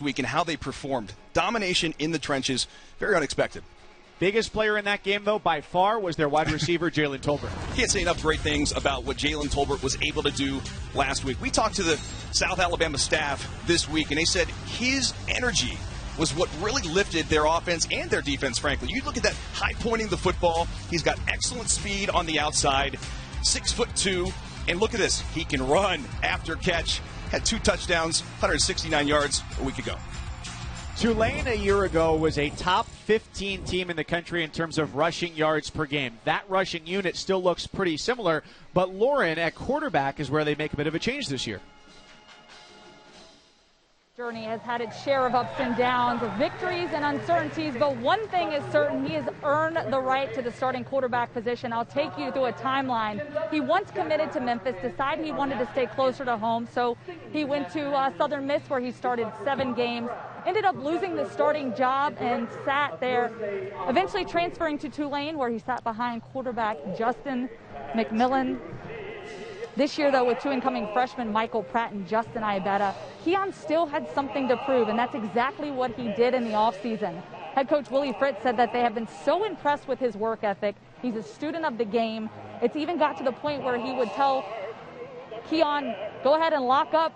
week and how they performed. Domination in the trenches, very unexpected. Biggest player in that game, though, by far, was their wide receiver, Jalen Tolbert. Can't say enough great things about what Jalen Tolbert was able to do last week. We talked to the South Alabama staff this week, and they said his energy was what really lifted their offense and their defense, frankly. You look at that high pointing the football. He's got excellent speed on the outside, 6'2", and look at this. He can run after catch. Had 2 touchdowns, 169 yards a week ago. Tulane a year ago was a top 15 team in the country in terms of rushing yards per game. That rushing unit still looks pretty similar, but Lauren at quarterback is where they make a bit of a change this year. Journey has had its share of ups and downs, of victories and uncertainties, but one thing is certain: he has earned the right to the starting quarterback position. I'll take you through a timeline. He once committed to Memphis, decided he wanted to stay closer to home, so he went to Southern Miss, where he started 7 games, ended up losing the starting job and sat there, eventually transferring to Tulane, where he sat behind quarterback Justin McMillan. This year, though, with 2 incoming freshmen, Michael Pratt and Justin Iabetta, Keon still had something to prove, and that's exactly what he did in the offseason. Head coach Willie Fritz said that they have been so impressed with his work ethic. He's a student of the game. It's even got to the point where he would tell Keon, go ahead and lock up,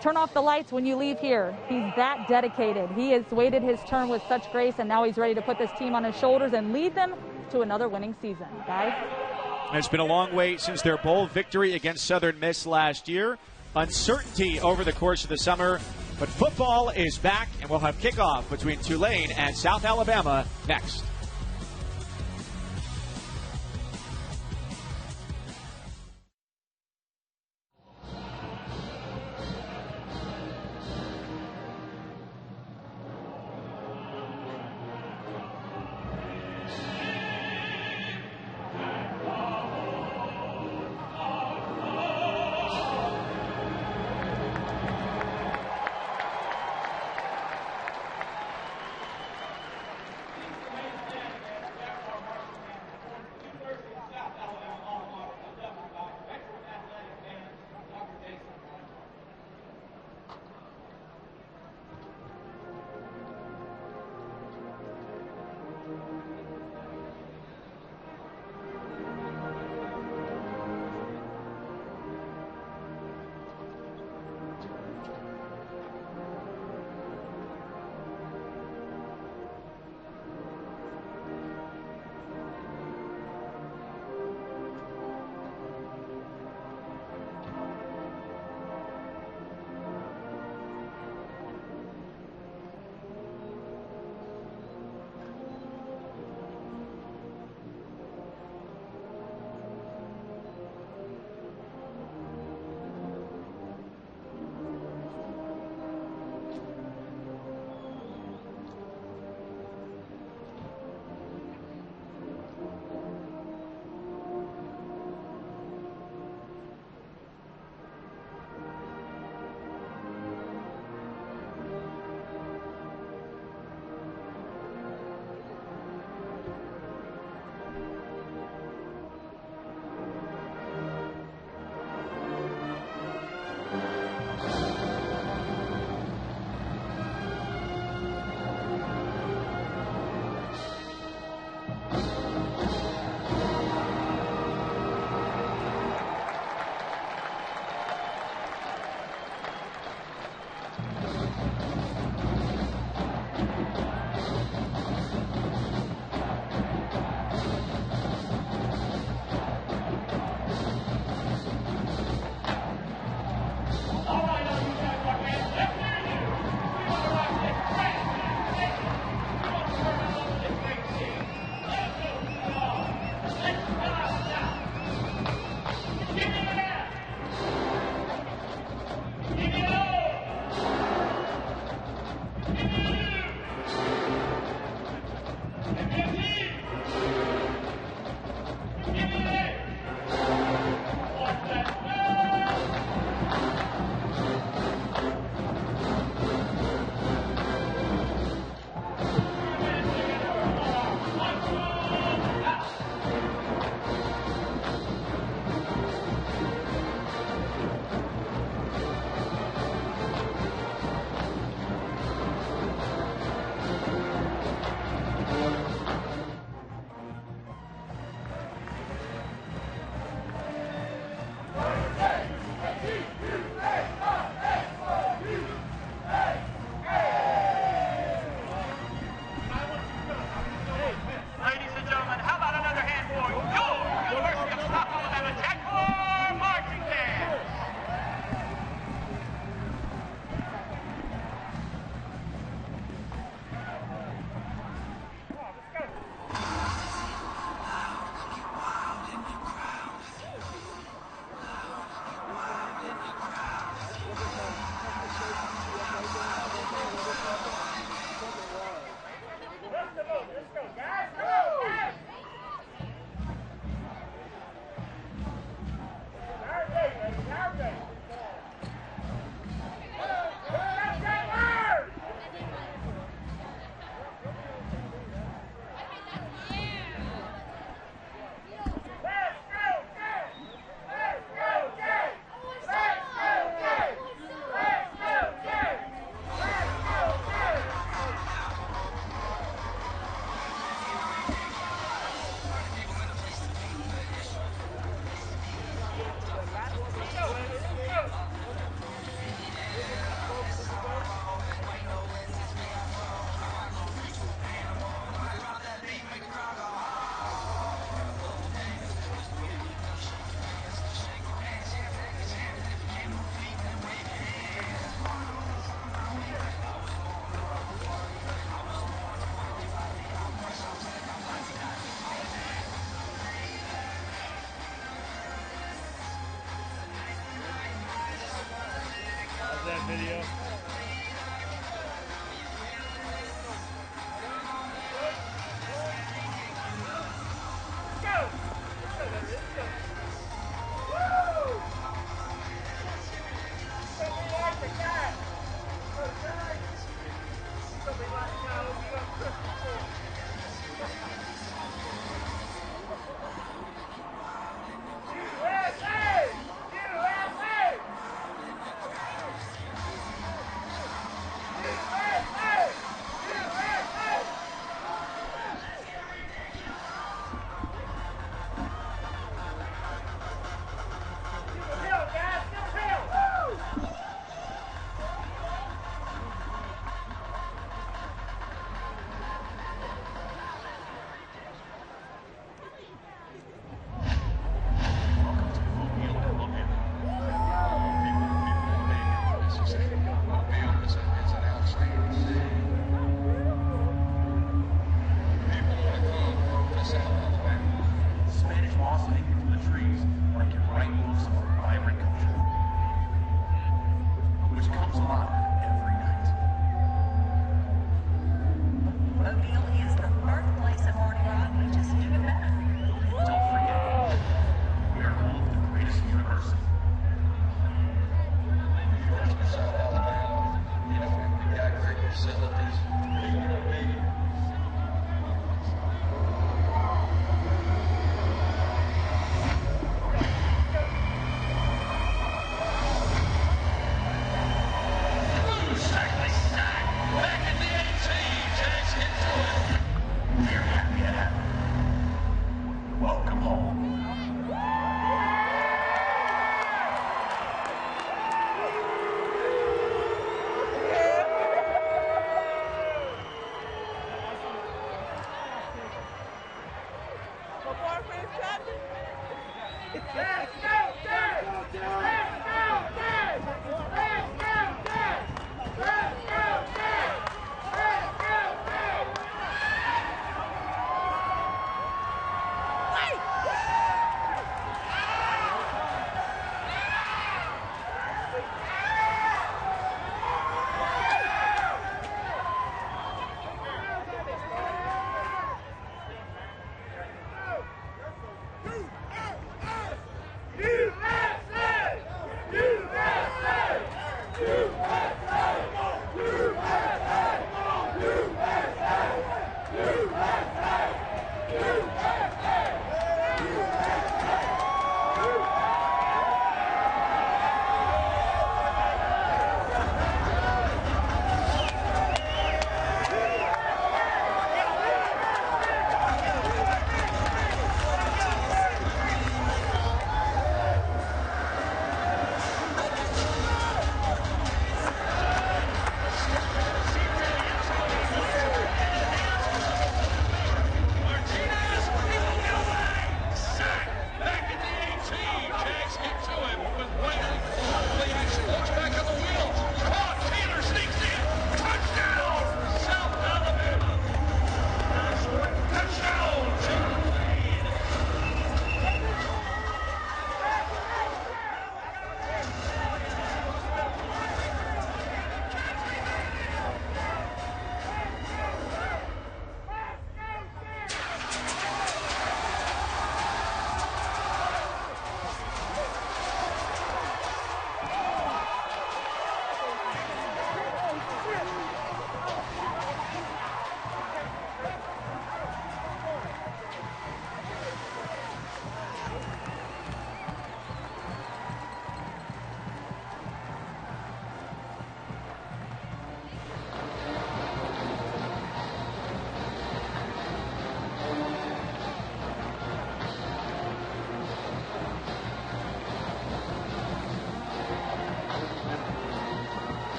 turn off the lights when you leave here. He's that dedicated. He has waited his turn with such grace, and now he's ready to put this team on his shoulders and lead them to another winning season. Guys? It's been a long way since their bowl victory against Southern Miss last year. Uncertainty over the course of the summer, but football is back, and we'll have kickoff between Tulane and South Alabama next.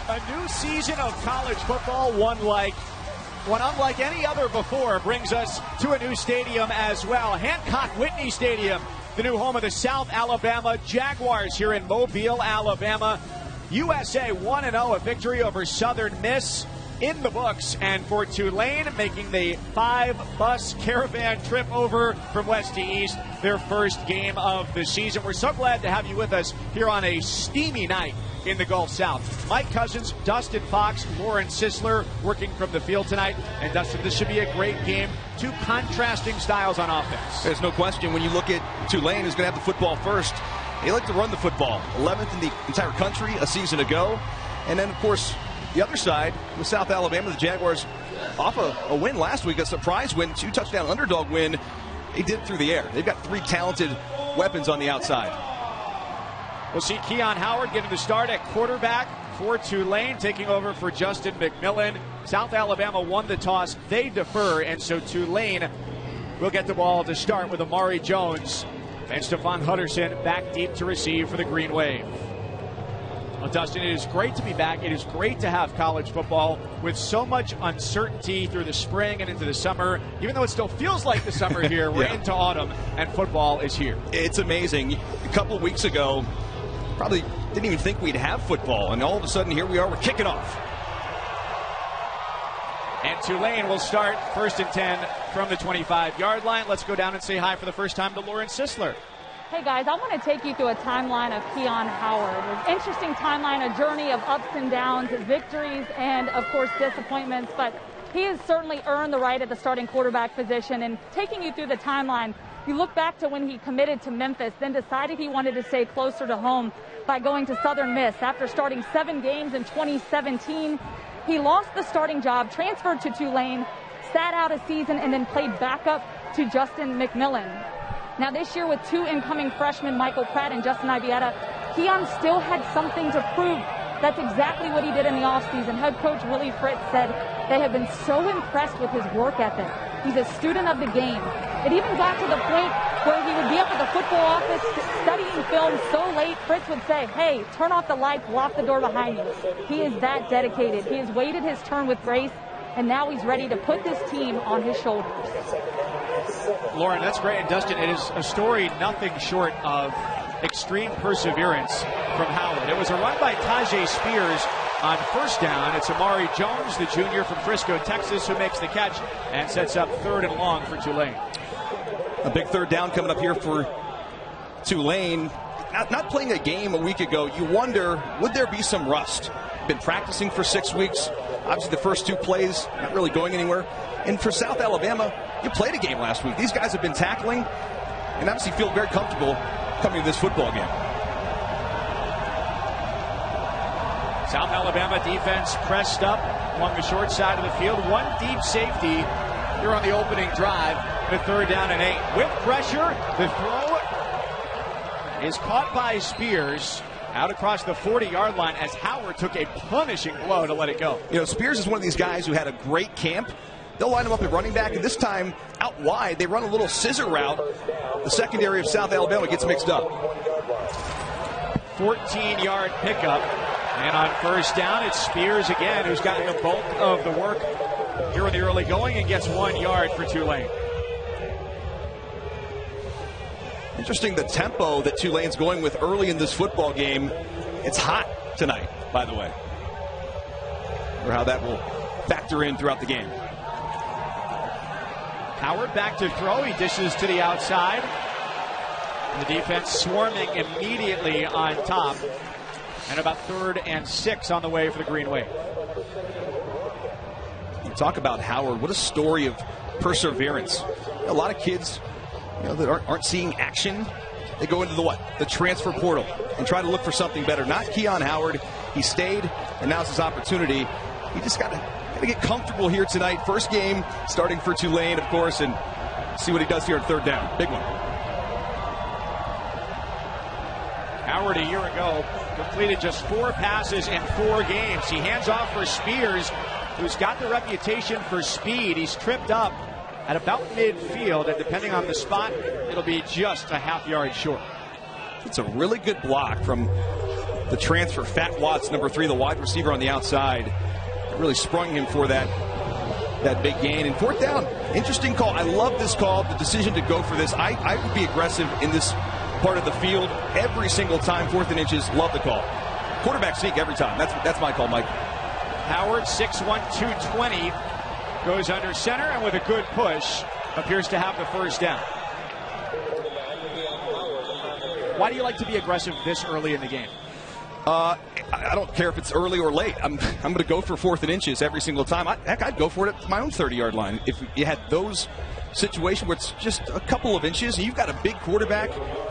A new season of college football, one unlike any other before, brings us to a new stadium as well. Hancock Whitney Stadium, the new home of the South Alabama Jaguars here in Mobile, Alabama. USA 1-0, a victory over Southern Miss in the books, and for Tulane, making the 5-bus caravan trip over from west to east, their first game of the season. We're so glad to have you with us here on a steamy night in the Gulf South. Mike Cousins, Dustin Fox, Lauren Sisler working from the field tonight. And Dustin, this should be a great game. Two contrasting styles on offense. There's no question when you look at Tulane, who's going to have the football first. They like to run the football. 11th in the entire country a season ago. And then, of course, the other side, with South Alabama, the Jaguars off a win last week, a surprise win, 2-touchdown underdog win. They did it through the air. They've got three talented weapons on the outside. We'll see Keon Howard getting the start at quarterback for Tulane, taking over for Justin McMillan. South Alabama won the toss. They defer, and so Tulane will get the ball to start with Amari Jones and Stephon Hutterson back deep to receive for the Green Wave. Well, Dustin, it is great to be back. It is great to have college football with so much uncertainty through the spring and into the summer. Even though it still feels like the summer here, we're into autumn, and football is here. It's amazing. A couple of weeks ago, probably didn't even think we'd have football, and all of a sudden, here we are, we're kicking off. And Tulane will start 1st and 10 from the 25-yard line. Let's go down and say hi for the first time to Lauren Sisler. Hey guys, I want to take you through a timeline of Keon Howard. An interesting timeline, a journey of ups and downs, victories, and of course disappointments. But he has certainly earned the right at the starting quarterback position. And taking you through the timeline, you look back to when he committed to Memphis, then decided he wanted to stay closer to home by going to Southern Miss. After starting 7 games in 2017, he lost the starting job, transferred to Tulane, sat out a season, and then played backup to Justin McMillan. Now this year with 2 incoming freshmen, Michael Pratt and Justin Ibieta, Keon still had something to prove. That's exactly what he did in the offseason. Head coach Willie Fritz said they have been so impressed with his work ethic. He's a student of the game. It even got to the point where he would be up at the football office studying film so late, Fritz would say, hey, turn off the lights, lock the door behind you. He is that dedicated. He has waited his turn with grace, and now he's ready to put this team on his shoulders. Lauren, that's great. And Dustin, it is a story nothing short of extreme perseverance from Howard. It was a run by Tajay Spears on first down. It's Amari Jones, the junior from Frisco, Texas, who makes the catch and sets up 3rd and long for Tulane. A big 3rd down coming up here for Tulane. Not playing a game a week ago, you wonder, would there be some rust? Been practicing for 6 weeks. Obviously, the first 2 plays not really going anywhere. And for South Alabama, you played a game last week. These guys have been tackling and obviously feel very comfortable coming to this football game. South Alabama defense pressed up along the short side of the field. 1 deep safety here on the opening drive. The 3rd down and 8. With pressure, the throw is caught by Spears out across the 40-yard line as Howard took a punishing blow to let it go. You know, Spears is one of these guys who had a great camp. They'll line him up at running back, and this time out wide, they run a little scissor route. The secondary of South Alabama gets mixed up. 14-yard pickup. And on first down, it's Spears again, who's gotten the bulk of the work here in the early going and gets 1 yard for Tulane. Interesting the tempo that Tulane's going with early in this football game. It's hot tonight, by the way. Or how that will factor in throughout the game. Howard back to throw. He dishes to the outside. The defense swarming immediately on top. And about 3rd and 6 on the way for the Green Wave. You talk about Howard. What a story of perseverance. A lot of kids, that aren't seeing action. They go into the transfer portal and try to look for something better. Not Keon Howard. He stayed, and now's his opportunity. He just got to get comfortable here tonight. First game starting for Tulane, of course, and see what he does here at 3rd down. Big one. Howard a year ago completed just 4 passes in 4 games. He hands off for Spears, who's got the reputation for speed. He's tripped up at about midfield, and depending on the spot, it'll be just a half yard short. It's a really good block from the transfer, Fat Watts, number 3, the wide receiver on the outside. Really sprung him for that big gain. And fourth down, interesting call. I love this call, the decision to go for this. I would be aggressive in this part of the field every single time, 4th and inches. Love the call. Quarterback sneak every time. That's my call, Mike. Howard, 6'1", 220, goes under center and with a good push appears to have the first down. Why do you like to be aggressive this early in the game? I don't care if it's early or late. I'm going to go for 4th and inches every single time. I'd go for it at my own 30-yard line. If you had those situations where it's just a couple of inches and you've got a big quarterback,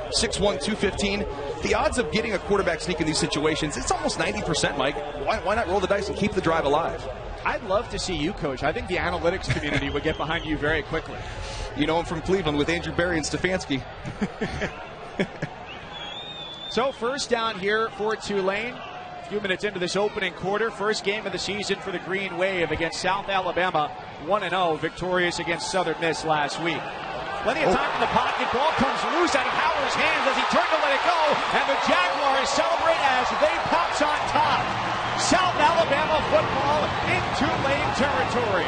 6'1", 215, the odds of getting a quarterback sneak in these situations, it's almost 90%, Mike. Why not roll the dice and keep the drive alive? I'd love to see you, Coach. I think the analytics community would get behind you very quickly. You know him from Cleveland with Andrew Berry and Stefanski. So first down here for Tulane. A few minutes into this opening quarter. First game of the season for the Green Wave against South Alabama. 1-0, victorious against Southern Miss last week. Plenty of time in the pocket. Ball comes loose out of Howard's hands as he turned to let it go. And the Jaguars celebrate as they pounce on top. South Alabama football in Tulane territory.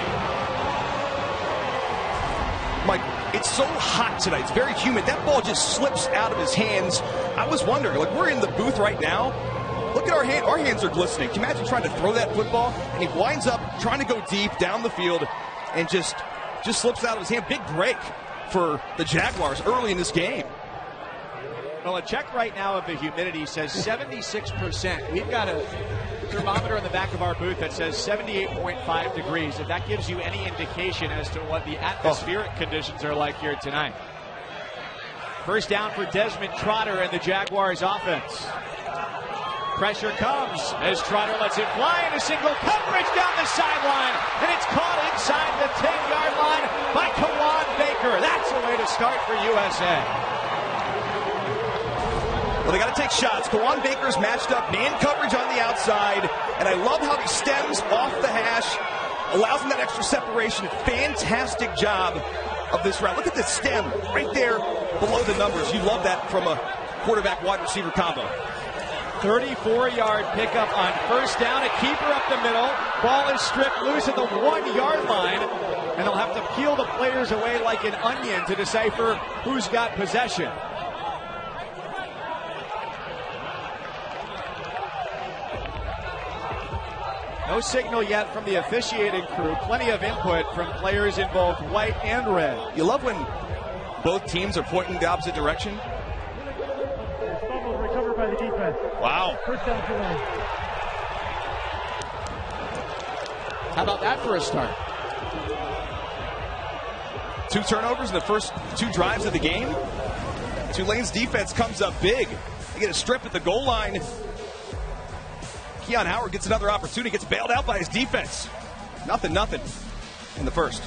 Mike, it's so hot tonight. It's very humid. That ball just slips out of his hands. I was wondering, like, we're in the booth right now. Look at our hand. Our hands are glistening. Can you imagine trying to throw that football? And he winds up trying to go deep down the field and just slips out of his hand. Big break for the Jaguars early in this game. Well, a check right now of the humidity says 76%. We've got a thermometer in the back of our booth that says 78.5 degrees. If that gives you any indication as to what the atmospheric conditions are like here tonight. First down for Desmond Trotter and the Jaguars offense. Pressure comes as Trotter lets it fly into single coverage down the sideline. And it's caught inside the 10-yard line by Kawan Baker. That's a way to start for USA. Well, they got to take shots. Kawan Baker's matched up man coverage on the outside, and I love how he stems off the hash, allows him that extra separation. Fantastic job of this route. Look at the stem right there below the numbers. You love that from a quarterback wide receiver combo. 34-yard pickup on first down. A keeper up the middle. Ball is stripped loose at the 1-yard line, and they'll have to peel the players away like an onion to decipher who's got possession. No signal yet from the officiating crew. Plenty of input from players in both white and red. You love when both teams are pointing the opposite direction. Fumble recovered by the defense. Wow. First down Tulane. How about that for a start? 2 turnovers in the first 2 drives of the game. Tulane's defense comes up big. They get a strip at the goal line. Keon Howard gets another opportunity, gets bailed out by his defense. Nothing in the first.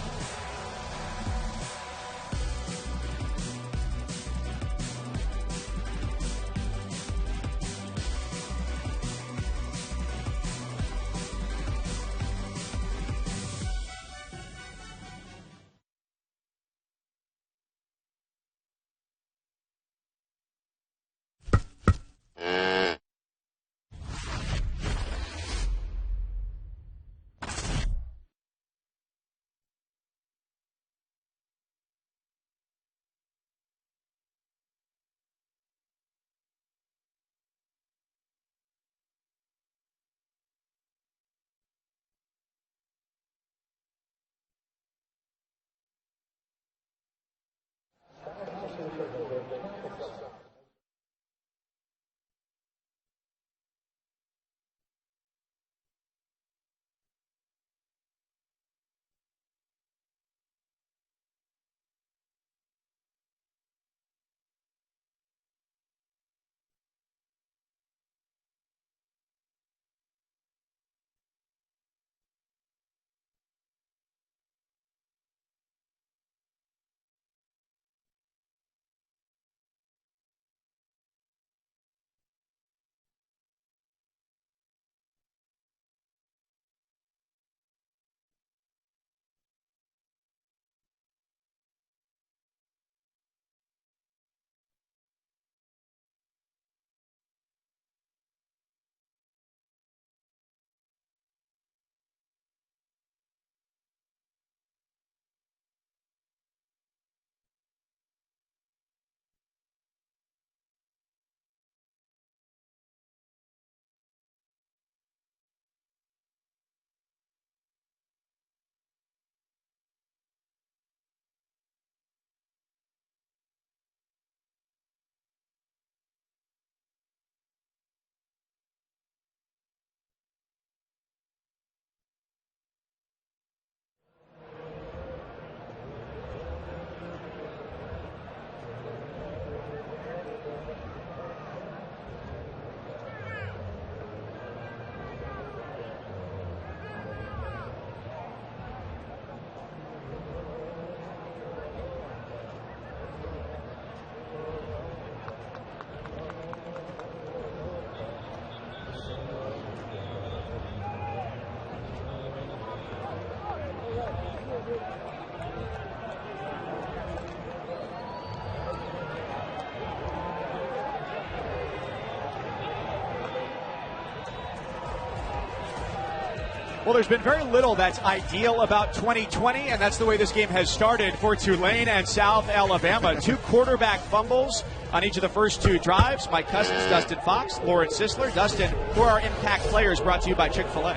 Well, there's been very little that's ideal about 2020, and that's the way this game has started for Tulane and South Alabama. 2 quarterback fumbles on each of the first 2 drives. Mike Cousins, Dustin Fox, Lauren Sisler. Dustin, who are our impact players, brought to you by Chick-fil-A.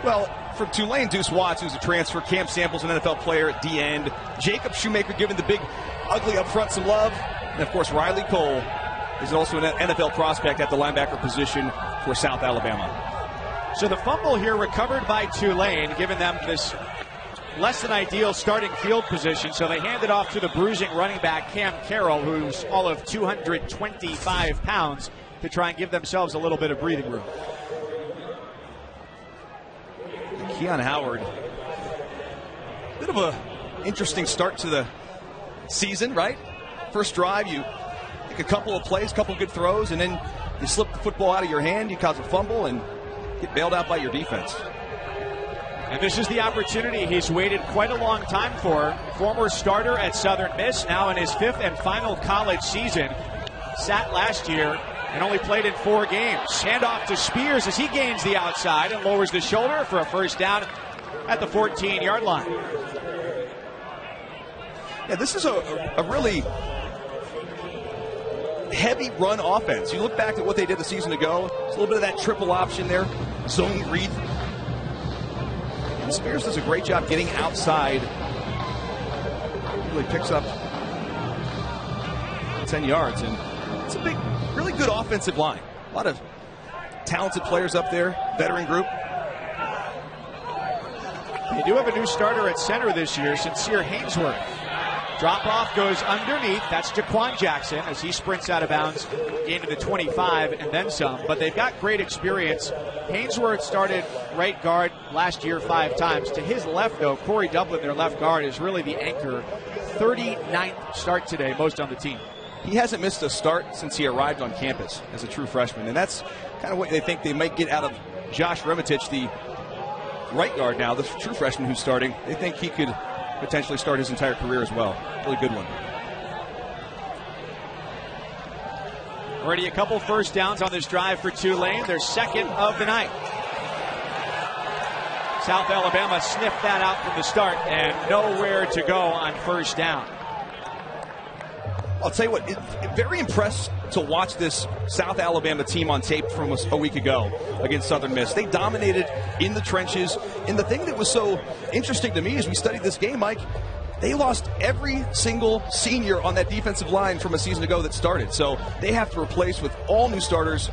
Well, from Tulane, Deuce Watts, who's a transfer. Cam Samples, an NFL player at D-end. Jacob Shoemaker giving the big, ugly up front some love. And, of course, Riley Cole is also an NFL prospect at the linebacker position for South Alabama. So the fumble here recovered by Tulane, giving them this less than ideal starting field position. So they hand it off to the bruising running back, Cam Carroll, who's all of 225 pounds, to try and give themselves a little bit of breathing room. Keon Howard, bit of a interesting start to the season, right? First drive, you make a couple of plays, couple of good throws, and then you slip the football out of your hand, you cause a fumble, and get bailed out by your defense. And this is the opportunity he's waited quite a long time for. Former starter at Southern Miss, now in his 5th and final college season. Sat last year and only played in 4 games. Handoff to Spears as he gains the outside and lowers the shoulder for a first down at the 14-yard line. Yeah, this is a really heavy run offense. You look back at what they did the season ago. There's a little bit of that triple option there, zone read. And Spears does a great job getting outside. Really picks up 10 yards, and it's a big, really good offensive line. A lot of talented players up there, veteran group. They do have a new starter at center this year, Sincere Hainsworth. Drop off goes underneath. That's Jaquan Jackson as he sprints out of bounds into the 25 and then some. But they've got great experience. Hainsworth started right guard last year 5 times. To his left, though, Corey Dublin, their left guard, is really the anchor. 39th start today, most on the team. He hasn't missed a start since he arrived on campus as a true freshman. And that's kind of what they think they might get out of Josh Remitich, the right guard now, the true freshman who's starting. They think he could potentially start his entire career as well. Really good one. Already a couple first downs on this drive for Tulane. Their 2nd of the night. South Alabama sniffed that out from the start and nowhere to go on first down. I'll tell you what, very impressed to watch this South Alabama team on tape from a week ago against Southern Miss. They dominated in the trenches. And the thing that was so interesting to me as we studied this game, Mike, they lost every single senior on that defensive line from a season ago that started. So they have to replace with all new starters.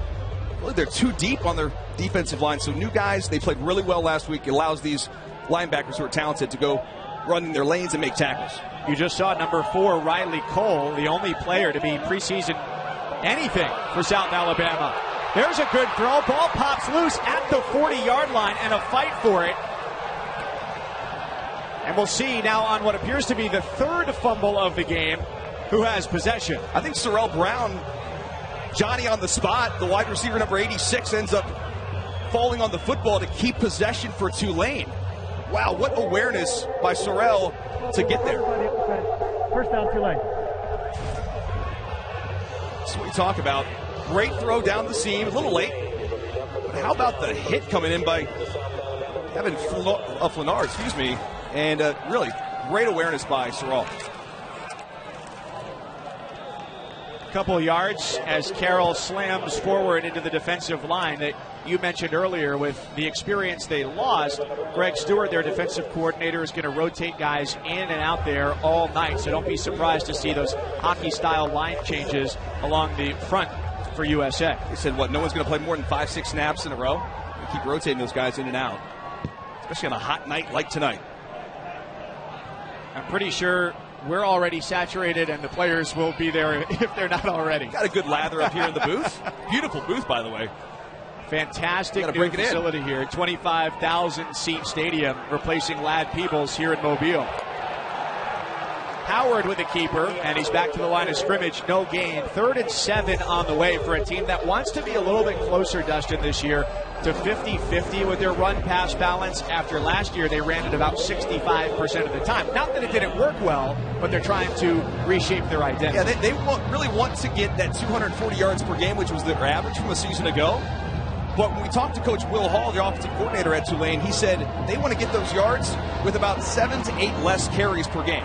Really, they're too deep on their defensive line. So new guys, they played really well last week. It allows these linebackers who are talented to go run in their lanes and make tackles. You just saw number 4, Riley Cole, the only player to be preseason anything for South Alabama. There's a good throw. Ball pops loose at the 40-yard line and a fight for it. And we'll see now on what appears to be the 3rd fumble of the game who has possession. I think Sorrell Brown, Johnny on the spot, the wide receiver number 86, ends up falling on the football to keep possession for Tulane. Wow, what awareness by Sorrell to get there. First down, Tulane. That's what we talk about. Great throw down the seam, a little late. But how about the hit coming in by Evan Flanard, and really great awareness by Sorrell. Couple yards as Carroll slams forward into the defensive line that you mentioned earlier. With the experience they lost, Greg Stewart, their defensive coordinator, is going to rotate guys in and out there all night. So don't be surprised to see those hockey-style line changes along the front for USA. They said, no one's going to play more than 5-6 snaps in a row? They keep rotating those guys in and out, especially on a hot night like tonight. I'm pretty sure we're already saturated, and the players will be there if they're not already. Got a good lather up here in the booth. Beautiful booth, by the way. Fantastic new facility here. 25,000 seat stadium, replacing Ladd Peebles here in Mobile. Howard with the keeper, and he's back to the line of scrimmage. No gain. 3rd and 7 on the way for a team that wants to be a little bit closer, Dustin, this year to 50-50 with their run-pass balance. After last year, they ran it about 65% of the time. Not that it didn't work well, but they're trying to reshape their identity. Yeah, they really want to get that 240 yards per game, which was their average from a season ago. But when we talked to Coach Will Hall, the offensive coordinator at Tulane, he said they want to get those yards with about 7 to 8 less carries per game.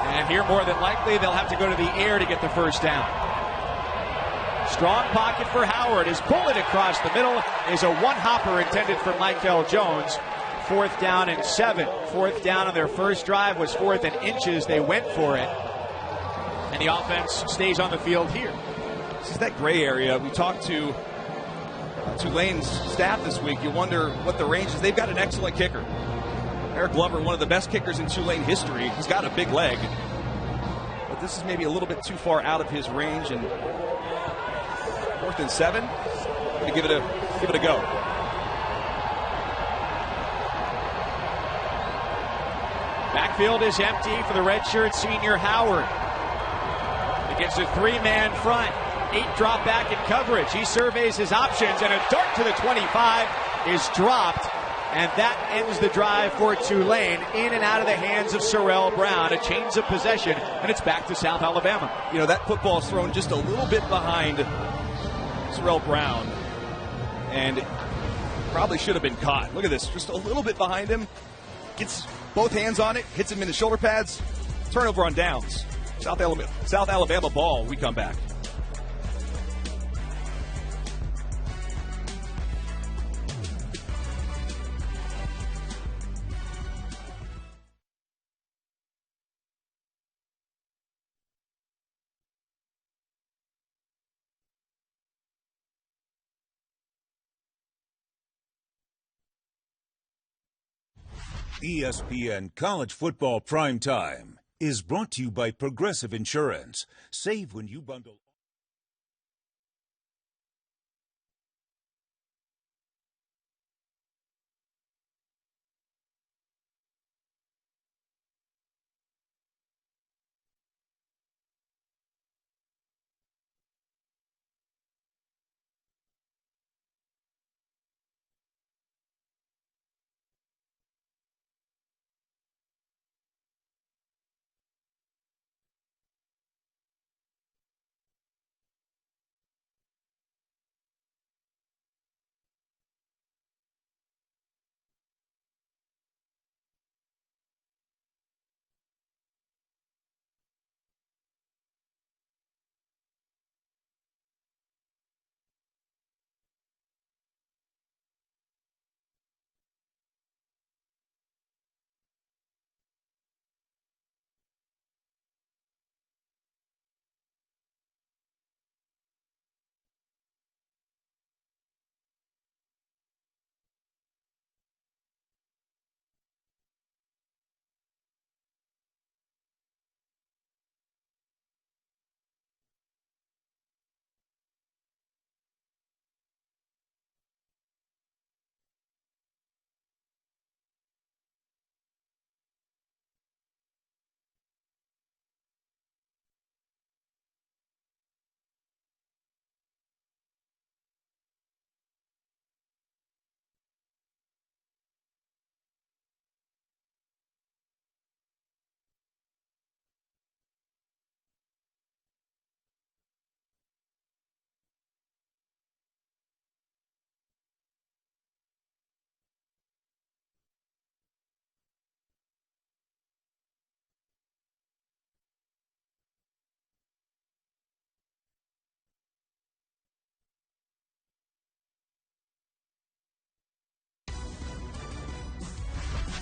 And here, more than likely, they'll have to go to the air to get the first down. Strong pocket for Howard. His bullet across the middle is a one-hopper intended for Michael Jones. 4th down and 7. 4th down on their first drive was 4th and inches. They went for it. And the offense stays on the field here. This is that gray area. We talked to Tulane's staff this week. You wonder what the range is. They've got an excellent kicker. Eric Glover, one of the best kickers in Tulane history. He's got a big leg. But this is maybe a little bit too far out of his range. And 4th and 7. Going to give it a go. Backfield is empty for the redshirt senior Howard. Against a 3-man front. 8 drop back in coverage. He surveys his options, and a dart to the 25 is dropped. And that ends the drive for Tulane, in and out of the hands of Sorrell Brown. A change of possession, and it's back to South Alabama. You know, that football is thrown just a little bit behind Sorrell Brown, and probably should have been caught. Look at this, just a little bit behind him. Gets both hands on it, hits him in the shoulder pads. Turnover on downs. South Alabama ball. We come back. ESPN College Football Primetime is brought to you by Progressive Insurance. Save when you bundle.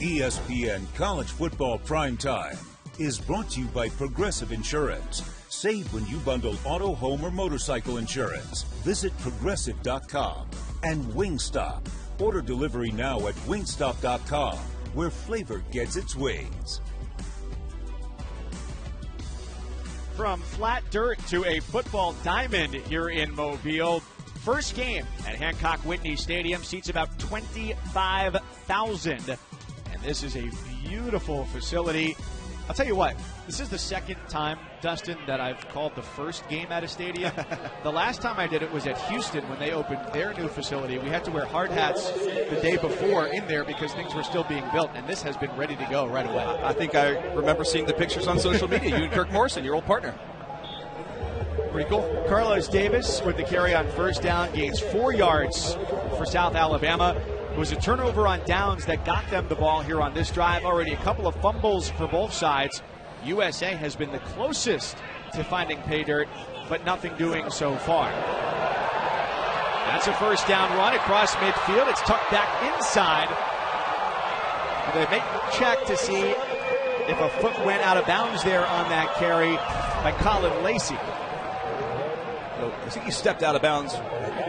ESPN College Football Primetime is brought to you by Progressive Insurance. Save when you bundle auto, home, or motorcycle insurance. Visit Progressive.com. And Wingstop. Order delivery now at Wingstop.com, where flavor gets its wings. From flat dirt to a football diamond here in Mobile. First game at Hancock Whitney Stadium seats about 25,000. This is a beautiful facility. I'll tell you what, this is the second time, Dustin, that I've called the first game at a stadium. The last time I did it was at Houston when they opened their new facility. We had to wear hard hats the day before in there because things were still being built, and this has been ready to go right away. I think I remember seeing the pictures on social media. You and Kirk Morrison, your old partner. Pretty cool. Carlos Davis with the carry on first down gains 4 yards for South Alabama. It was a turnover on downs that got them the ball here on this drive. Already a couple of fumbles for both sides. USA has been the closest to finding pay dirt, but nothing doing so far. That's a first down run across midfield. It's tucked back inside. They make the check to see if a foot went out of bounds there on that carry by Colin Lacey. So I think he stepped out of bounds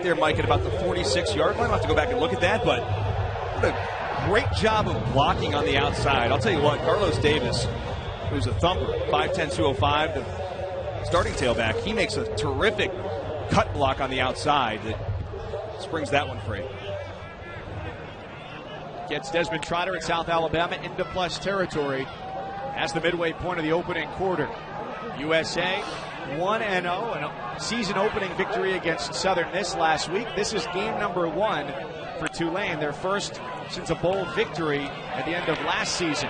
there, Mike, at about the 46-yard line. I'll have to go back and look at that, but what a great job of blocking on the outside. I'll tell you what, Carlos Davis, who's a thumper, 5'10", 205, the starting tailback, he makes a terrific cut block on the outside that springs that one free. Gets Desmond Trotter at South Alabama into plus territory as the midway point of the opening quarter. USA 1-0, and a season opening victory against Southern Miss last week. This is game number 1 for Tulane, their first since a bowl victory at the end of last season.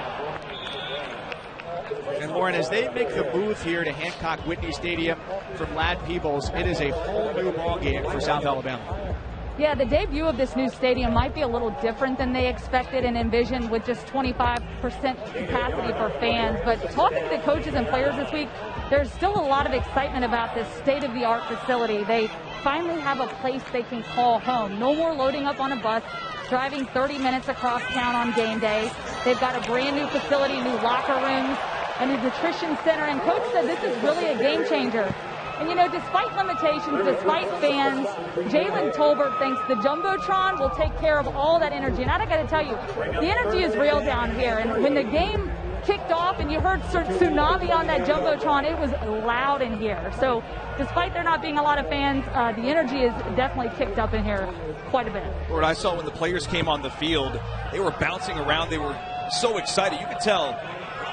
And Lauren, as they make the move here to Hancock Whitney Stadium from Ladd Peebles, it is a whole new ball game for South Alabama. Yeah, the debut of this new stadium might be a little different than they expected and envisioned, with just 25% capacity for fans. But talking to coaches and players this week, there's still a lot of excitement about this state-of-the-art facility. They finally have a place they can call home. No more loading up on a bus, driving 30 minutes across town on game day. They've got a brand new facility, new locker rooms, and a nutrition center. And Coach said this is really a game changer. And, you know, despite limitations, despite fans, Jalen Tolbert thinks the Jumbotron will take care of all that energy. And I got to tell you, the energy is real down here. And when the game kicked off and you heard tsunami on that Jumbotron, it was loud in here. So despite there not being a lot of fans, the energy is definitely kicked up in here quite a bit. What I saw when the players came on the field, they were bouncing around. They were so excited. You could tell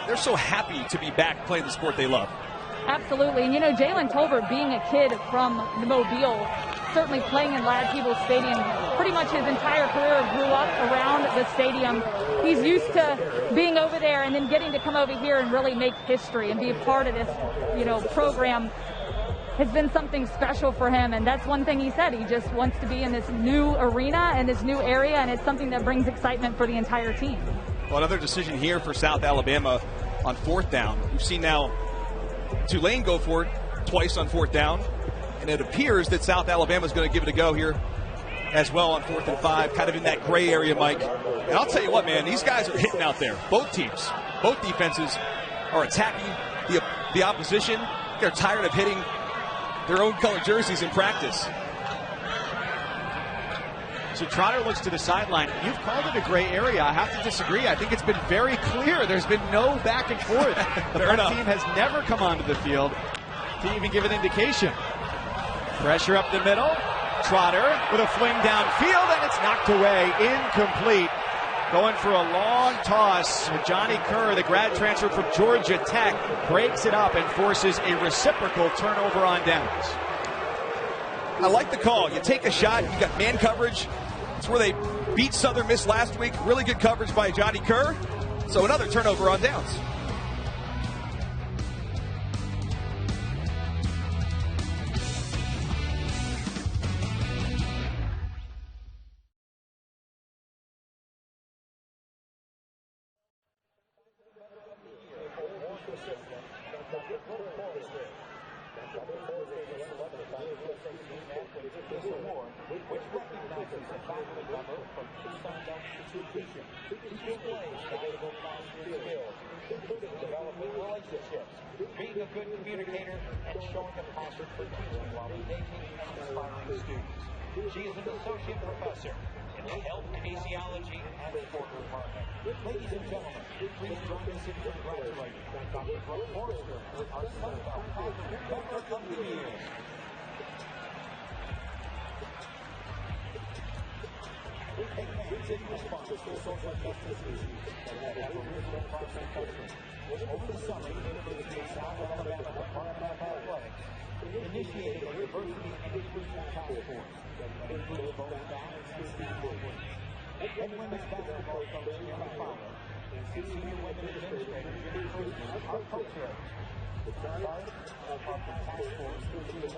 they're so happy to be back playing the sport they love. Absolutely. And, you know, Jalen Tolbert, being a kid from the Mobile, certainly playing in Ladd Peebles Stadium, pretty much his entire career grew up around the stadium. He's used to being over there and then getting to come over here and really make history and be a part of this, you know, program has been something special for him. And that's one thing he said. He just wants to be in this new arena and this new area, and it's something that brings excitement for the entire team. Well, another decision here for South Alabama on fourth down. We've seen now Tulane go for it twice on fourth down, and it appears that South Alabama is going to give it a go here as well on 4th and 5, kind of in that gray area, Mike. And I'll tell you what, man, these guys are hitting out there. Both teams, both defenses are attacking the opposition. They're tired of hitting their own color jerseys in practice. So Trotter looks to the sideline. You've called it a gray area. I have to disagree. I think it's been very clear. There's been no back and forth. The front team has never come onto the field to even give an indication. Pressure up the middle. Trotter with a fling downfield, and it's knocked away. Incomplete. Going for a long toss. Johnny Kerr, the grad transfer from Georgia Tech, breaks it up and forces a reciprocal turnover on downs. I like the call. You take a shot. You got man coverage. It's where they beat Southern Miss last week. Really good coverage by Johnny Kerr. So another turnover on downs. Being a good communicator and showing a passion for teaching while engaging and inspiring students. She is an associate professor in the health, kinesiology, and sport department. Ladies and gentlemen, please join us in congratulating Dr. Brooke Forrester, our Sunbelt Positive Member of the Year. In response to social justice issues that have arisen across the country, over the summer, the University of South Alabama Department of Athletics initiated a diversity and inclusion task force that includes both staff and student. Head women's basketball coach Jimmy Fowler and senior women administrator Jimmy Cruz are co-chairs. The start of our task force, which is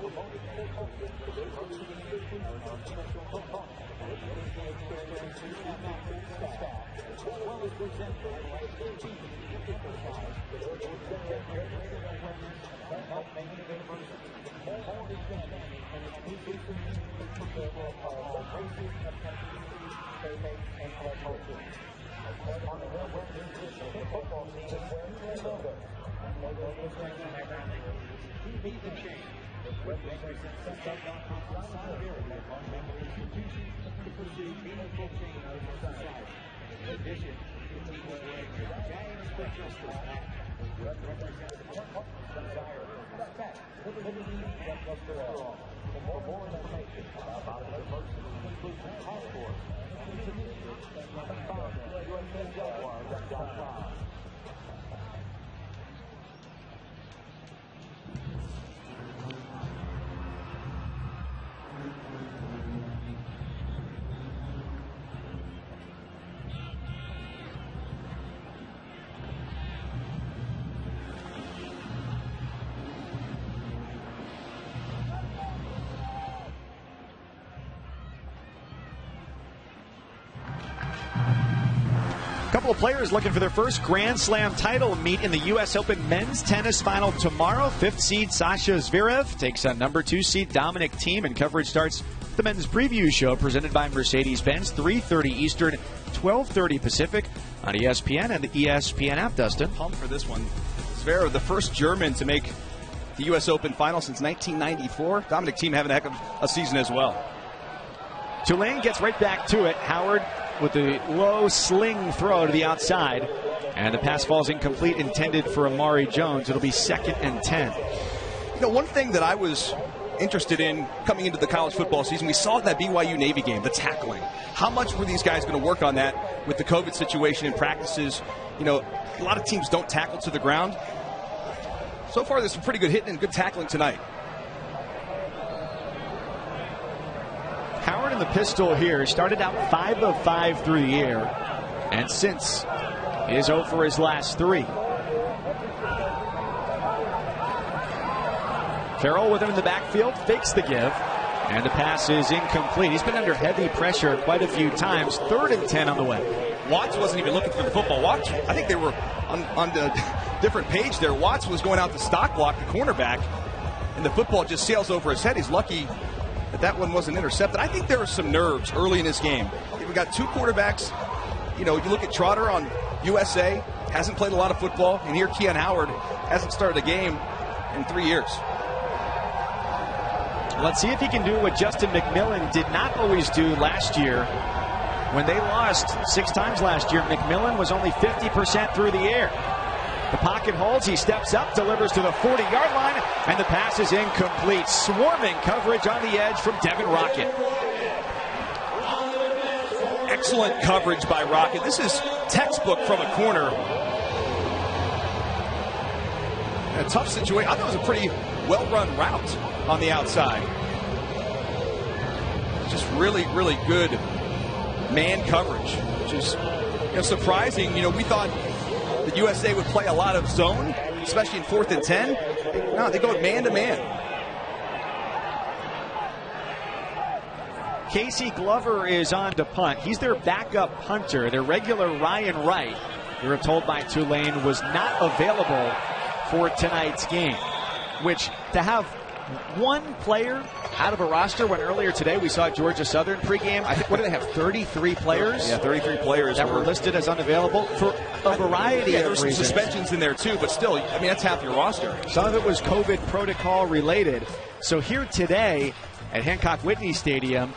Couple of players looking for their first Grand Slam title meet in the U.S. Open men's tennis final tomorrow. 5th seed Sasha Zverev takes on number 2 seed Dominic Thiem, and coverage starts the men's preview show presented by Mercedes-Benz, 3:30 Eastern, 12:30 Pacific on ESPN and the ESPN app. Dustin, pumped for this one. Zverev, the first German to make the U.S. Open final since 1994. Dominic Thiem having a heck of a season as well. Tulane gets right back to it. Howard with the low sling throw to the outside. And the pass falls incomplete, intended for Amari Jones. It'll be 2nd and 10. You know, one thing that I was interested in coming into the college football season, we saw that BYU Navy game, the tackling. How much were these guys going to work on that with the COVID situation in practices? You know, a lot of teams don't tackle to the ground. So far, there's some pretty good hitting and good tackling tonight. Howard in the pistol here started out 5 of 5 through the air, and since is 0 for his last 3. Carroll with him in the backfield, fakes the give, and the pass is incomplete. He's been under heavy pressure quite a few times. 3rd and 10 on the way. Watts wasn't even looking for the football. Watts, I think they were on the different page there. Watts was going out to stock block the cornerback, and the football just sails over his head. He's lucky that one wasn't intercepted. I think there were some nerves early in this game. We've got 2 quarterbacks. You know, you look at Trotter on USA, hasn't played a lot of football, and here Keon Howard hasn't started a game in 3 years. Let's see if he can do what Justin McMillan did not always do last year. When they lost 6 times last year, McMillan was only 50% through the air. The pocket holds, he steps up, delivers to the 40-yard line, and the pass is incomplete. Swarming coverage on the edge from Devin Rocket. Excellent coverage by Rocket. This is textbook from a corner. A tough situation. I thought it was a pretty well-run route on the outside. Just really, really good man coverage, which is surprising. You know, we thought the USA would play a lot of zone, especially in 4th and 10. No, they go man-to-man. Casey Glover is on to punt. He's their backup punter. Their regular Ryan Wright, we were told by Tulane, was not available for tonight's game, which to have one player out of a roster when earlier today we saw Georgia Southern pregame. I think, what do they have, 33 players? Yeah, 33 players that were listed as unavailable for a variety of reasons. There were some suspensions in there too, but still, I mean, that's half your roster. Some of it was COVID protocol related. So here today at Hancock Whitney Stadium,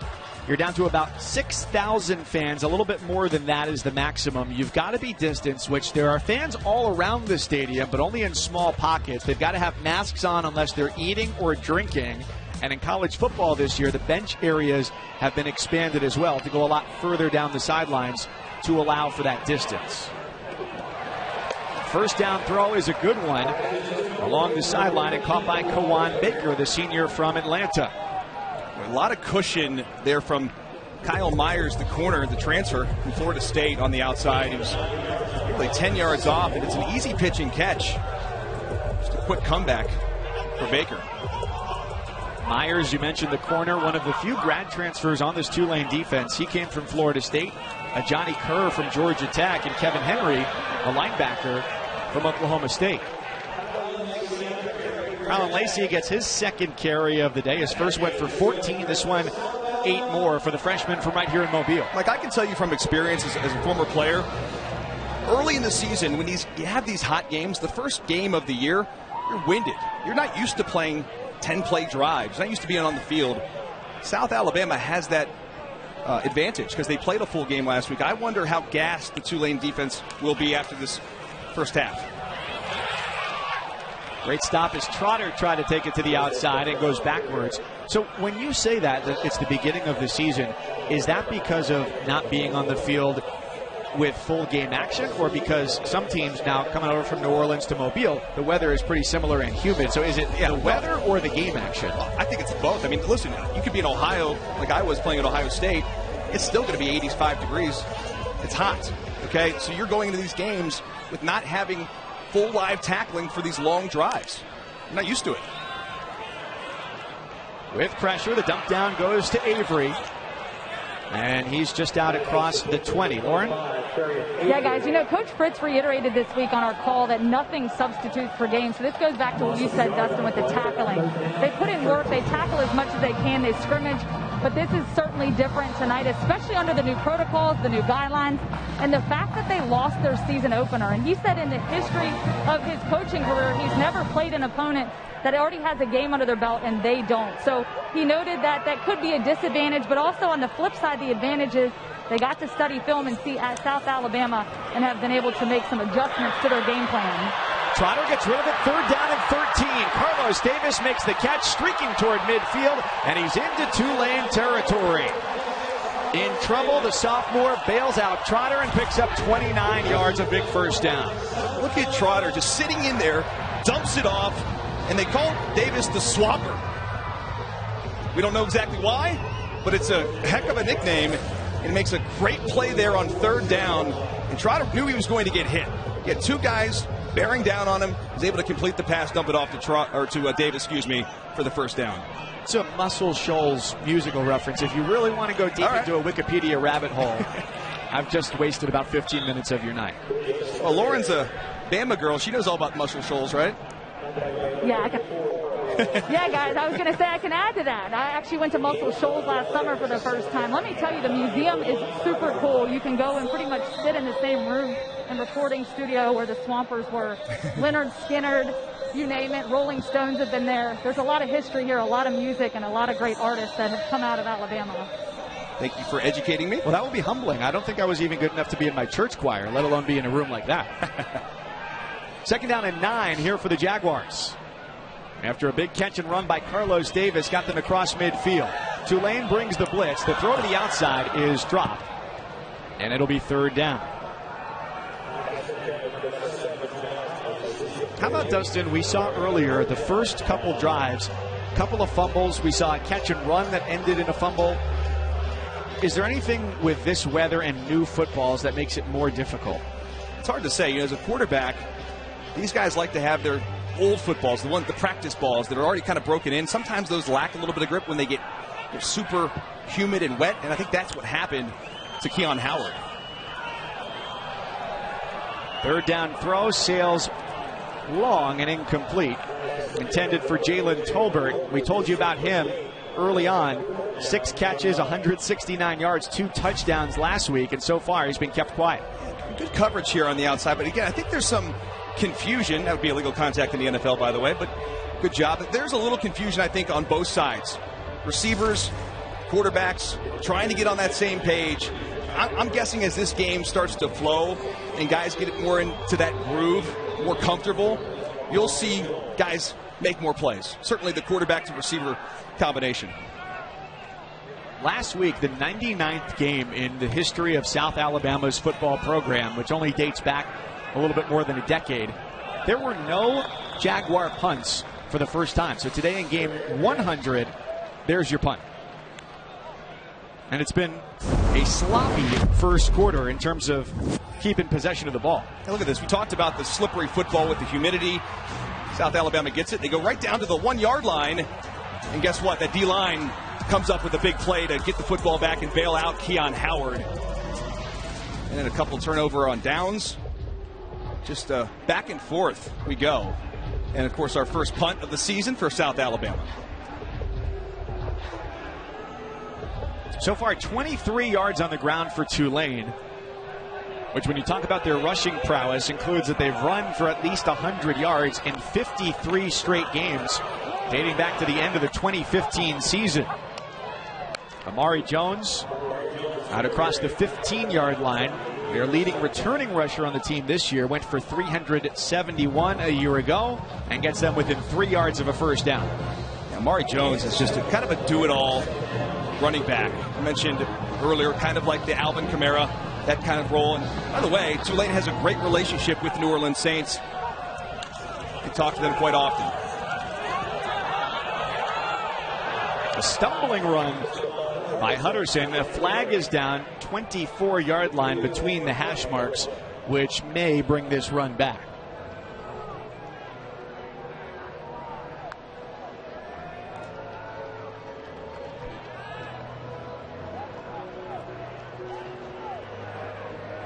you're down to about 6,000 fans. A little bit more than that is the maximum. You've got to be distanced, which there are fans all around the stadium, but only in small pockets. They've got to have masks on unless they're eating or drinking. And in college football this year, the bench areas have been expanded as well to go a lot further down the sidelines to allow for that distance. First down throw is a good one along the sideline and caught by Kawan Baker, the senior from Atlanta. A lot of cushion there from Kyle Myers, the corner, the transfer from Florida State on the outside. He was really 10 yards off, and it's an easy pitch and catch. Just a quick comeback for Baker. Myers, you mentioned the corner, one of the few grad transfers on this Tulane defense. He came from Florida State. Johnny Kerr from Georgia Tech, and Kevin Henry, a linebacker from Oklahoma State. Alan Lacey gets his second carry of the day. His first went for 14. This one, 8 more for the freshman from right here in Mobile. Like, I can tell you from experience as a former player, early in the season, when you have these hot games, the first game of the year, you're winded. You're not used to playing 10-play drives. You're not used to being on the field. South Alabama has that advantage because they played a full game last week. I wonder how gassed the Tulane defense will be after this first half. Great stop as Trotter tried to take it to the outside and goes backwards. So when you say that it's the beginning of the season, is that because of not being on the field with full game action, or because some teams now coming over from New Orleans to Mobile, the weather is pretty similar and humid? So is it the weather or the game action? I think it's both. I mean, listen, you could be in Ohio like I was playing at Ohio State. It's still going to be 85 degrees. It's hot. Okay, so you're going into these games with not having full live tackling for these long drives. You're not used to it. With pressure, the dump down goes to Avery. And he's just out across the 20. Lauren? Yeah, guys, Coach Fritz reiterated this week on our call that nothing substitutes for games. So this goes back to what you said, Dustin, with the tackling. They put in work. They tackle as much as they can. They scrimmage. But this is certainly different tonight, especially under the new protocols, the new guidelines, and the fact that they lost their season opener. And he said in the history of his coaching career, he's never played an opponent that already has a game under their belt, and they don't. So he noted that that could be a disadvantage, but also on the flip side, the advantage is they got to study film and see at South Alabama and have been able to make some adjustments to their game plan. Trotter gets rid of it, 3rd down and 13. Carlos Davis makes the catch, streaking toward midfield, and he's into Tulane territory. In trouble, the sophomore bails out Trotter and picks up 29 yards, a big first down. Look at Trotter just sitting in there, dumps it off, and they call Davis the Swapper. We don't know exactly why, but it's a heck of a nickname, and it makes a great play there on 3rd down. And Trotter knew he was going to get hit. He had 2 guys bearing down on him. He was able to complete the pass, dump it off to Davis, for the first down. It's a Muscle Shoals musical reference. If you really want to go deep into a Wikipedia rabbit hole, I've just wasted about 15 minutes of your night. Well, Lauren's a Bama girl. She knows all about Muscle Shoals, right? Yeah, yeah, guys, I was going to say I can add to that. I actually went to Muscle Shoals last summer for the first time. Let me tell you, the museum is super cool. You can go and pretty much sit in the same room and recording studio where the Swampers were. Leonard Skinner, you name it, Rolling Stones have been there. There's a lot of history here, a lot of music, and a lot of great artists that have come out of Alabama. Thank you for educating me. Well, that would be humbling. I don't think I was even good enough to be in my church choir, let alone be in a room like that. 2nd down and 9 here for the Jaguars. After a big catch and run by Carlos Davis, got them across midfield. Tulane brings the blitz. The throw to the outside is dropped, and it'll be 3rd down. How about, Dustin, we saw earlier the first couple drives, couple of fumbles. We saw a catch and run that ended in a fumble. Is there anything with this weather and new footballs that makes it more difficult? It's hard to say. As a quarterback, these guys like to have their old footballs, the practice balls that are already kind of broken in. Sometimes those lack a little bit of grip when they get super humid and wet, and I think that's what happened to Keon Howard. 3rd down throw, sails long and incomplete. Intended for Jalen Tolbert. We told you about him early on. 6 catches, 169 yards, 2 touchdowns last week, and so far he's been kept quiet. Good coverage here on the outside, but again, I think there's some confusion. That would be illegal contact in the NFL, by the way, but good job. There's a little confusion, I think, on both sides. Receivers, quarterbacks, trying to get on that same page. I'm guessing as this game starts to flow and guys get more into that groove, more comfortable, you'll see guys make more plays. Certainly the quarterback to receiver combination. Last week, the 99th game in the history of South Alabama's football program, which only dates back a little bit more than a decade, there were no Jaguar punts for the first time. So today in game 100, there's your punt. And it's been a sloppy first quarter in terms of keeping possession of the ball. Hey, look at this. We talked about the slippery football with the humidity. South Alabama gets it. They go right down to the 1-yard line. And guess what? That D-line comes up with a big play to get the football back and bail out Keon Howard. And then a couple turnover on downs. Just back and forth we go. And, of course, our first punt of the season for South Alabama. So far, 23 yards on the ground for Tulane, which when you talk about their rushing prowess includes that they've run for at least 100 yards in 53 straight games, dating back to the end of the 2015 season. Amari Jones out across the 15-yard line. Their leading returning rusher on the team this year went for 371 a year ago and gets them within 3 yards of a first down. Yeah, Amari Jones is just kind of a do-it-all running back. I mentioned earlier, kind of like the Alvin Kamara, that kind of role. And by the way, Tulane has a great relationship with New Orleans Saints. We talk to them quite often. A stumbling run by Hutterson. A flag is down, 24-yard line between the hash marks, which may bring this run back.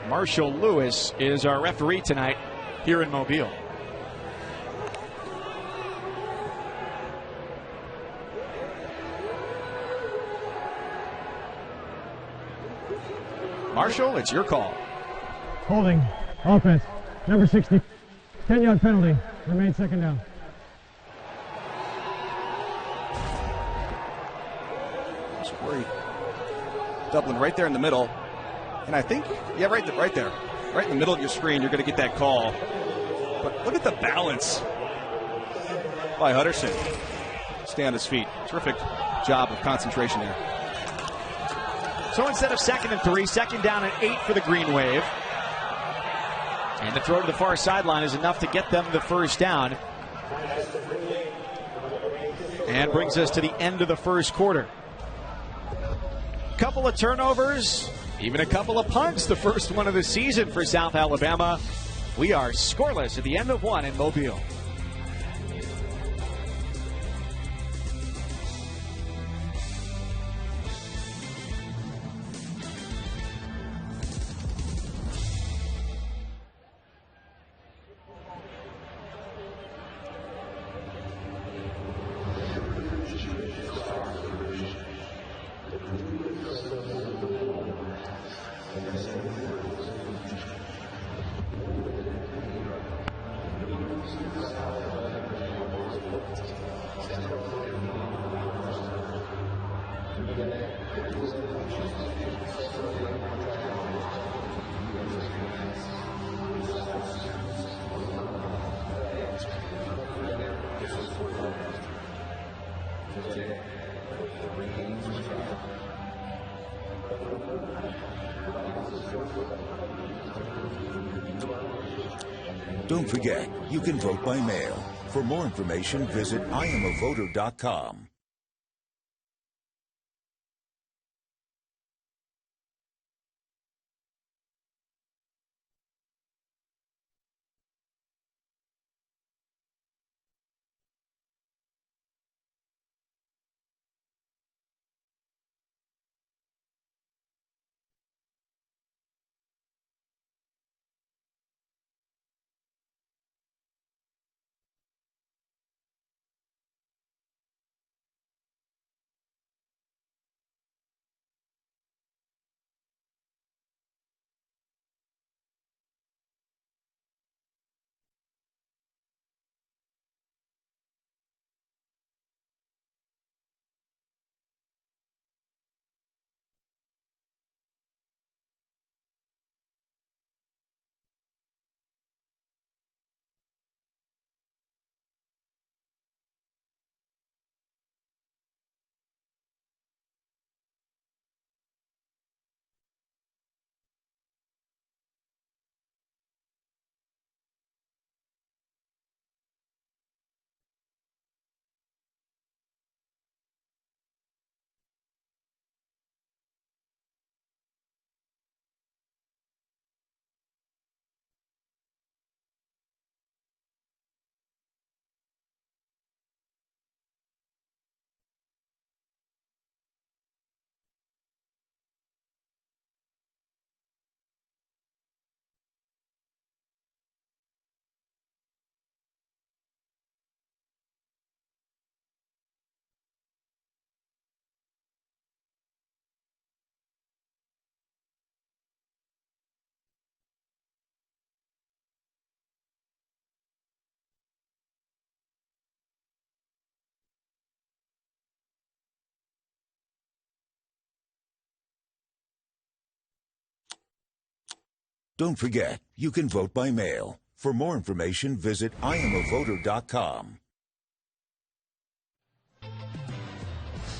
Marshall Lewis is our referee tonight here in Mobile. Marshall, it's your call. Holding. Offense. Number 60. 10-yard penalty. Remain second down. Corey Dublin right there in the middle. And I think, yeah, right there. Right in the middle of your screen, you're going to get that call. But look at the balance by Hutterson. Stay on his feet. Terrific job of concentration there. So instead of 2nd and 3, 2nd down and 8 for the Green Wave. And the throw to the far sideline is enough to get them the first down. And brings us to the end of the first quarter. Couple of turnovers, even a couple of punts, the first one of the season for South Alabama. We are scoreless at the end of one in Mobile. Don't forget, you can vote by mail. For more information, visit IamAvoter.com. Don't forget, you can vote by mail. For more information, visit IamAvoter.com.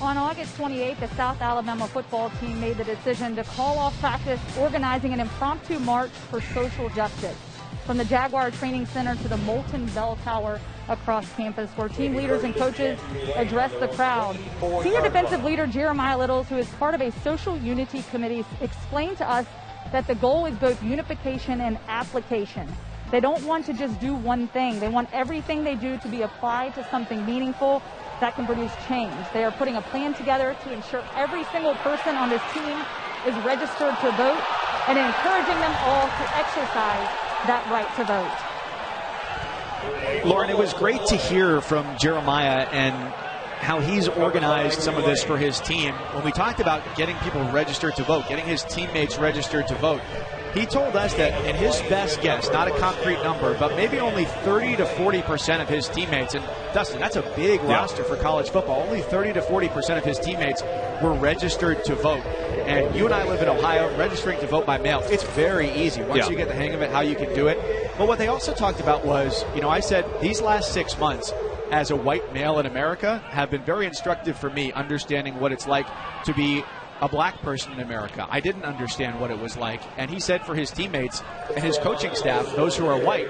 On August 28th, the South Alabama football team made the decision to call off practice, organizing an impromptu march for social justice. From the Jaguar Training Center to the Molten Bell Tower across campus, where team leaders and coaches addressed the crowd. Senior defensive leader Jeremiah Littles, who is part of a social unity committee, explained to us that the goal is both unification and application. They don't want to just do one thing. They want everything they do to be applied to something meaningful that can produce change. They are putting a plan together to ensure every single person on this team is registered to vote and encouraging them all to exercise that right to vote. Lauren, it was great to hear from Jeremiah and how he's organized some of this for his team. When we talked about getting people registered to vote, getting his teammates registered to vote, he told us that in his best guess, not a concrete number, but maybe only 30 to 40% of his teammates, and Dustin, that's a big roster for college football, only 30 to 40% of his teammates were registered to vote. And you and I live in Ohio, registering to vote by mail, it's very easy once you get the hang of it, how you can do it. But what they also talked about was, I said these last 6 months as a white male in America have been very instructive for me, understanding what it's like to be a black person in America. I didn't understand what it was like. And he said for his teammates and his coaching staff, those who are white,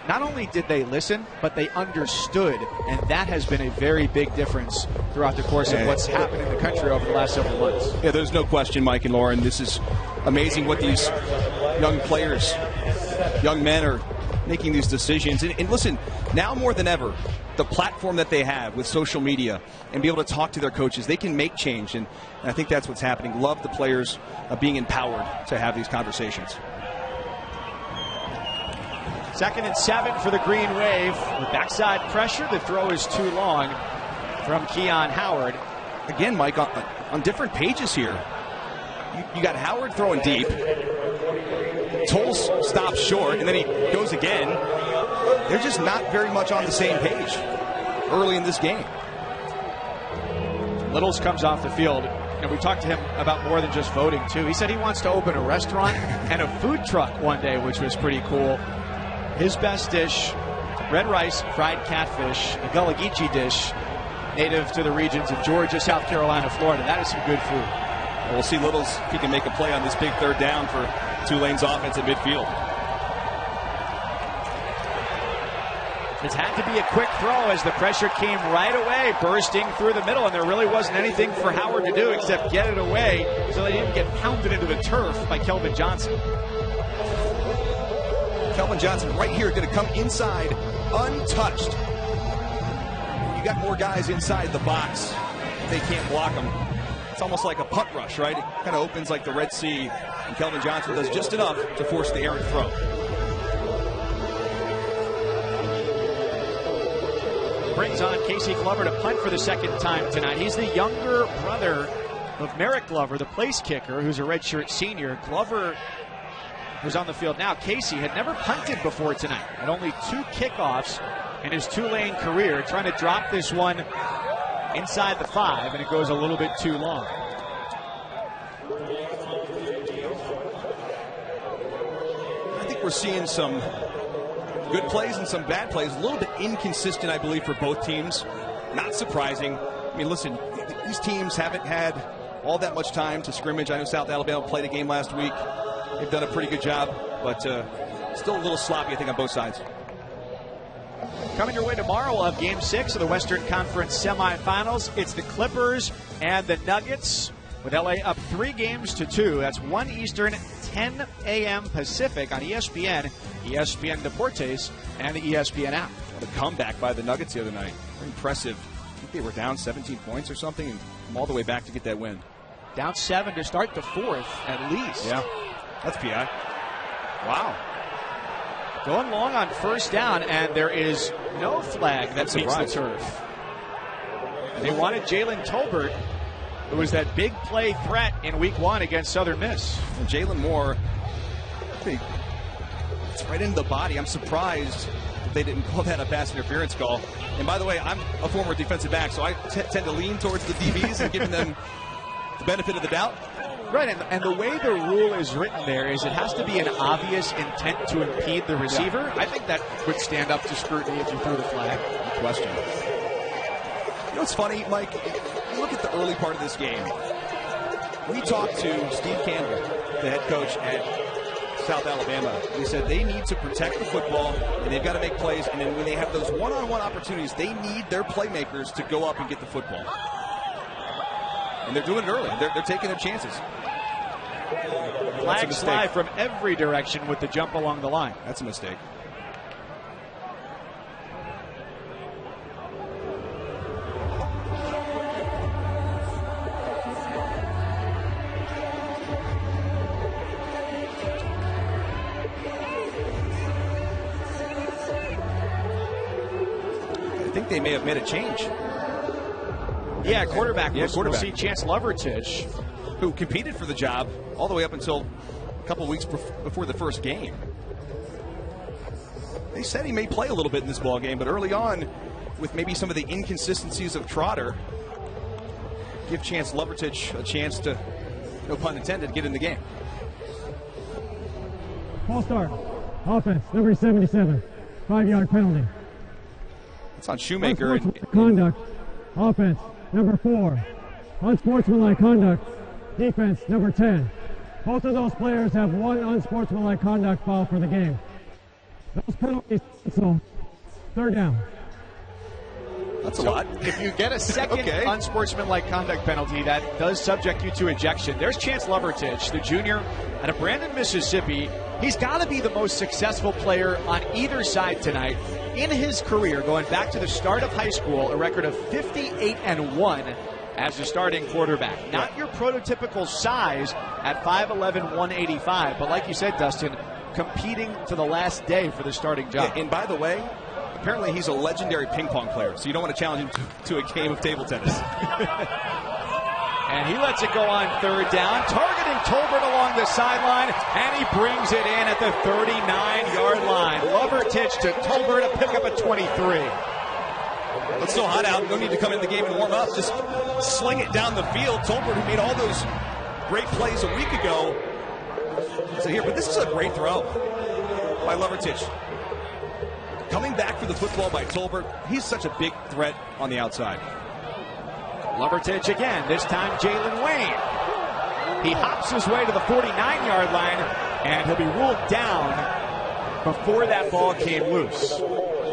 not only did they listen, but they understood. And that has been a very big difference throughout the course of what's happened in the country over the last several months. Yeah, there's no question, Mike and Lauren. This is amazing what these young players, young men are making these decisions. And listen, now more than ever, the platform that they have with social media and be able to talk to their coaches, they can make change. And I think that's what's happening. Love the players being empowered to have these conversations. 2nd and 7 for the Green Wave. With backside pressure, the throw is too long from Keon Howard. Again, Mike, on different pages here. You got Howard throwing deep. Tolles stops short, and then he goes again. They're just not very much on the same page early in this game. Littles comes off the field, and we talked to him about more than just voting, too. He said he wants to open a restaurant and a food truck one day, which was pretty cool. His best dish, red rice, fried catfish, a Gullah Geechee dish, native to the regions of Georgia, South Carolina, Florida. That is some good food. We'll see Littles if he can make a play on this big 3rd down for Tulane's offense at midfield. It's had to be a quick throw as the pressure came right away, bursting through the middle, and there really wasn't anything for Howard to do except get it away so they didn't get pounded into the turf by Kelvin Johnson. Kelvin Johnson right here going to come inside untouched. You got more guys inside the box. They can't block him. It's almost like a punt rush, right? It kind of opens like the Red Sea, and Kelvin Johnson does just enough to force the errant throw. Brings on Casey Glover to punt for the 2nd time tonight. He's the younger brother of Merrick Glover, the place kicker, who's a redshirt senior. Glover, who's on the field now, Casey had never punted before tonight. Had only 2 kickoffs in his Tulane career, trying to drop this one inside the 5, and it goes a little bit too long. I think we're seeing some good plays and some bad plays. A little bit inconsistent, I believe, for both teams. Not surprising. I mean, listen, these teams haven't had all that much time to scrimmage. I know South Alabama played a game last week. They've done a pretty good job, but still a little sloppy, I think, on both sides. Coming your way tomorrow, we'll have Game 6 of the Western Conference semifinals. It's the Clippers and the Nuggets, with LA up 3-2. That's 1 Eastern, 10 a.m. Pacific on ESPN, ESPN Deportes, and the ESPN app. The comeback by the Nuggets the other night. Very impressive. I think they were down 17 points or something and come all the way back to get that win. Down 7 to start the 4th, at least. Yeah, that's PI. Wow. Going long on 1st down, and there is no flag that meets the turf. They wanted Jalen Tolbert, who was that big play threat in Week 1 against Southern Miss. And Jalen Moore, it's right into the body. I'm surprised that they didn't call that a pass interference call. And by the way, I'm a former defensive back, so I tend to lean towards the DBs and giving them the benefit of the doubt. Right, and the way the rule is written there is it has to be an obvious intent to impede the receiver. Yeah. I think that would stand up to scrutiny if you threw the flag. No question. You know what's funny, Mike? You look at the early part of this game. We talked to Steve Campbell, the head coach at South Alabama. He said they need to protect the football, and they've got to make plays. And then when they have those one-on-one opportunities, they need their playmakers to go up and get the football. And they're doing it early. They're taking their chances. Flags fly from every direction with the jump along the line. That's a mistake. I think they may have made a change. Yeah, quarterback. Yeah, quarterback. We'll see Chance Lovertich, who competed for the job all the way up until a couple weeks before the first game. They said he may play a little bit in this ball game, but early on, with maybe some of the inconsistencies of Trotter, give Chance Lovertich a chance to, no pun intended, get in the game. False start. Offense, number 77. 5-yard penalty. It's on Shoemaker. Conduct. Offense, number 4. Unsportsmanlike conduct. Defense, number 10. Both of those players have one unsportsmanlike conduct foul for the game. Those penalties, so third down. That's a lot. If you get a second unsportsmanlike conduct penalty, that does subject you to ejection. There's Chance Lovertich, the junior out of Brandon, Mississippi. He's got to be the most successful player on either side tonight in his career, going back to the start of high school, a record of 58-1 as a starting quarterback. Not your prototypical size at 5'11", 185, but like you said, Dustin, competing to the last day for the starting job. Yeah, and by the way, apparently he's a legendary ping pong player, so you don't want to challenge him to a game of table tennis. And he lets it go on third down, targeting Tolbert along the sideline, and he brings it in at the 39-yard line. Lovertich to Tolbert to pick up a 23. It's so hot out, no need to come in the game and warm up. Just sling it down the field. Tolbert, who made all those great plays a week ago, so here, but this is a great throw by Lovertich. Coming back for the football by Tolbert. He's such a big threat on the outside. Lovertich again, this time Jalen Wayne. He hops his way to the 49-yard line, and he'll be ruled down before that ball came loose.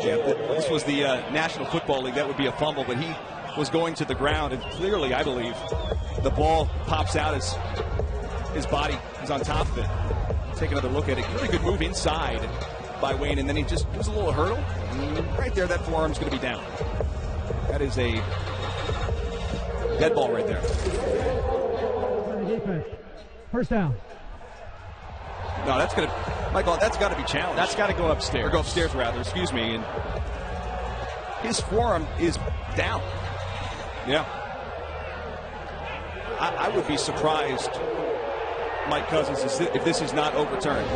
Yeah, this was the National Football League. That would be a fumble, but he was going to the ground, and clearly, I believe, the ball pops out as his body is on top of it. Take another look at it. Really good move inside by Wayne, and then he just does a little hurdle. And right there, that forearm's going to be down. That is a dead ball right there. Defense. First down. No, that's going to, Michael, that's got to be challenged. That's got to go upstairs. Or go upstairs, rather, excuse me. And his forearm is down. Yeah. I would be surprised, Mike Cousins, if this is not overturned.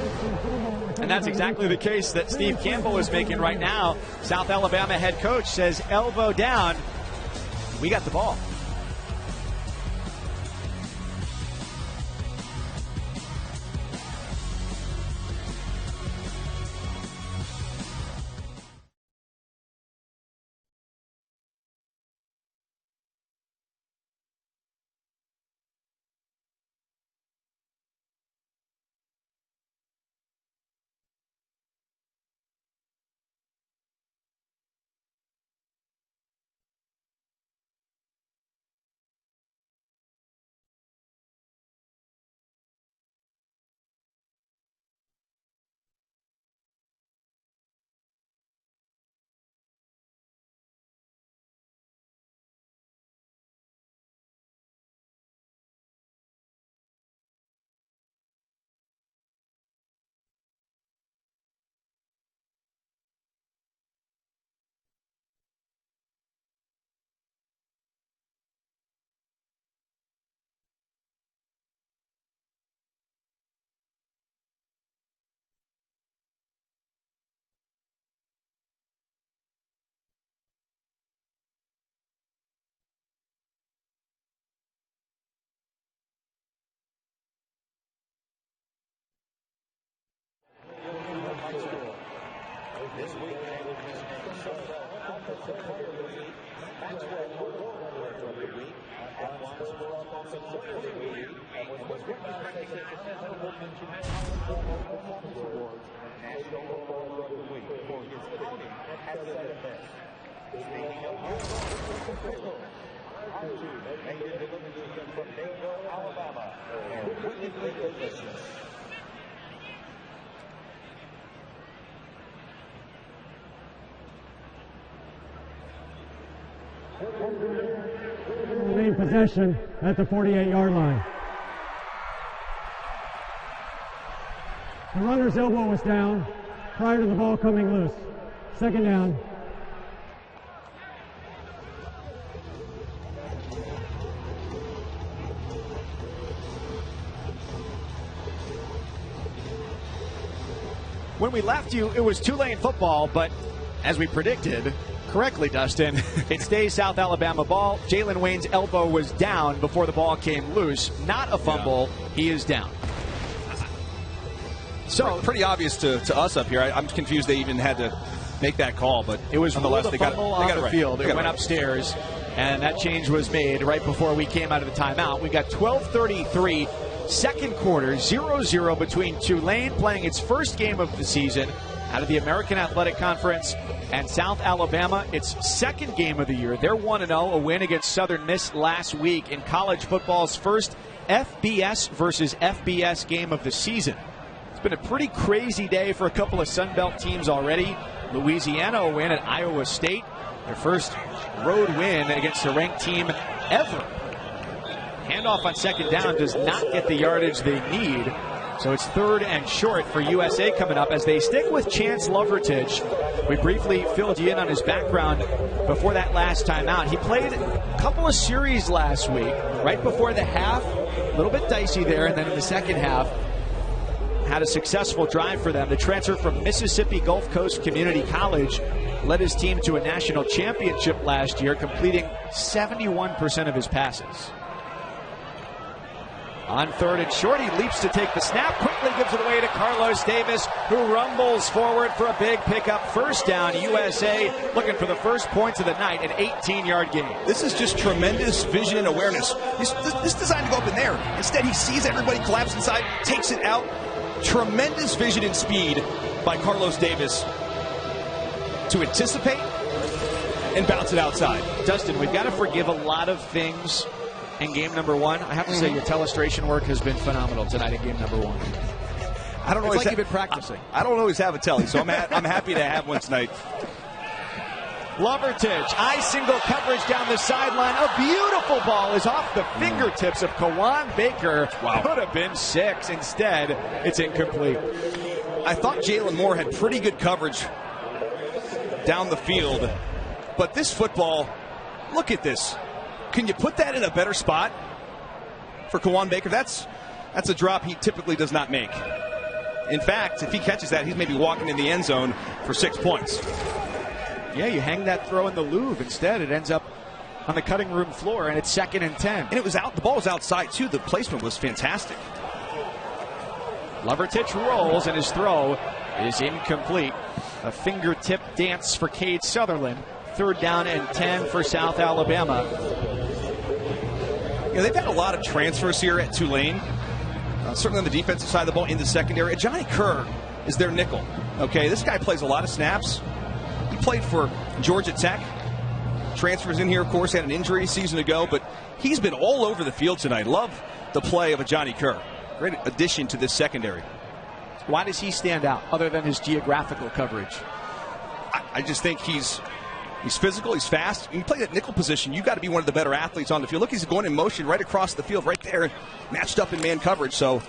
And that's exactly the case that Steve Campbell is making right now. South Alabama head coach says elbow down. We got the ball. Main possession at the 48-yard line. The runner's elbow was down prior to the ball coming loose. Second down. When we left you, it was Tulane football, but as we predicted correctly, Dustin, it stays South Alabama ball. Jalen Wayne's elbow was down before the ball came loose. Not a fumble. Yeah. He is down. So pretty obvious to us up here. I'm confused they even had to make that call, but it was nonetheless they got the right. field. It went upstairs, and that change was made right before we came out of the timeout. We got 12:33, second quarter, 0-0 between Tulane playing its first game of the season out of the American Athletic Conference and South Alabama, its second game of the year. They're 1-0, a win against Southern Miss last week in college football's first FBS versus FBS game of the season. It's been a pretty crazy day for a couple of Sun Belt teams already. Louisiana a win at Iowa State, their first road win against a ranked team ever. Handoff on second down does not get the yardage they need. So it's third and short for USA coming up as they stick with Chance Lovertich. We briefly filled you in on his background before that last time out. He played a couple of series last week, right before the half. A little bit dicey there, and then in the second half, had a successful drive for them. The transfer from Mississippi Gulf Coast Community College led his team to a national championship last year, completing 71% of his passes. On third and short, he leaps to take the snap, quickly gives it away to Carlos Davis, who rumbles forward for a big pickup. First down, USA looking for the first points of the night, an 18-yard gain. This is just tremendous vision and awareness. This is designed to go up in there. Instead, he sees everybody collapse inside, takes it out. Tremendous vision and speed by Carlos Davis to anticipate and bounce it outside. Dustin, we've got to forgive a lot of things in game number one. I have to say your telestration work has been phenomenal tonight in game number one. I don't know. It's like you've been practicing. I don't always have a telly, so I'm happy to have one tonight. Lovertich, eye single coverage down the sideline. A beautiful ball is off the fingertips of Kawan Baker. Wow. Could have been 6. Instead, it's incomplete. I thought Jalen Moore had pretty good coverage down the field, but this football, look at this. Can you put that in a better spot for Kawan Baker? That's a drop he typically does not make. In fact, if he catches that, he's maybe walking in the end zone for 6 points. Yeah, you hang that throw in the Louvre. Instead, it ends up on the cutting room floor, and it's 2nd and 10. And it was out. The ball was outside, too. The placement was fantastic. Lovertich rolls, and his throw is incomplete. A fingertip dance for Cade Sutherland. 3rd down and 10 for South Alabama. You know, they've had a lot of transfers here at Tulane. Certainly on the defensive side of the ball in the secondary. Johnny Kerr is their nickel. Okay, this guy plays a lot of snaps. He played for Georgia Tech. Transfers in here, of course, had an injury a season ago, but he's been all over the field tonight. Love the play of a Johnny Kerr. Great addition to this secondary. Why does he stand out other than his geographical coverage? I just think he's physical, he's fast. When you play that nickel position, you've got to be one of the better athletes on the field. Look, he's going in motion right across the field, right there, matched up in man coverage, so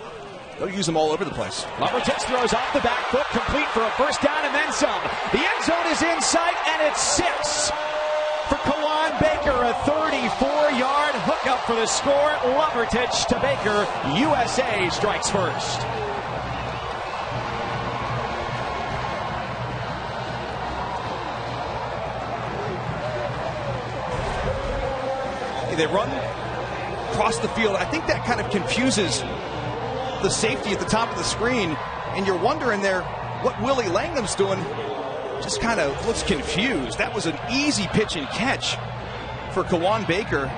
they'll use him all over the place. Lovertich throws off the back foot, complete for a first down and then some. The end zone is in sight, and it's 6 for Kawan Baker. A 34-yard hookup for the score. Lovertich to Baker. USA strikes first. They run across the field. I think that kind of confuses the safety at the top of the screen, and you're wondering there what Willie Langham's doing just kind of looks confused. That was an easy pitch and catch for Kawan Baker,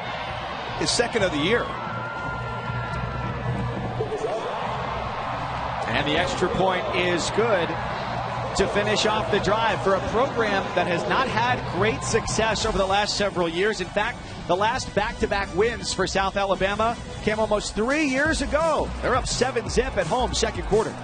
his second of the year. And the extra point is good to finish off the drive for a program that has not had great success over the last several years. In fact, the last back-to-back wins for South Alabama came almost 3 years ago. They're up 7-0 at home, second quarter.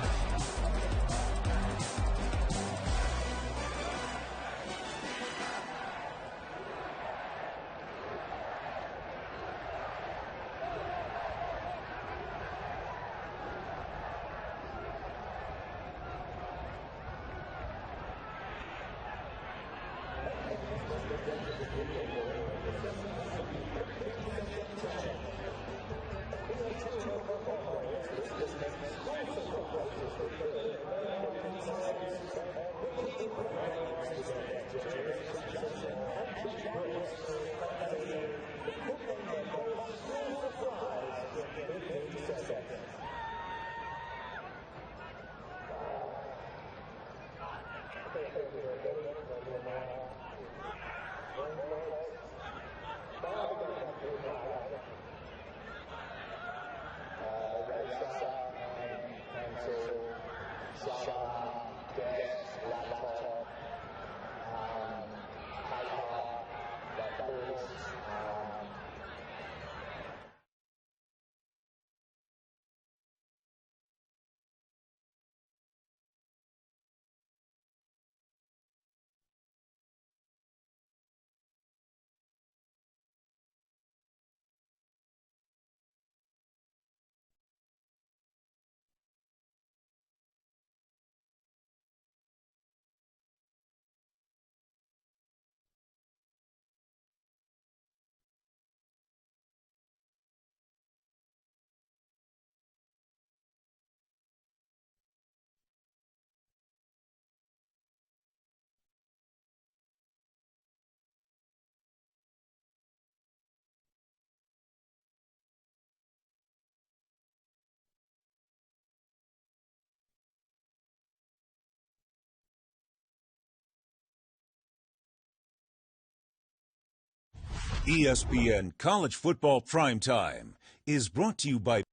ESPN College Football Primetime is brought to you by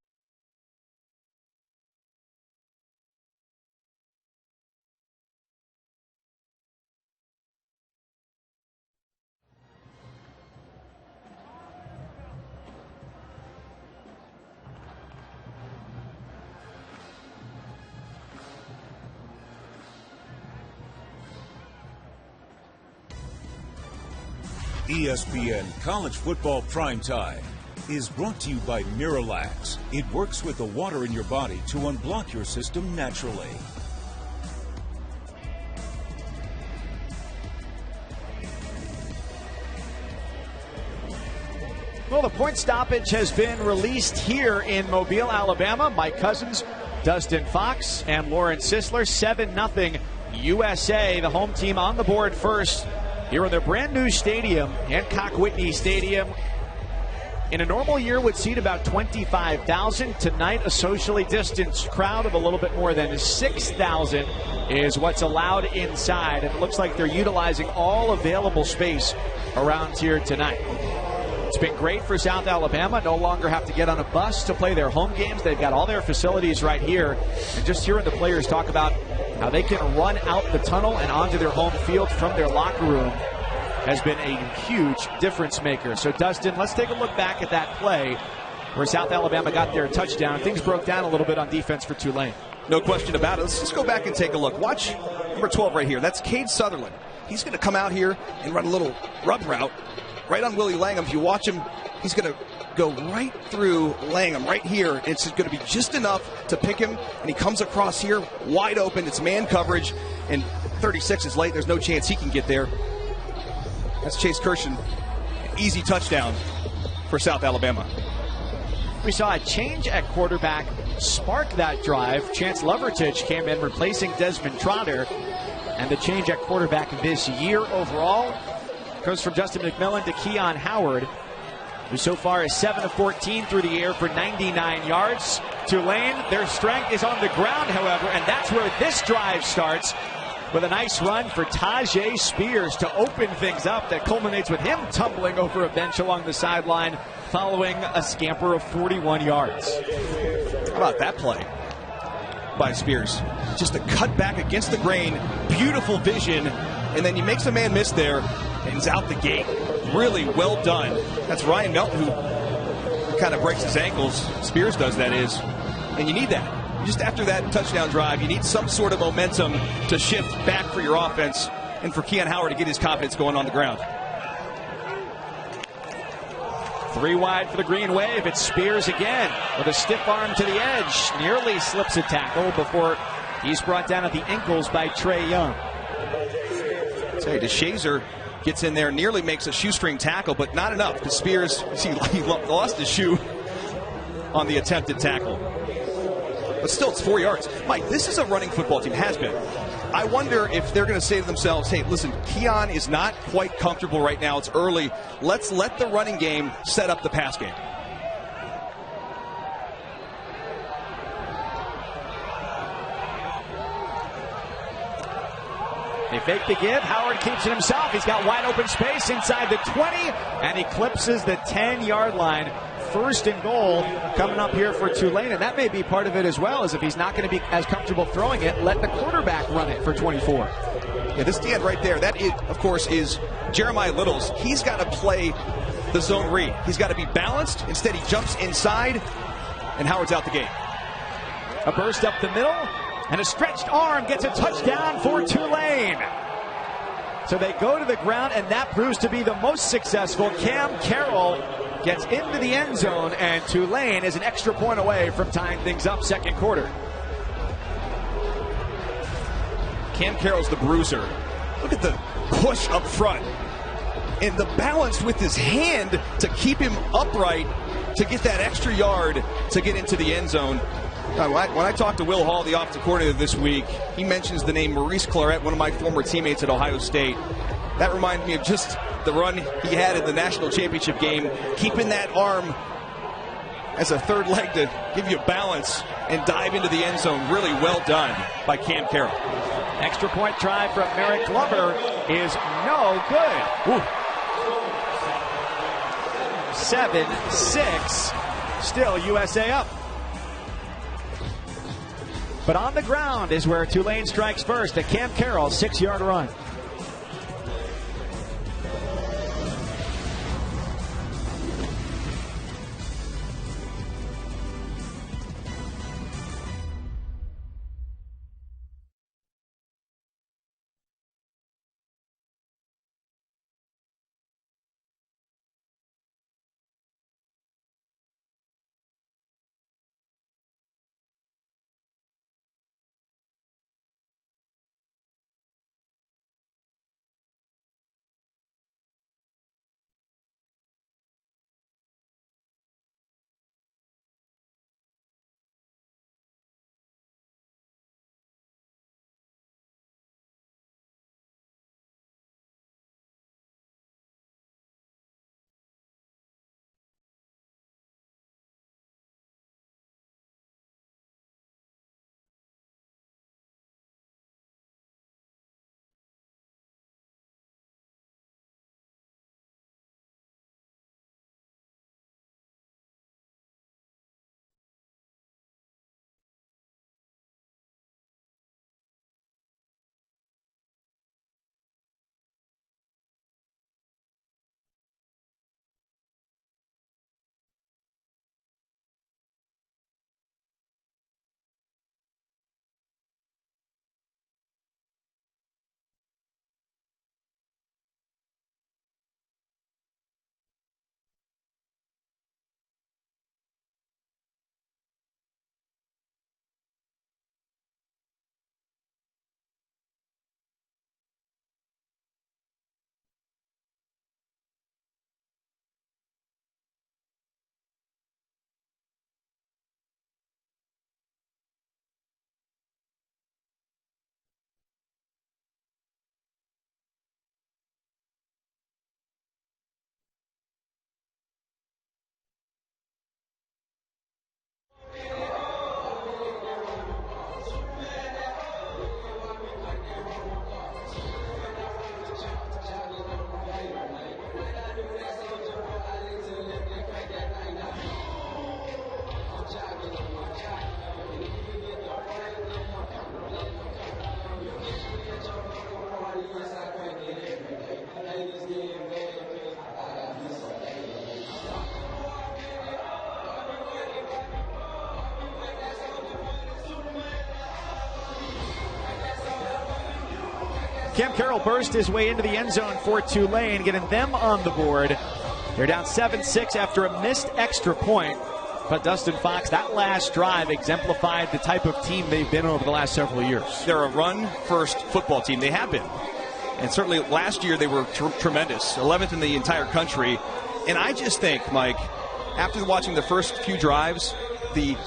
ESPN College Football Primetime is brought to you by Miralax. It works with the water in your body to unblock your system naturally. Well, the point stoppage has been released here in Mobile, Alabama. Mike Cousins, Dustin Fox, and Lawrence Sisler. 7-0 USA, the home team on the board first here in their brand new stadium, Hancock Whitney Stadium. In a normal year would seat about 25,000. Tonight, a socially distanced crowd of a little bit more than 6,000 is what's allowed inside. And it looks like they're utilizing all available space around here tonight. It's been great for South Alabama. No longer have to get on a bus to play their home games. They've got all their facilities right here. And just hearing the players talk about how they can run out the tunnel and onto their home field from their locker room has been a huge difference maker. So, Dustin, let's take a look back at that play where South Alabama got their touchdown. Things broke down a little bit on defense for Tulane. No question about it. Let's just go back and take a look. Watch number 12 right here. That's Cade Sutherland. He's going to come out here and run a little rub route right on Willie Langham. If you watch him, he's going to go right through Langham right here. It's going to be just enough to pick him, and he comes across here wide open. It's man coverage, and 36 is late. There's no chance he can get there. That's Chase Kirshen. Easy touchdown for South Alabama. We saw a change at quarterback spark that drive. Chance Levertich came in replacing Desmond Trotter, and the change at quarterback this year overall goes from Justin McMillan to Keon Howard, who so far is 7 of 14 through the air for 99 yards. Tulane, their strength is on the ground, however, and that's where this drive starts. with a nice run for Tajay Spears to open things up that culminates with him tumbling over a bench along the sideline following a scamper of 41 yards. How about that play by Spears? Just a cut back against the grain, beautiful vision, and then he makes a man miss there and he's out the gate. Really well done. That's Ryan Melton who kind of breaks his ankles. Spears does, that is. And you need that. Just after that touchdown drive, you need some sort of momentum to shift back for your offense and for Keon Howard to get his confidence going on the ground. 3 wide for the Green Wave. It's Spears again with a stiff arm to the edge. Nearly slips a tackle before he's brought down at the ankles by Trey Young. Say, DeShazer gets in there, nearly makes a shoestring tackle, but not enough because Spears, he lost his shoe on the attempted tackle. But still, it's 4 yards. Mike, this is a running football team, has been. I wonder if they're going to say to themselves, hey, listen, Keon is not quite comfortable right now. It's early. Let's let the running game set up the pass game. They fake the give. Howard keeps it himself. He's got wide open space inside the 20, and he clipses the 10-yard line. 1st and goal coming up here for Tulane, and that may be part of it as well, as if he's not going to be as comfortable throwing it, let the quarterback run it for 24. Yeah, this stand right there, that is, of course, is Jeremiah Little's. He's got to play the zone read. He's got to be balanced. Instead, he jumps inside, and Howard's out the gate. A burst up the middle, and a stretched arm gets a touchdown for Tulane. So they go to the ground, and that proves to be the most successful. Cam Carroll gets into the end zone, and Tulane is an extra point away from tying things up 2nd quarter. Cam Carroll's the bruiser. Look at the push up front. And the balance with his hand to keep him upright to get that extra yard to get into the end zone. When I talked to Will Hall, the offensive coordinator this week, he mentions the name Maurice Claret, one of my former teammates at Ohio State. That reminded me of just the run he had in the national championship game, keeping that arm as a third leg to give you balance and dive into the end zone. Really well done by Cam Carroll. Extra point try from Merrick Glover is no good. 7-6, still USA up. But on the ground is where Tulane strikes first. A Cam Carroll 6-yard run. Cam Carroll burst his way into the end zone for Tulane, getting them on the board. They're down 7-6 after a missed extra point. But Dustin Fox, that last drive exemplified the type of team they've been over the last several years. They're a run-first football team. They have been. And certainly last year they were tremendous, 11th in the entire country. And I just think, Mike, after watching the first few drives, the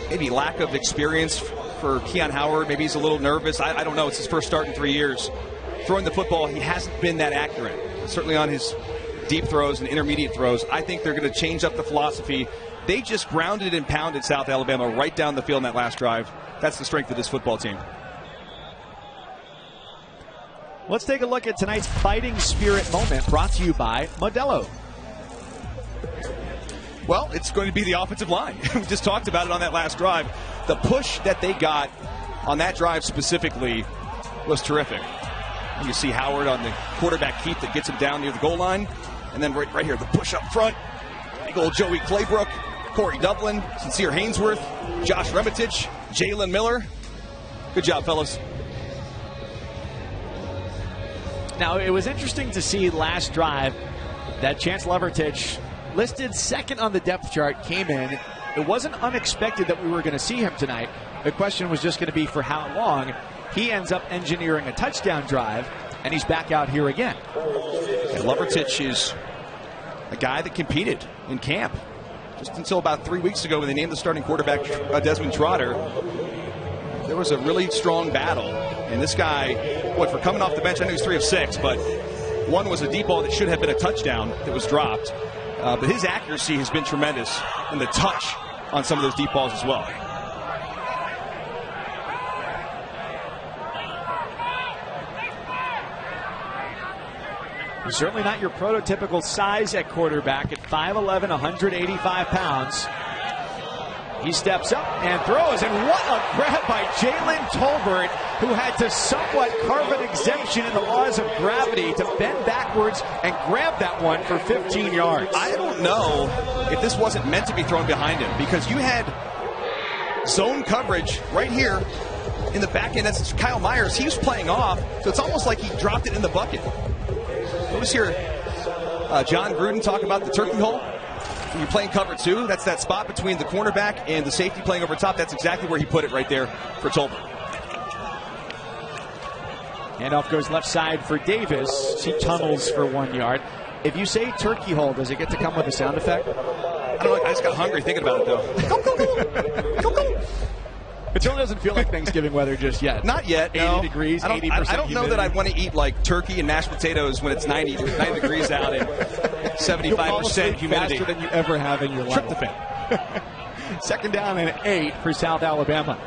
maybe lack of experience for Keon Howard, maybe he's a little nervous. I don't know. It's his first start in 3 years. Throwing the football, he hasn't been that accurate. Certainly on his deep throws and intermediate throws. I think they're going to change up the philosophy. They just grounded and pounded South Alabama right down the field in that last drive. That's the strength of this football team. Let's take a look at tonight's fighting spirit moment, brought to you by Modelo. Well, it's going to be the offensive line. We just talked about it on that last drive. The push that they got on that drive specifically was terrific. And you see Howard on the quarterback keep that gets him down near the goal line. And then right here, the push up front. Big old Joey Claybrook, Corey Dublin, Sincere Hainsworth, Josh Remitich, Jalen Miller. Good job, fellas. Now, it was interesting to see last drive that Chance Levertich, listed second on the depth chart, came in. It wasn't unexpected that we were going to see him tonight. The question was just going to be for how long. He ends up engineering a touchdown drive, and he's back out here again. And Levertich is a guy that competed in camp just until about 3 weeks ago when they named the starting quarterback Desmond Trotter. There was a really strong battle. And this guy, boy, for coming off the bench, I know he's 3 of 6, but one was a deep ball that should have been a touchdown that was dropped. But his accuracy has been tremendous, and the touch on some of those deep balls as well. He's certainly not your prototypical size at quarterback at 5'11", 185 pounds. He steps up and throws, and what a grab by Jalen Tolbert, who had to somewhat carve an exemption in the laws of gravity to bend backwards and grab that one for 15 yards. I don't know if this wasn't meant to be thrown behind him, because you had zone coverage right here in the back end. That's Kyle Myers. He was playing off, so it's almost like he dropped it in the bucket. Notice here John Gruden talk about the turkey hole. When you're playing cover two, that's that spot between the cornerback and the safety playing over top. That's exactly where he put it right there for Tolbert. Handoff goes left side for Davis. He tunnels for 1 yard. If you say turkey hole, does it get to come with a sound effect? I don't know. I just got hungry thinking about it, though. It still doesn't feel like Thanksgiving weather just yet. Not yet. 80 no. degrees, 80% I don't know humidity. that I'd want to eat like turkey and mashed potatoes when it's 90 degrees out and 75% humidity. Faster than you ever have in your life. Tryptophan. Second down and 8 for South Alabama.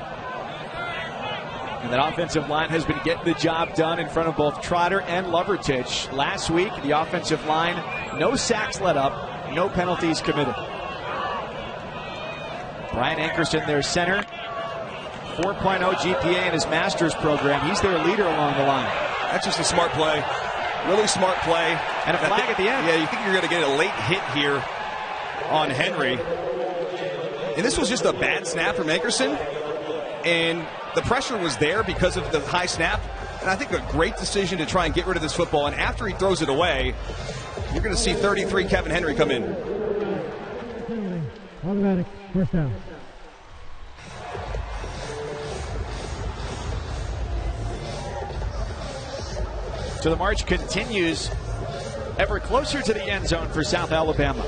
And that offensive line has been getting the job done in front of both Trotter and Levertich. Last week, the offensive line, no sacks let up, no penalties committed. Brian Ankerson, their center. 4.0 GPA in his master's program. He's their leader along the line. That's just a smart play. Really smart play. And a flag at the end. Yeah, you think you're going to get a late hit here on Henry. And this was just a bad snap from Ankerson. And the pressure was there because of the high snap. And I think a great decision to try and get rid of this football. And after he throws it away, you're going to see 33 Kevin Henry come in. Automatic first down. So the march continues ever closer to the end zone for South Alabama.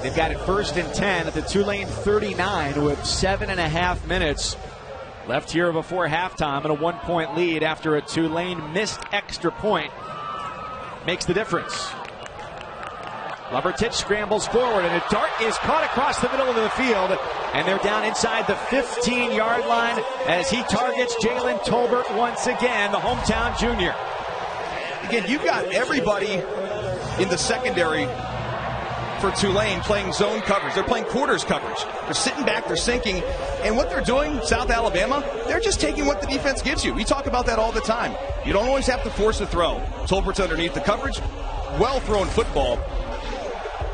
They've got it 1st and 10 at the Tulane 39 with 7.5 minutes left here before halftime, and a 1-point lead after a Tulane missed extra point makes the difference. Levertich scrambles forward, and a dart is caught across the middle of the field, and they're down inside the 15-yard line as he targets Jalen Tolbert once again, the hometown junior. Again, you've got everybody in the secondary for Tulane playing zone coverage. They're playing quarters coverage. They're sitting back, they're sinking, and what they're doing, South Alabama, they're just taking what the defense gives you. We talk about that all the time. You don't always have to force a throw. Tolbert's underneath the coverage. Well-thrown football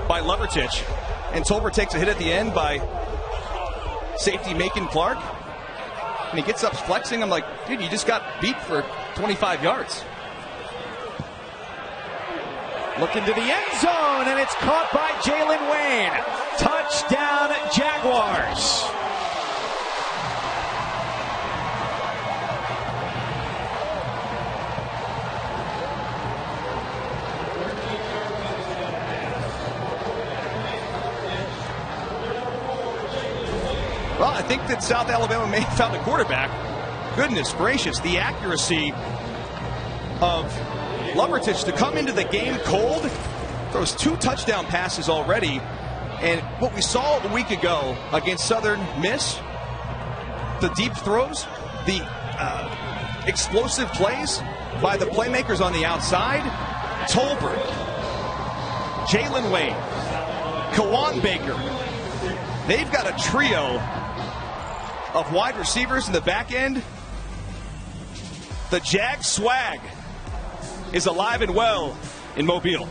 by Levertich, and Tolbert takes a hit at the end by safety Macon Clark. And he gets up flexing. I'm like, dude, you just got beat for 25 yards. Looking to the end zone, and it's caught by Jalen Wayne. Touchdown, Jaguars. Well, I think that South Alabama may have found a quarterback. Goodness gracious, the accuracy of Lovertich to come into the game cold, throws 2 touchdown passes already. And what we saw a week ago against Southern Miss, the deep throws, the explosive plays by the playmakers on the outside, Tolbert, Jalen Wayne, Kawan Baker. They've got a trio of wide receivers in the back end. The Jag swag is alive and well in Mobile.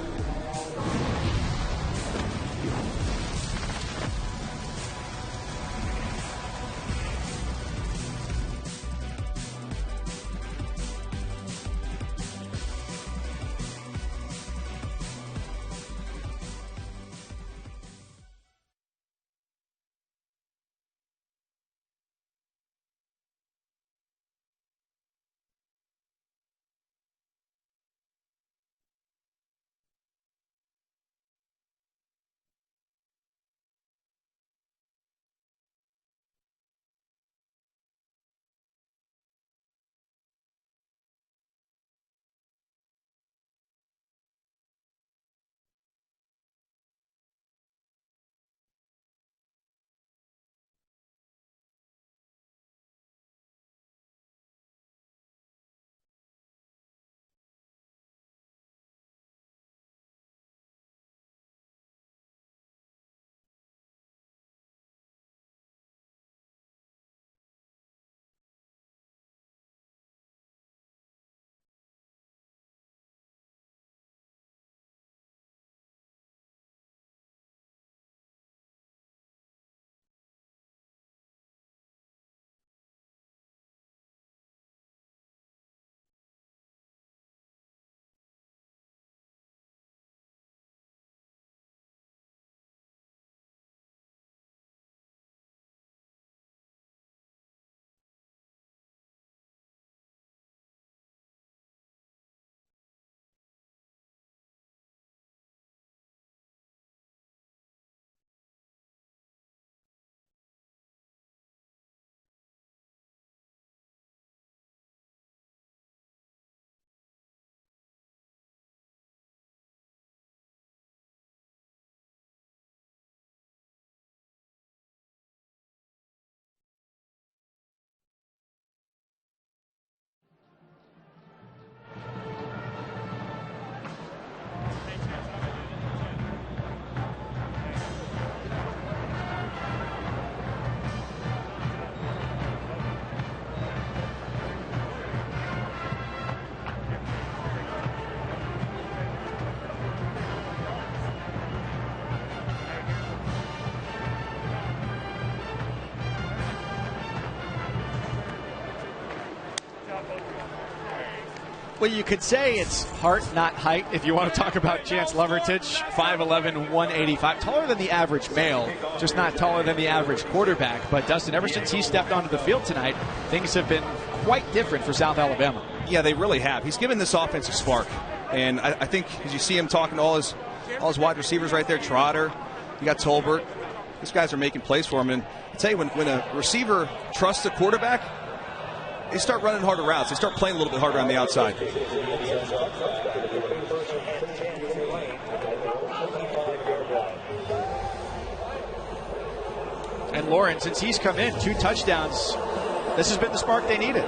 Well, you could say it's heart, not height, if you want to talk about Chance Lovertich, 5'11", 185, taller than the average male, just not taller than the average quarterback. But, Dustin, ever since he stepped onto the field tonight, things have been quite different for South Alabama. Yeah, they really have. He's given this offense a spark. And I think as you see him talking to all his wide receivers right there, Trotter, you got Tolbert, these guys are making plays for him. And I tell you, when a receiver trusts a quarterback, they start running harder routes. They start playing a little bit harder on the outside. And Lauren, since he's come in, 2 touchdowns, this has been the spark they needed.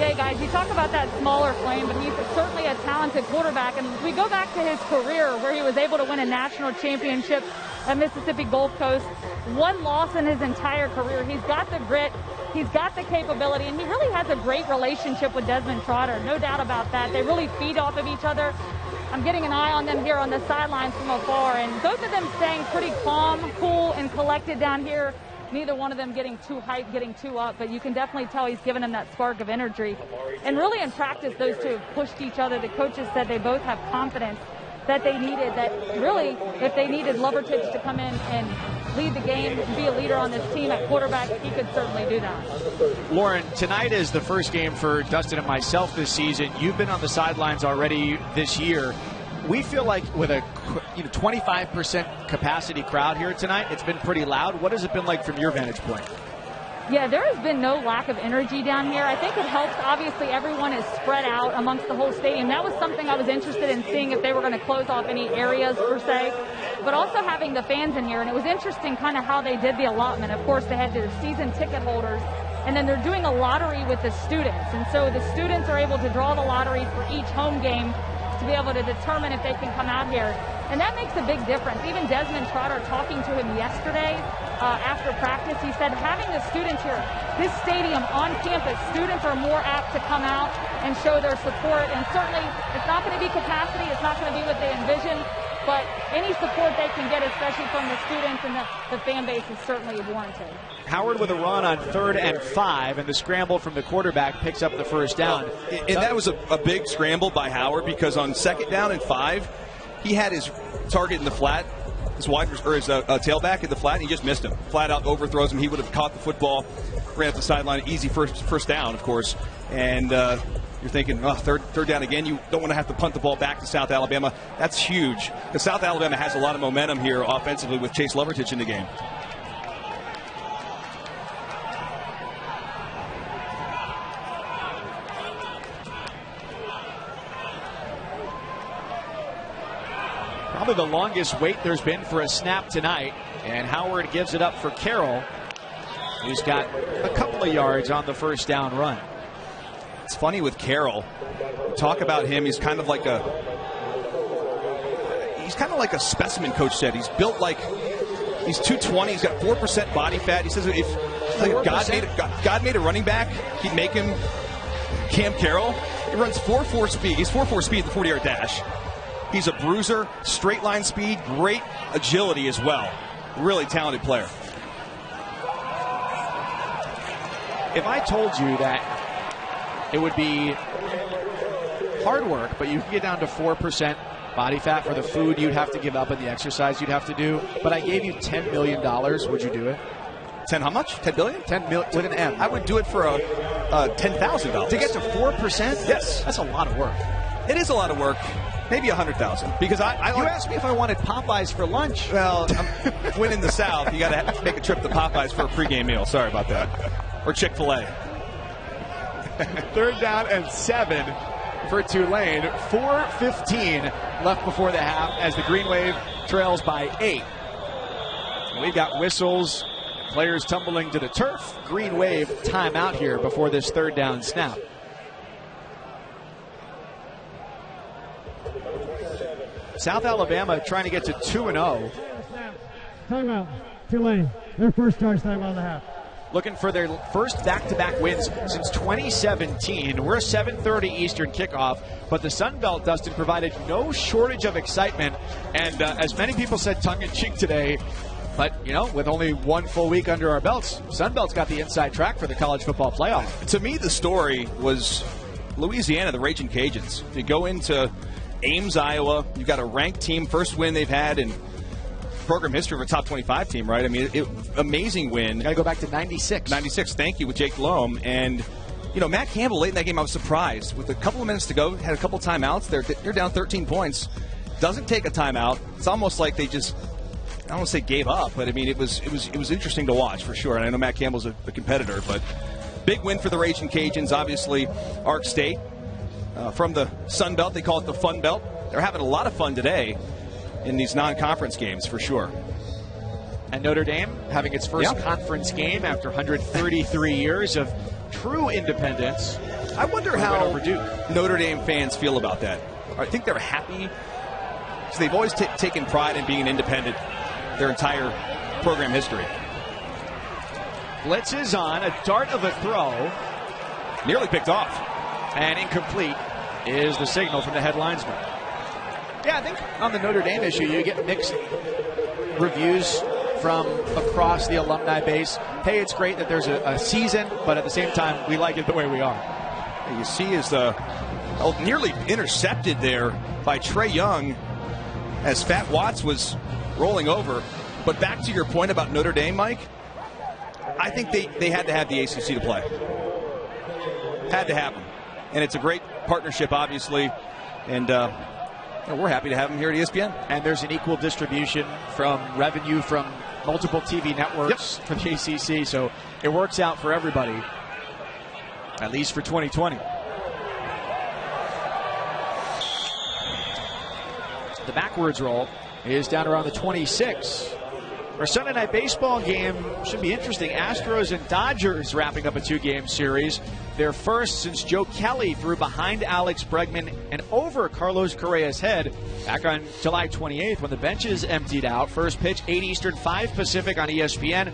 Yeah, guys, you talk about that smaller frame, but he's certainly a talented quarterback. And we go back to his career where he was able to win a national championship at Mississippi Gulf Coast. 1 loss in his entire career. He's got the grit. He's got the capability, and he really has a great relationship with Desmond Trotter. No doubt about that. They really feed off of each other. I'm getting an eye on them here on the sidelines from afar, and both of them staying pretty calm, cool, and collected down here neither one of them getting too hyped, getting too up, but you can definitely tell he's given them that spark of energy. And really in practice, those two have pushed each other. The coaches said they both have confidence that they needed, that really, if they needed Lovertich to come in and lead the game, be a leader on this team at quarterback, he could certainly do that. Lauren, tonight is the first game for Dustin and myself this season. You've been on the sidelines already this year. We feel like with a 25% capacity crowd here tonight, it's been pretty loud. What has it been like from your vantage point? Yeah, there has been no lack of energy down here. I think it helps. Obviously, everyone is spread out amongst the whole stadium. That was something I was interested in seeing, if they were going to close off any areas per se, but also having the fans in here. And it was interesting kind of how they did the allotment. Of course, they had their season ticket holders, and then they're doing a lottery with the students. And so the students are able to draw the lottery for each home game to be able to determine if they can come out here. And that makes a big difference. Even Desmond Trotter, talking to him yesterday after practice, he said having the students here, this stadium on campus, students are more apt to come out and show their support. And certainly it's not going to be capacity, it's not going to be what they envision, but any support they can get, especially from the students and the fan base, is certainly warranted. Howard with a run on 3rd and 5, and the scramble from the quarterback picks up the first down. And that was a big scramble by Howard, because on 2nd down and 5, he had his target in the flat, his tailback in the flat, and he just missed him. Flat out overthrows him. He would have caught the football, ran up the sideline, easy first down, of course. And you're thinking, third down again. You don't want to have to punt the ball back to South Alabama. That's huge, because South Alabama has a lot of momentum here offensively with Chase Lovertich in the game. Probably the longest wait there's been for a snap tonight, and Howard gives it up for Carroll, who's got a couple of yards on the first down run. It's funny with Carroll. Talk about him. He's kind of like a specimen. Coach said he's built like he's 220. He's got 4% body fat. He says if God made a running back, he'd make him Cam Carroll. He runs 4.4 speed. He's 4.4 speed at the 40-yard dash. He's a bruiser, straight line speed, great agility as well. Really talented player. If I told you that it would be hard work, but you can get down to 4% body fat for the food you'd have to give up and the exercise you'd have to do, but I gave you $10 million, would you do it? 10 how much? 10 billion? 10 million with an M. I would do it for $10,000. To get to 4%? Yes. That's a lot of work. It is a lot of work. Maybe 100,000. Because you asked me if I wanted Popeyes for lunch. Well, I'm winning the South. You got to make a trip to Popeyes for a pregame meal. Sorry about that. Or Chick-fil-A. 3rd down and 7 for Tulane. 4:15 left before the half as the Green Wave trails by 8. We've got whistles, players tumbling to the turf. Green Wave timeout here before this 3rd down snap. South Alabama trying to get to 2-0. Timeout. Tulane. Their first charge timeout of the half. Looking for their first back-to-back wins since 2017. We're a 7:30 Eastern kickoff, but the Sun Belt, Dustin, provided no shortage of excitement. And as many people said tongue-in-cheek today, but, with only one full week under our belts, Sun Belt's got the inside track for the college football playoff. To me, the story was Louisiana, the Raging Cajuns. To go into Ames, Iowa, you've got a ranked team, first win they've had in program history of a top 25 team, right? I mean, amazing win. Got to go back to 96. 96, thank you, with Jake Loam. And, Matt Campbell, late in that game, I was surprised. With a couple of minutes to go, had a couple timeouts. They're down 13 points. Doesn't take a timeout. It's almost like they just, I don't want to say gave up, but, I mean, it was interesting to watch, for sure. And I know Matt Campbell's a competitor, but big win for the Raging Cajuns. Obviously, Ark State. From the Sun Belt, they call it the Fun Belt. They're having a lot of fun today in these non-conference games, for sure. And Notre Dame having its first conference game after 133 years of true independence. I wonder how Notre Dame fans feel about that. I think they're happy. So they've always taken pride in being an independent their entire program history. Blitz is on, a dart of a throw. Nearly picked off. And incomplete is the signal from the head linesman. Yeah, I think on the Notre Dame issue, you get mixed reviews from across the alumni base. Hey, it's great that there's a season, but at the same time, we like it the way we are. You see is nearly intercepted there by Trey Young as Fat Watts was rolling over. But back to your point about Notre Dame, Mike, I think they had to have the ACC to play. Had to happen. And it's a great partnership, obviously. And we're happy to have them here at ESPN. And there's an equal distribution from revenue from multiple TV networks for the ACC. So it works out for everybody, at least for 2020. The backwards roll is down around the 26. Our Sunday night baseball game should be interesting. Astros and Dodgers wrapping up a 2-game series. Their first since Joe Kelly threw behind Alex Bregman and over Carlos Correa's head back on July 28th when the benches emptied out. First pitch, 8 Eastern, 5 Pacific on ESPN,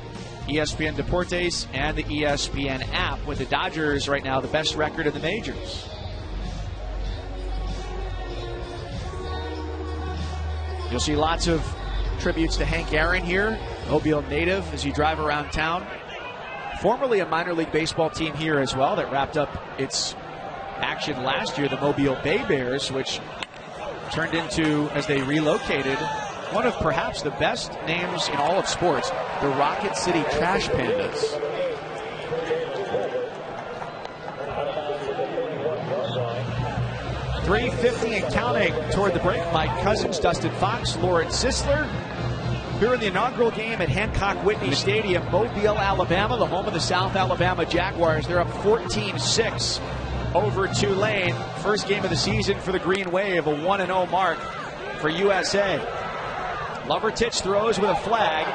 ESPN Deportes, and the ESPN app, with the Dodgers right now the best record in the majors. You'll see lots of tributes to Hank Aaron here, Mobile native, as you drive around town. Formerly a minor league baseball team here as well that wrapped up its action last year, the Mobile Bay Bears, which turned into, as they relocated, one of perhaps the best names in all of sports, the Rocket City Trash Pandas. .350 and counting toward the break. Mike Cousins, Dustin Fox, Lawrence Sisler. Here in the inaugural game at Hancock-Whitney Stadium, Mobile, Alabama, the home of the South Alabama Jaguars. They're up 14-6 over Tulane. First game of the season for the Green Wave, a 1-0 mark for USA. Lovertich throws with a flag,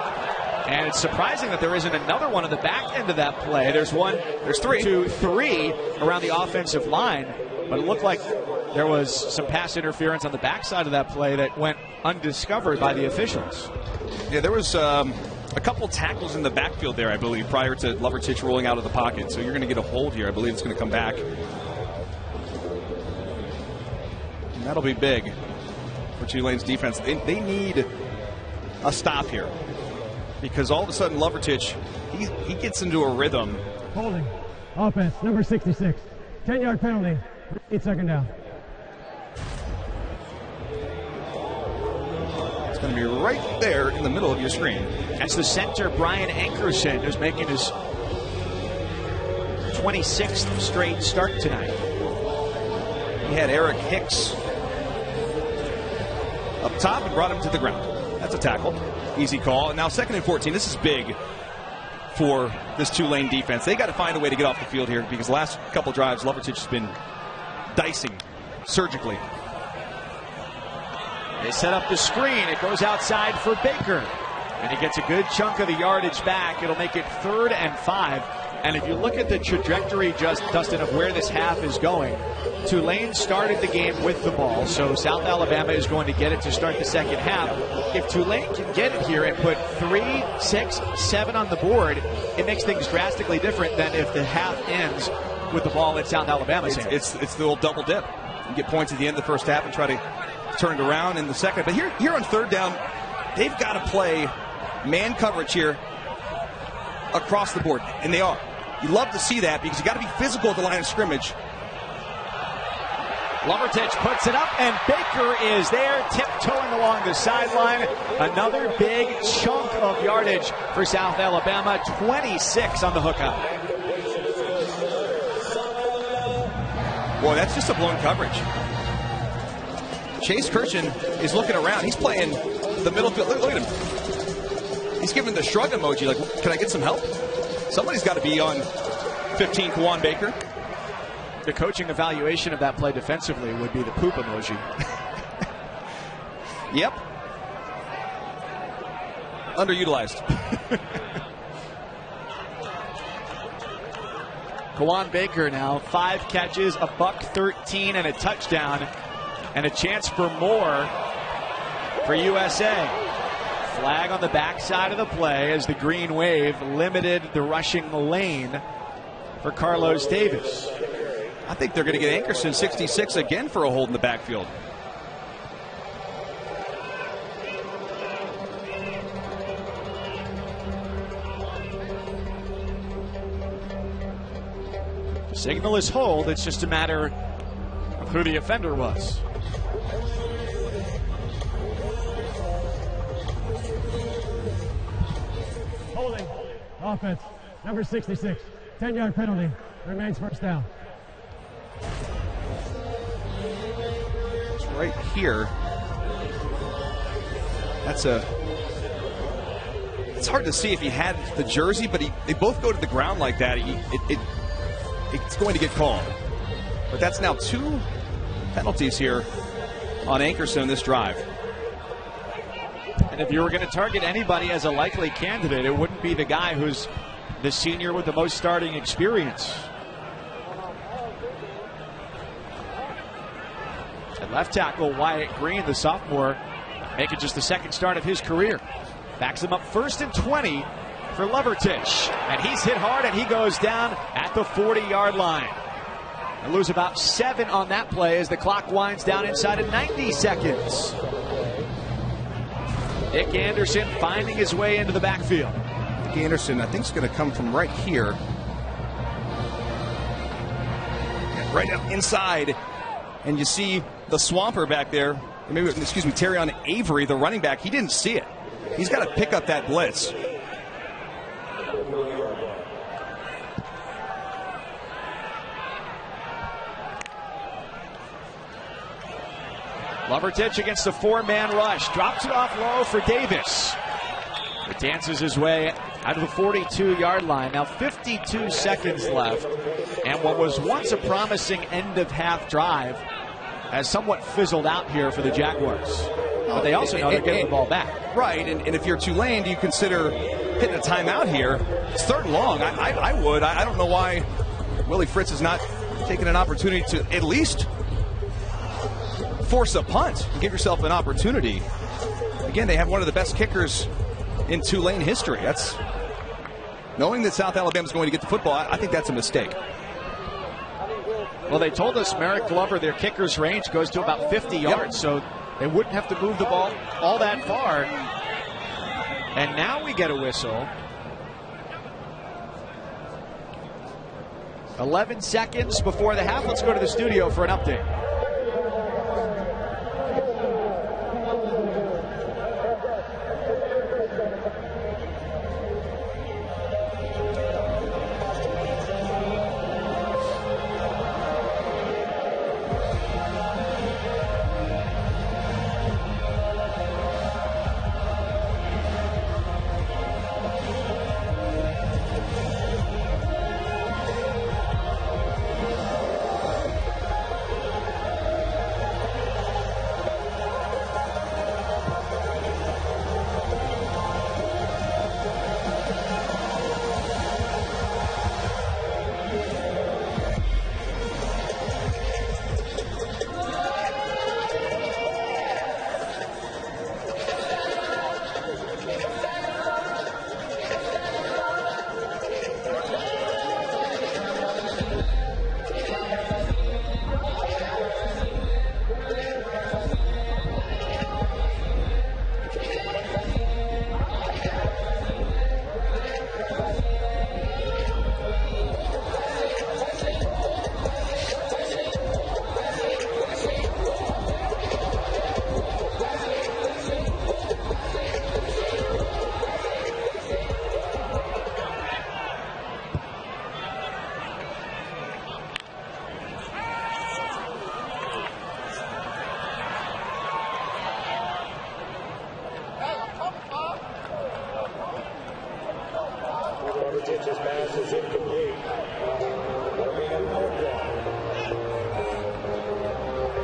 and it's surprising that there isn't another one on the back end of that play. There's 3 around the offensive line, but it looked like there was some pass interference on the backside of that play that went undiscovered by the officials. Yeah, there was a couple tackles in the backfield there, I believe, prior to Lovertich rolling out of the pocket. So you're going to get a hold here. I believe it's going to come back. And that'll be big for Tulane's defense. They need a stop here, because all of a sudden Lovertich, he gets into a rhythm. Holding. Offense, number 66. 10-yard penalty. 8-second down. It's going to be right there in the middle of your screen. That's the center, Brian Ankerson, who's making his 26th straight start tonight. He had Eric Hicks up top and brought him to the ground. That's a tackle. Easy call. And now 2nd and 14. This is big for this Tulane defense. They got to find a way to get off the field here, because the last couple drives, Lovertich has been dicing surgically. They set up the screen. It goes outside for Baker. And he gets a good chunk of the yardage back. It'll make it 3rd and 5. And if you look at the trajectory, Dustin, of where this half is going, Tulane started the game with the ball, so South Alabama is going to get it to start the second half. If Tulane can get it here and put 3, 6, 7 on the board, it makes things drastically different than if the half ends with the ball at South Alabama's hands. It's the old double dip. You get points at the end of the first half and try to turn it around in the second. But here on 3rd down, they've got to play man coverage here across the board, and they are. You love to see that, because you got to be physical at the line of scrimmage. Lovertich puts it up, and Baker is there, tiptoeing along the sideline. Another big chunk of yardage for South Alabama. 26 on the hookup. Boy, that's just a blown coverage. Chase Kirshen is looking around. He's playing the middle field. Look at him. He's giving the shrug emoji, like, can I get some help? Somebody's got to be on 15, Kawan Baker. The coaching evaluation of that play defensively would be the poop emoji. Yep. Underutilized. Kawan Baker now, 5 catches, a $113 and a touchdown, and a chance for more for USA. Flag on the backside of the play as the Green Wave limited the rushing lane for Carlos Davis. I think they're going to get Ankerson 66 again for a hold in the backfield. Signal is hold. It's just a matter of who the offender was. Holding. Offense. Number 66. 10-yard penalty. Remains first down. It's right here. It's hard to see if he had the jersey, but they both go to the ground like that. It's going to get called. But that's now 2 penalties here on Ankerson in this drive. And if you were going to target anybody as a likely candidate, it wouldn't be the guy who's the senior with the most starting experience. At left tackle, Wyatt Green, the sophomore, making just the second start of his career. Backs him up 1st and 20 for Lovertich. And he's hit hard, and he goes down at the 40-yard line. They lose about 7 on that play as the clock winds down inside of 90 seconds. Nick Anderson finding his way into the backfield. Nick Anderson, I think, is going to come from right here. Right up inside. And you see the Swamper back there. Maybe, excuse me, Terrion Avery, the running back. He didn't see it. He's got to pick up that blitz. Lovertich against a 4-man rush. Drops it off low for Davis. He dances his way out of the 42-yard line. Now 52 seconds left. And what was once a promising end-of-half drive has somewhat fizzled out here for the Jaguars. But they also know they're getting the ball back. Right, and if you're Tulane, do you consider hitting a timeout here? It's 3rd and long. I would. I don't know why Willie Fritz is not taking an opportunity to at least force a punt and give yourself an opportunity. Again, they have one of the best kickers in Tulane history. That's knowing that South Alabama is going to get the football. I think that's a mistake. Well, they told us Merrick Glover, their kicker's range goes to about 50 yards, so they wouldn't have to move the ball all that far. And now we get a whistle. 11 seconds before the half. Let's go to the studio for an update.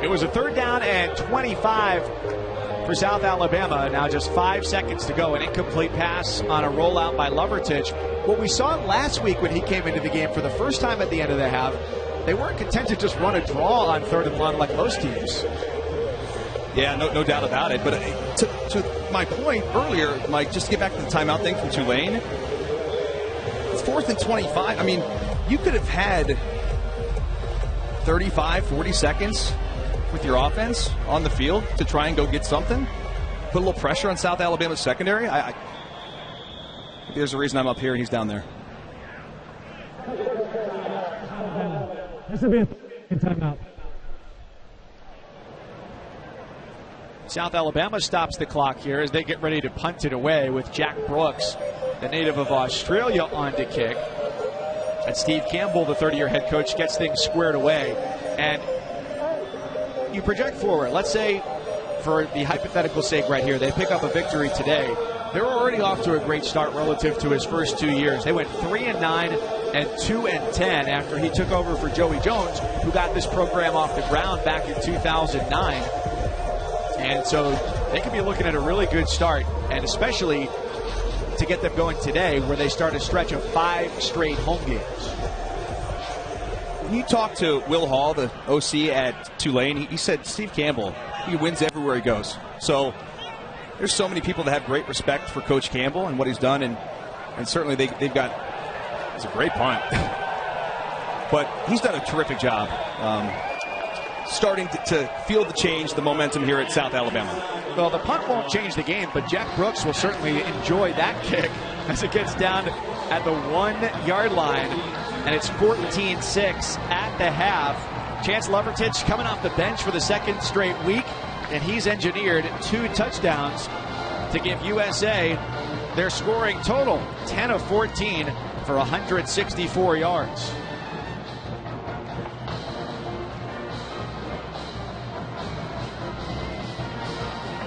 It was a 3rd down and 25 for South Alabama. Now just 5 seconds to go. An incomplete pass on a rollout by Lovertich. What we saw last week when he came into the game for the first time at the end of the half, they weren't content to just run a draw on 3rd and long like most teams. Yeah, no doubt about it. But to my point earlier, Mike, just to get back to the timeout thing from Tulane, it's 4th and 25. I mean, you could have had 35, 40 seconds with your offense on the field to try and go get something. Put a little pressure on South Alabama's secondary. There's a reason I'm up here and he's down there. This will be a timeout. South Alabama stops the clock here as they get ready to punt it away with Jack Brooks, the native of Australia, on to kick. And Steve Campbell, the 30-year head coach, gets things squared away. And you project forward. Let's say, for the hypothetical sake right here, they pick up a victory today. They're already off to a great start relative to his first 2 years. They went 3-9 and 2-10 after he took over for Joey Jones, who got this program off the ground back in 2009. And so they could be looking at a really good start, and especially to get them going today, where they start a stretch of 5 straight home games. When you talk to Will Hall, the OC at Tulane, he said Steve Campbell, he wins everywhere he goes. So there's so many people that have great respect for Coach Campbell and what he's done, and certainly they've got, it's a great punt. But he's done a terrific job starting to feel the change, the momentum here at South Alabama. Well, the punt won't change the game, but Jack Brooks will certainly enjoy that kick as it gets down at the 1-yard line, and it's 14-6 at the half. Chance Lovertich coming off the bench for the second straight week, and he's engineered 2 touchdowns to give USA their scoring total, 10 of 14 for 164 yards.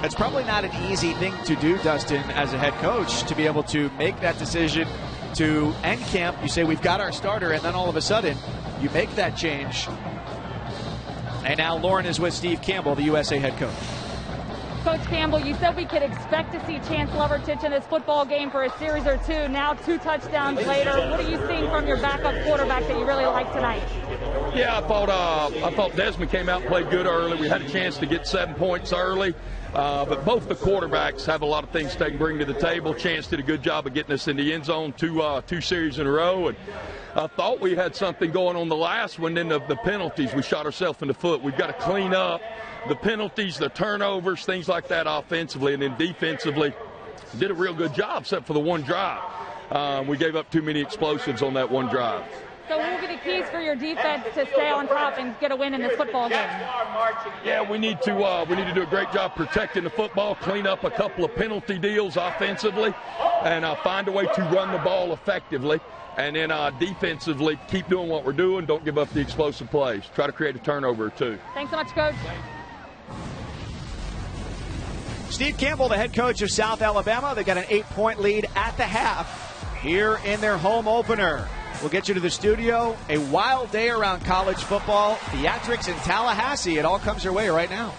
It's probably not an easy thing to do, Dustin, as a head coach, to be able to make that decision to end camp. You say, we've got our starter, and then all of a sudden, you make that change. And now Lauren is with Steve Campbell, the USA head coach. Coach Campbell, you said we could expect to see Chance Lovertich in this football game for a series or 2. Now 2 touchdowns later. What are you seeing from your backup quarterback that you really like tonight? Yeah, I thought Desmond came out and played good early. We had a chance to get 7 points early. But both the quarterbacks have a lot of things they can bring to the table. Chance did a good job of getting us in the end zone 2 series in a row. And I thought we had something going on the last one. Then the penalties, we shot ourselves in the foot. We've got to clean up the penalties, the turnovers, things like that offensively. And then defensively, did a real good job except for the one drive. We gave up too many explosives on that one drive. So what will be the keys for your defense to stay on top and get a win in this football game? Yeah, we need to do a great job protecting the football, clean up a couple of penalty deals offensively, and find a way to run the ball effectively. And then defensively, keep doing what we're doing. Don't give up the explosive plays. Try to create a turnover or 2. Thanks so much, Coach. Steve Campbell, the head coach of South Alabama. They got an 8-point lead at the half here in their home opener. We'll get you to the studio. A wild day around college football. Theatrics in Tallahassee. It all comes your way right now.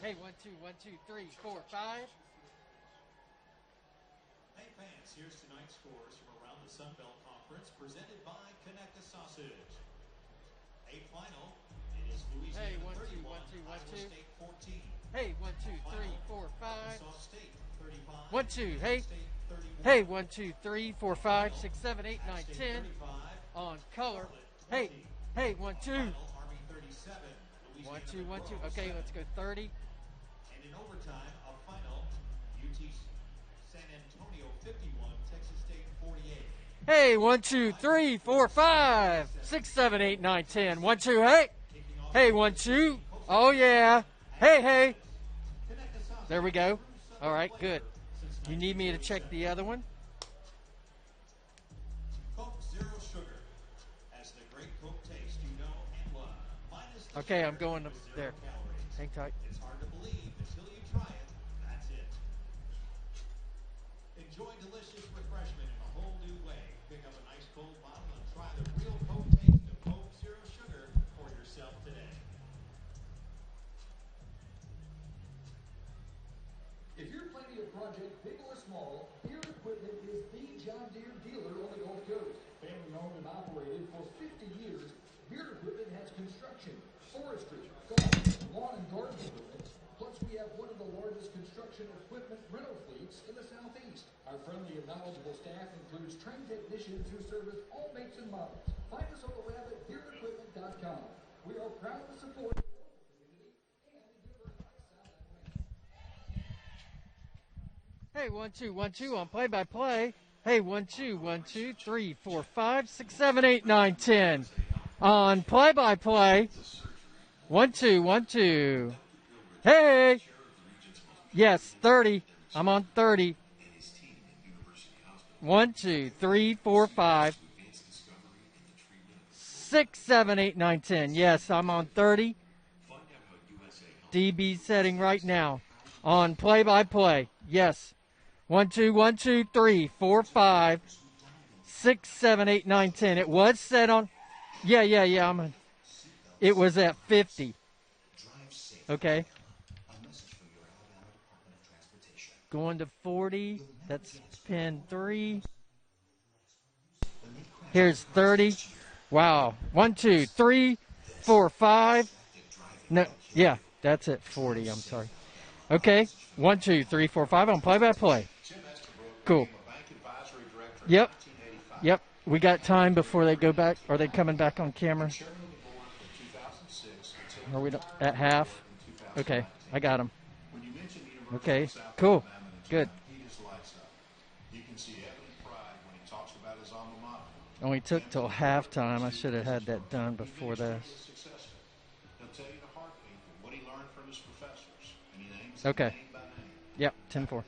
Hey, 1, 2, 1, 2, 3, 4, 5. Hey fans, here's tonight's scores from around the Sun Belt Conference, presented by Connecta Sausage. A final, it is Hey, Louisiana 1, 2, 31, 1, 2, 1, Iowa 2. State 14. Hey, 1, 2, 3, 4, 5. Arkansas State 35. 1, 2, hey. State 31. Hey, 1, 2, 3, 4, 5, 6, 7, 8, 9, 10. On color. Hey, hey, 1, 2. Army 37, 1, 2, 1, 2. Okay, let's go 30. And in overtime, a final, UT San Antonio 51, Texas State 48. Hey, 1, 2, 3, 4, 5, 6, 7, 8, 9, 10. 1, 2, hey. Hey, 1, 2. Oh, yeah. Hey, hey. There we go. All right, good. You need me to check the other one? Coke Zero Sugar has the great Coke taste you know and love. Minus the Okay, I'm sugar going with up zero there. calories. Hang tight. It's hard to believe until you try it. That's it. Enjoy delicious refreshment in a whole new way. Pick up a nice cold bottle and try the real Coke taste of Coke Zero Sugar for yourself today. If you're planning a project, big or small, Beard Equipment is the John Deere dealer on the Gulf Coast. Family owned and operated for 50 years, Beard Equipment has construction, forestry, golf, lawn and garden equipment. Plus, we have one of the largest construction equipment rental fleets in the Southeast. Our friendly and knowledgeable staff includes trained technicians who service all makes and models. Find us on the web at beardequipment.com. We are proud to support the local community and the University of South Alabama. Hey, 1, 2, 1, 2 on play-by-play. Hey, 1, 2, 1, 2, 3, 4, 5, 6, 7, 8, 9, 10. On play-by-play. 1, 2, 1, 2. Hey! Yes, 30. I'm on 30. 1, 2, 3, 4, 5, 6, 7, 8, 9, 10. Yes, I'm on 30. DB setting right now. On play-by-play. Yes. 1, 2, 1, 2, 3, 4, 5, 6, 7, 8, 9, 10. It was set on. Yeah. It was at 50. Okay. Going to 40. That's pin 3. Here's 30. Wow. 1, 2, 3, 4, 5. No. Yeah. That's at 40. I'm sorry. Okay. 1, 2, 3, 4, 5 on play-by-play. Cool. Yep. We got time before they go back. Are they coming back on camera? Are we at half? Okay. I got them. Okay. Cool. Good. Only took till halftime. I should have had that done before this. Okay. Yep. 10-4.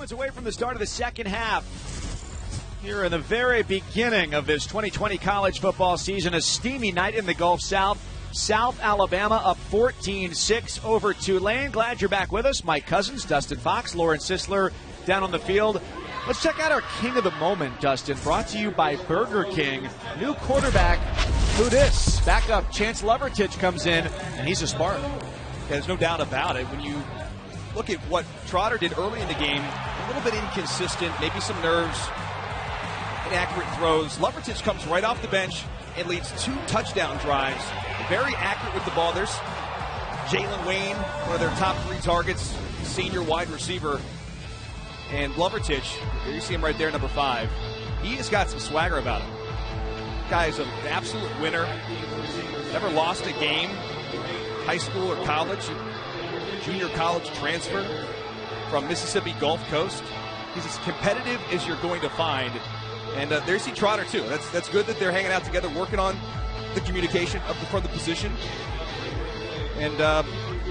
Moments away from the start of the second half. Here in the very beginning of this 2020 college football season, a steamy night in the Gulf South. South Alabama up 14-6 over Tulane. Glad you're back with us. Mike Cousins, Dustin Fox, Lauren Sisler down on the field. Let's check out our King of the Moment, Dustin. Brought to you by Burger King. New quarterback, who dis? Backup Chance Lovertich comes in, and he's a spark. There's no doubt about it. When you look at what Trotter did early in the game, a little bit inconsistent, maybe some nerves, inaccurate throws. Lovertich comes right off the bench and leads 2 touchdown drives. Very accurate with the ball. There's Jalen Wayne, one of their top 3 targets, senior wide receiver. And Lovertich, here you see him right there, number 5. He has got some swagger about him. Guy is an absolute winner. Never lost a game, high school or college. Junior college transfer from Mississippi Gulf Coast. He's as competitive as you're going to find. And there's C. Trotter, too. That's good that they're hanging out together, working on the communication from the position. And,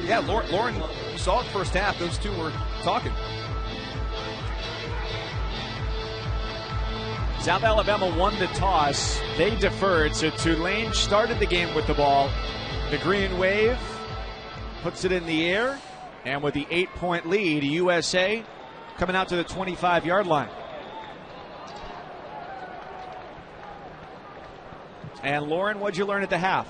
yeah, Lauren, you saw it first half. Those two were talking. South Alabama won the toss. They deferred, so Tulane started the game with the ball. The green wave puts it in the air. And with the 8-point lead, USA coming out to the 25-yard line. And Lauren, what'd you learn at the half?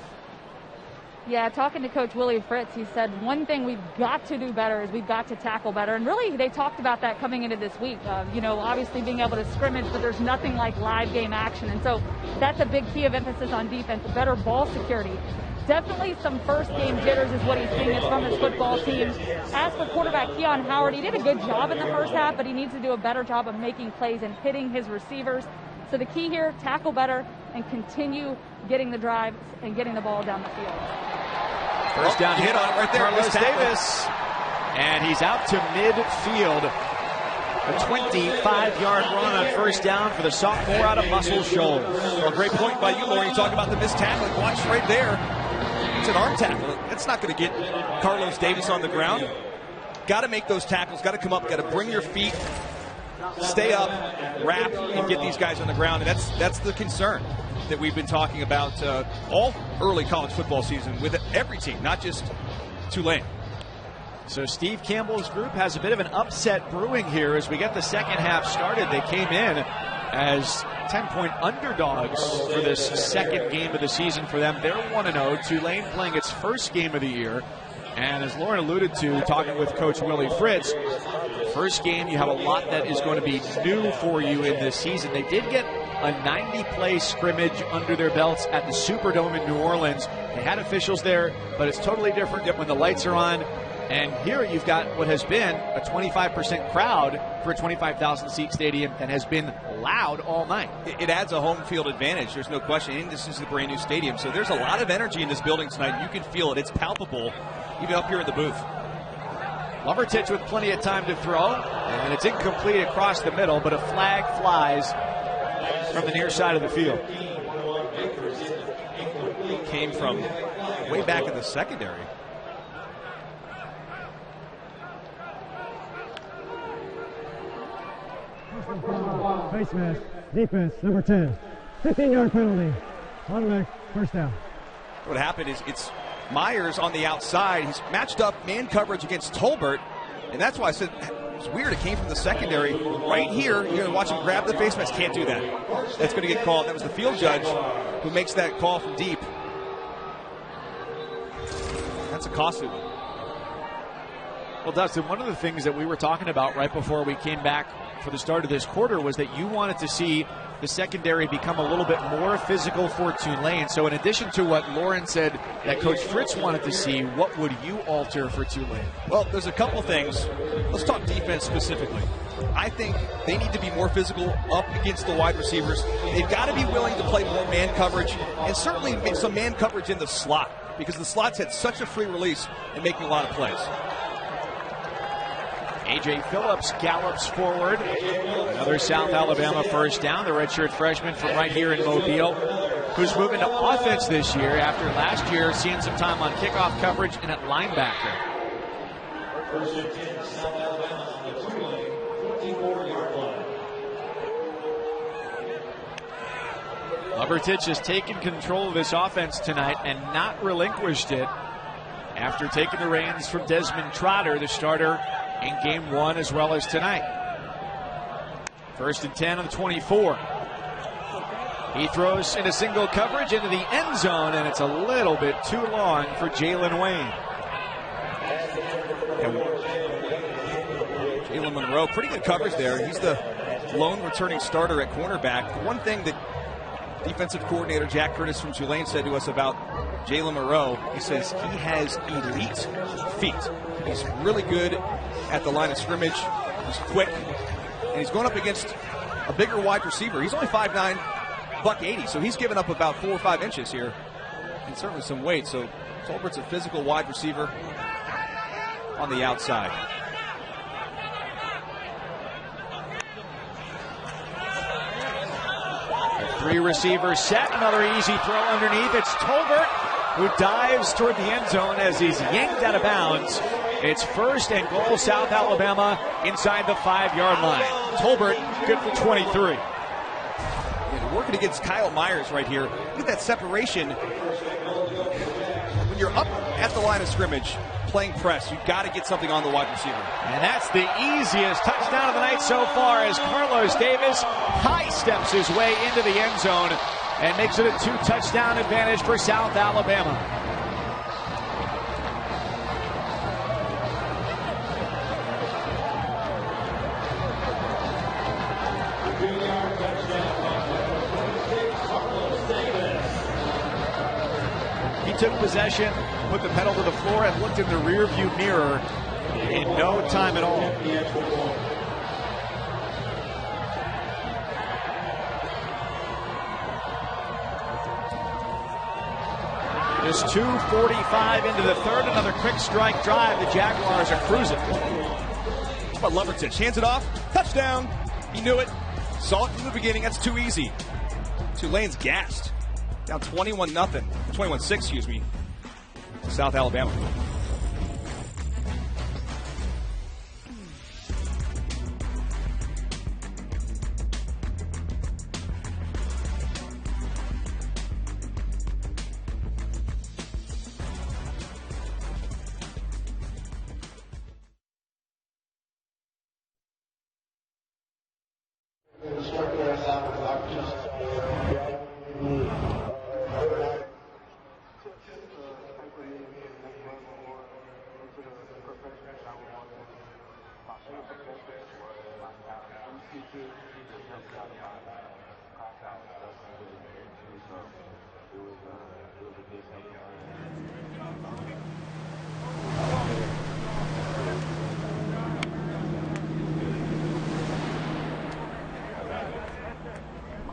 Yeah, talking to Coach Willie Fritz, he said one thing we've got to do better is we've got to tackle better. And really, they talked about that coming into this week. Obviously being able to scrimmage, but there's nothing like live game action. And so that's a big key of emphasis on defense, better ball security. Definitely some first game jitters is what he's seeing is from his football team. As for quarterback Keon Howard, he did a good job in the first half, but he needs to do a better job of making plays and hitting his receivers. So the key here, tackle better and continue getting the drives and getting the ball down the field. First down hit on it right there, Carlos Davis. And he's out to midfield. A 25-yard run on first down for the sophomore out of Muscle Shoals. Well, great point by you, Lauren. You talk about the missed tackling. Watch right there. It's an arm tackle. That's not going to get Carlos Davis on the ground. Got to make those tackles. Got to come up. Got to bring your feet. Stay up, wrap, and get these guys on the ground. And that's the concern that we've been talking about all early college football season with every team, not just Tulane. So Steve Campbell's group has a bit of an upset brewing here as we get the second half started. They came in as 10-point underdogs for this second game of the season for them. They're 1-0. Tulane playing its first game of the year. And as Lauren alluded to, talking with Coach Willie Fritz, first game, you have a lot that is going to be new for you in this season. They did get a 90-play scrimmage under their belts at the Superdome in New Orleans. They had officials there, but it's totally different when the lights are on. And here you've got what has been a 25% crowd for a 25,000-seat stadium that has been loud all night. It adds a home field advantage. There's no question. And this is a brand-new stadium, so there's a lot of energy in this building tonight. You can feel it. It's palpable, even up here in the booth. Lovertich with plenty of time to throw, and it's incomplete across the middle, but a flag flies from the near side of the field. Came from way back in the secondary. Face mask, defense, number 10. 15-yard penalty. Automatic first down. What happened is it's Myers on the outside. He's matched up man coverage against Tolbert, and that's why I said it's weird. It came from the secondary. Right here, you're going to watch him grab the face mask. Can't do that. That's going to get called. That was the field judge who makes that call from deep. That's a costly one. Well, Dustin, one of the things that we were talking about right before we came back for the start of this quarter was that you wanted to see the secondary become a little bit more physical for Tulane. So in addition to what Lauren said that Coach Fritz wanted to see, what would you alter for Tulane? Well, there's a couple things. Let's talk defense specifically. I think they need to be more physical up against the wide receivers. They've got to be willing to play more man coverage, and certainly some man coverage in the slot, because the slot's had such a free release and making a lot of plays. A.J. Phillips gallops forward. Another South Alabama first down. The redshirt freshman from right here in Mobile, who's moving to offense this year after last year seeing some time on kickoff coverage and at linebacker. Levertich has taken control of this offense tonight and not relinquished it after taking the reins from Desmond Trotter, the starter in game 1 as well as tonight. 1st and 10 on the 24. He throws into single coverage into the end zone, and it's a little bit too long for Jalen Wayne. Jalen Monroe, pretty good coverage there. He's the lone returning starter at cornerback. The one thing that defensive coordinator Jack Curtis from Tulane said to us about Jalen Monroe, he says he has elite feet. He's really good at the line of scrimmage. He's quick, and he's going up against a bigger wide receiver. He's only 5'9", $180, so he's given up about 4 or 5 inches here, and certainly some weight. So Tolbert's a physical wide receiver on the outside. Three receivers set, another easy throw underneath. It's Tolbert who dives toward the end zone as he's yanked out of bounds. It's 1st and goal, South Alabama, inside the 5-yard line. Tolbert, good for 23. Yeah, working against Kyle Myers right here. Look at that separation. When you're up at the line of scrimmage, playing press, you've got to get something on the wide receiver. And that's the easiest touchdown of the night so far as Carlos Davis high steps his way into the end zone and makes it a 2-touchdown advantage for South Alabama. He took possession, put the pedal to the floor, and looked in the rearview mirror in no time at all. Just 2:45 into the third, another quick strike drive. The Jaguars are cruising. How about Levertich? Hands it off. Touchdown. He knew it. Saw it from the beginning. That's too easy. Tulane's gassed. Down 21-0. 21-6, excuse me. South Alabama.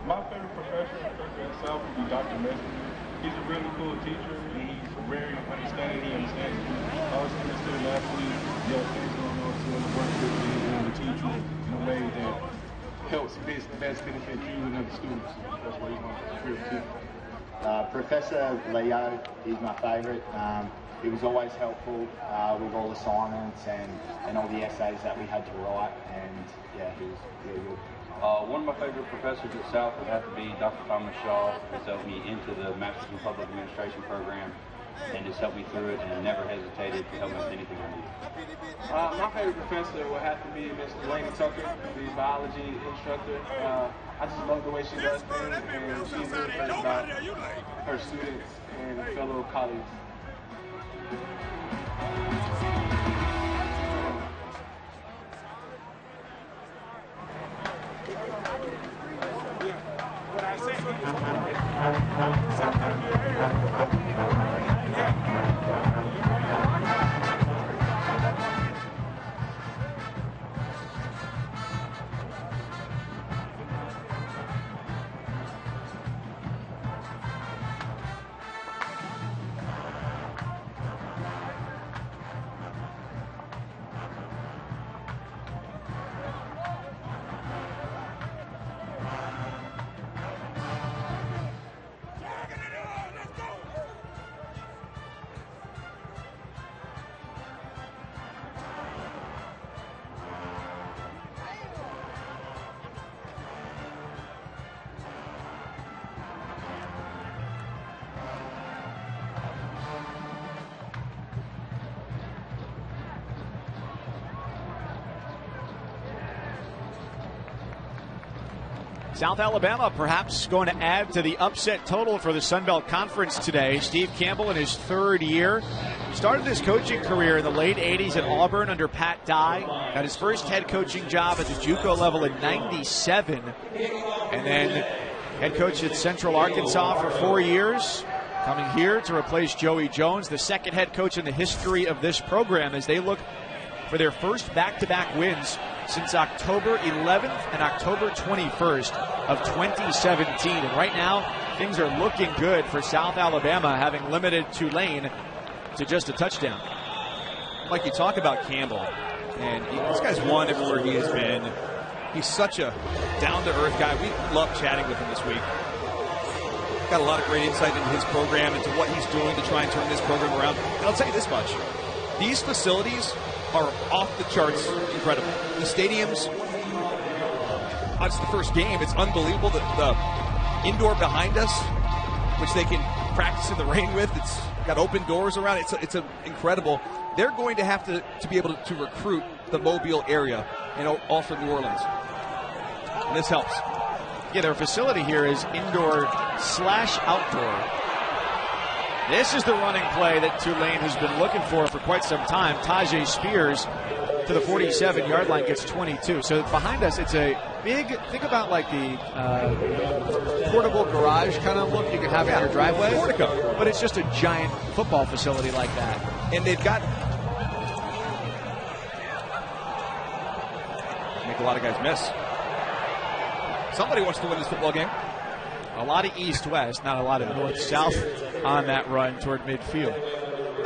My favorite professor itself would be Dr. Messenger. He's a really cool teacher. He's very understanding. He understands all students to the athlete. Young students don't know to work with you and to teach you in a way that helps best benefit you and other students. That's what he's my favorite teacher. Professor Leo is my favorite. He was always helpful with all assignments and all the essays that we had to write, and yeah, he was really good. One of my favorite professors at South would have to be Dr. Thomas Shaw, who's helped me into the Master's in Public Administration program and just helped me through it and never hesitated to help me with anything I needed. My favorite professor would have to be Ms. Delaney Tucker, the biology instructor. I just love the way she does things, and she's really cares about her students and fellow colleagues. What I say South Alabama perhaps going to add to the upset total for the Sun Belt Conference today. Steve Campbell in his third year. Started his coaching career in the late 80s at Auburn under Pat Dye. Got his first head coaching job at the JUCO level in '97. And then head coach at Central Arkansas for 4 years. Coming here to replace Joey Jones, the second head coach in the history of this program as they look for their first back-to-back wins since October 11th and October 21st of 2017. And right now, things are looking good for South Alabama, having limited Tulane to just a touchdown. Like you talk about Campbell, and this guy's won everywhere he has been. He's such a down-to-earth guy. We love chatting with him this week. Got a lot of great insight into his program, into what he's doing to try and turn this program around. And I'll tell you this much. These facilities are off the charts incredible. The stadiums, it's the first game. It's unbelievable that the indoor behind us, which they can practice in the rain with, it's got open doors around it. It's incredible. They're going to have to be able to recruit the Mobile area, all from New Orleans. And this helps. Yeah, their facility here is indoor/outdoor. This is the running play that Tulane has been looking for quite some time. Tajay Spears to the 47-yard line gets 22. So behind us, it's a big, think about like the portable garage kind of look you can have in your driveway. Portico. But it's just a giant football facility like that. And they've got... Make a lot of guys miss. Somebody wants to win this football game. A lot of east-west, not a lot of north-south on that run toward midfield.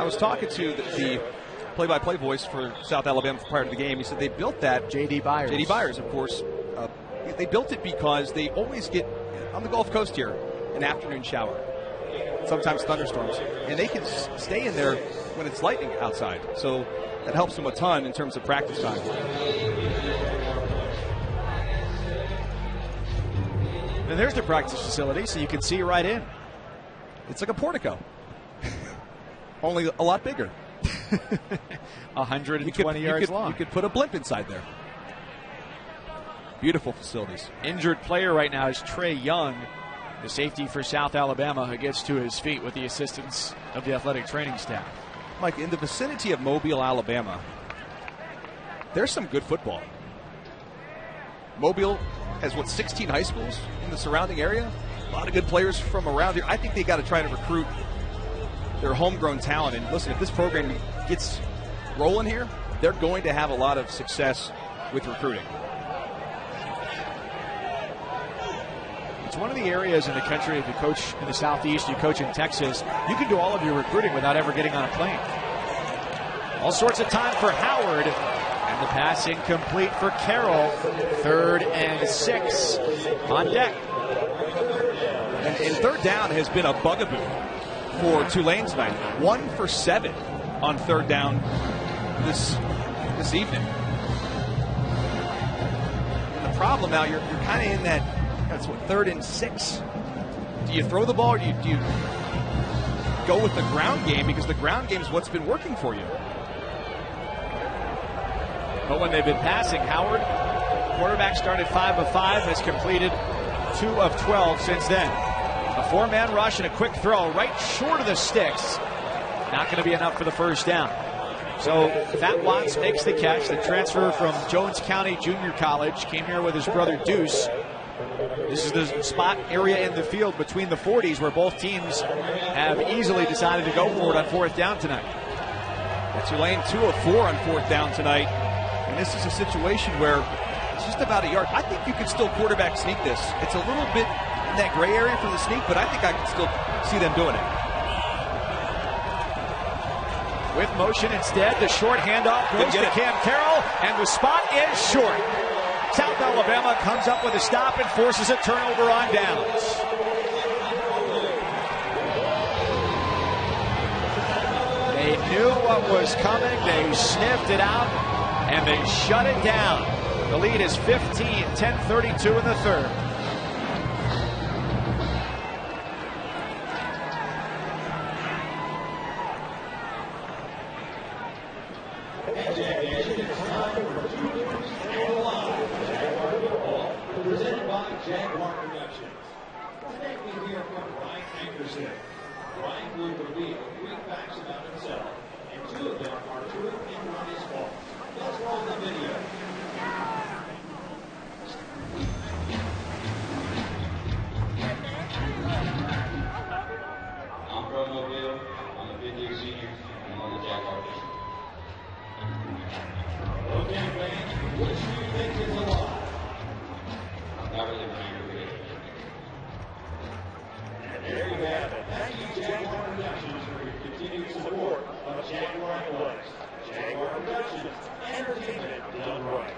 I was talking to the play-by-play voice for South Alabama prior to the game. He said they built that. J.D. Byers. J.D. Byers, of course. They built it because they always get, on the Gulf Coast here, an afternoon shower. Sometimes thunderstorms. And they can stay in there when it's lightning outside. So that helps them a ton in terms of practice time. And there's the practice facility, so you can see right in. It's like a portico. Only a lot bigger. 120 yards long. You could put a blimp inside there. Beautiful facilities. Injured player right now is Trey Young, the safety for South Alabama, who gets to his feet with the assistance of the athletic training staff. Mike, in the vicinity of Mobile, Alabama, there's some good football. Mobile has, 16 high schools in the surrounding area? A lot of good players from around here. I think they got to try to recruit their homegrown talent. And listen, if this program gets rolling here, they're going to have a lot of success with recruiting. It's one of the areas in the country, if you coach in the Southeast, you coach in Texas, you can do all of your recruiting without ever getting on a plane. All sorts of time for Howard. And the pass incomplete for Carroll. 3rd and 6 on deck. And third down has been a bugaboo for Tulane tonight. 1 for 7 on third down this evening. And the problem now, you're kind of in that's 3rd and 6. Do you throw the ball or do you go with the ground game? Because the ground game is what's been working for you. But when they've been passing, Howard, quarterback, started 5 of 5, has completed 2 of 12 since then. A 4-man rush and a quick throw right short of the sticks. Not going to be enough for the first down. So Fat Watts makes the catch. The transfer from Jones County Junior College came here with his brother Deuce. This is the spot area in the field between the 40s where both teams have easily decided to go for it on 4th down tonight. Tulane 2 of 4 on 4th down tonight. And this is a situation where it's just about a yard. I think you can still quarterback sneak this. It's a little bit in that gray area for the sneak, but I think I can still see them doing it. With motion instead, the short handoff goes to Cam Carroll, and the spot is short. South Alabama comes up with a stop and forces a turnover on downs. They knew what was coming. They sniffed it out, and they shut it down. The lead is 15, 10:32 in the third. Presented by Jaguar Productions. Today we hear from Ryan Ankerson. Ryan will reveal 3 facts about himself, and 2 of them are true and 1 is false. Let's roll the video. I'm from Mobile. I'm a 5th-year senior, and I'm on the Jaguar mission. Okay, Wayne, which do you think is a lie? I'm not really trying to read it. And there you have it. Thank you, Jaguar Productions, for your continued support of Jaguar Athletics. Jaguar Productions, entertainment done right.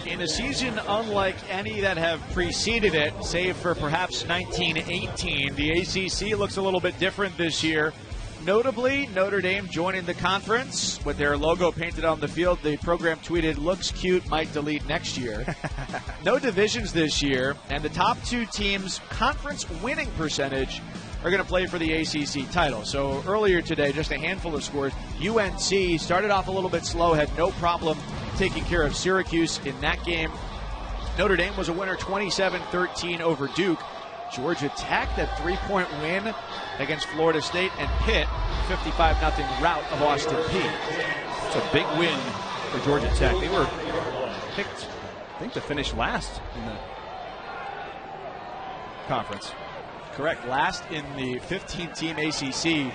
In a season unlike any that have preceded it, save for perhaps 1918, the ACC looks a little bit different this year. Notably, Notre Dame joining the conference with their logo painted on the field. The program tweeted, "Looks cute, might delete next year." No divisions this year, and the top 2 teams' conference winning percentage are going to play for the ACC title. So earlier today, just a handful of scores. UNC started off a little bit slow, had no problem taking care of Syracuse in that game. Notre Dame was a winner 27-13 over Duke. Georgia Tech, that 3-point win against Florida State, and Pitt, 55-0 rout of Austin Peay. It's a big win for Georgia Tech. They were picked, I think, to finish last in the conference. Correct, last in the 15-team ACC,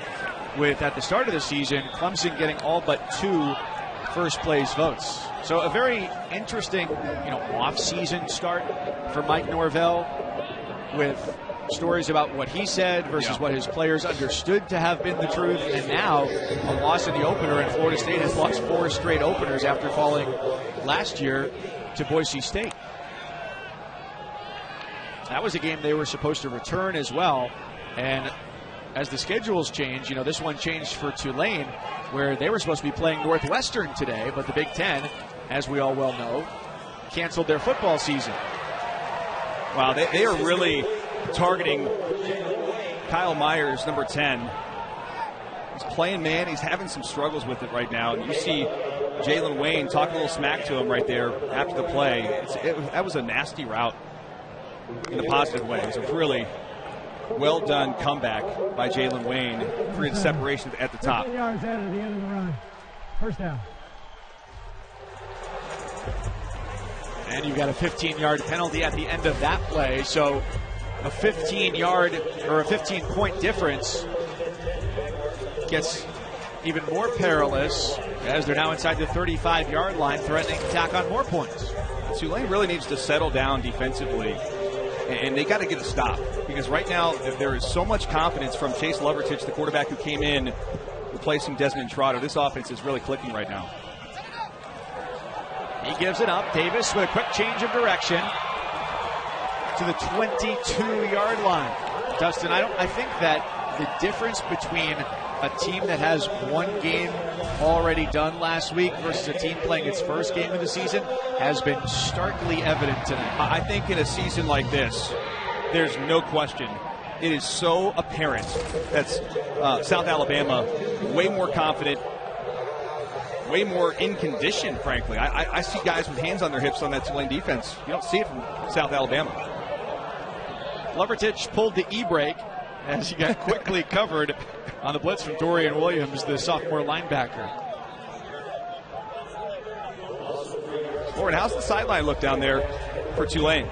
with, at the start of the season, Clemson getting all but 2 first-place votes. So a very interesting, off-season start for Mike Norvell, with stories about what he said versus what his players understood to have been the truth. And now a loss in the opener, and Florida State has lost 4 straight openers after falling last year to Boise State. That was a game they were supposed to return as well. And as the schedules change, this one changed for Tulane, where they were supposed to be playing Northwestern today, but the Big Ten, as we all well know, canceled their football season. Wow, they are really targeting Kyle Myers, number 10. He's playing man. He's having some struggles with it right now. And you see Jalen Wayne talking a little smack to him right there after the play. That was a nasty route in a positive way. It was a really well-done comeback by Jalen Wayne. Created separation at the top. 15 yards added at the end of the run. First down. And you've got a 15-yard penalty at the end of that play. So a 15-yard or a 15-point difference gets even more perilous as they're now inside the 35-yard line, threatening to tack on more points. Tulane really needs to settle down defensively, and they got to get a stop, because right now there is so much confidence from Chase Lovertich, the quarterback who came in replacing Desmond Trotter. This offense is really clicking right now. He gives it up. Davis with a quick change of direction to the 22-yard line. Dustin, I think that the difference between a team that has one game already done last week versus a team playing its first game of the season has been starkly evident tonight. I think in a season like this, there's no question. It is so apparent that South Alabama way more confident, way more in condition, frankly. I see guys with hands on their hips on that Tulane defense. You don't see it from South Alabama. Lovertich pulled the e-brake as he got quickly covered on the blitz from Dorian Williams, the sophomore linebacker. Lauren, how's the sideline look down there for Tulane?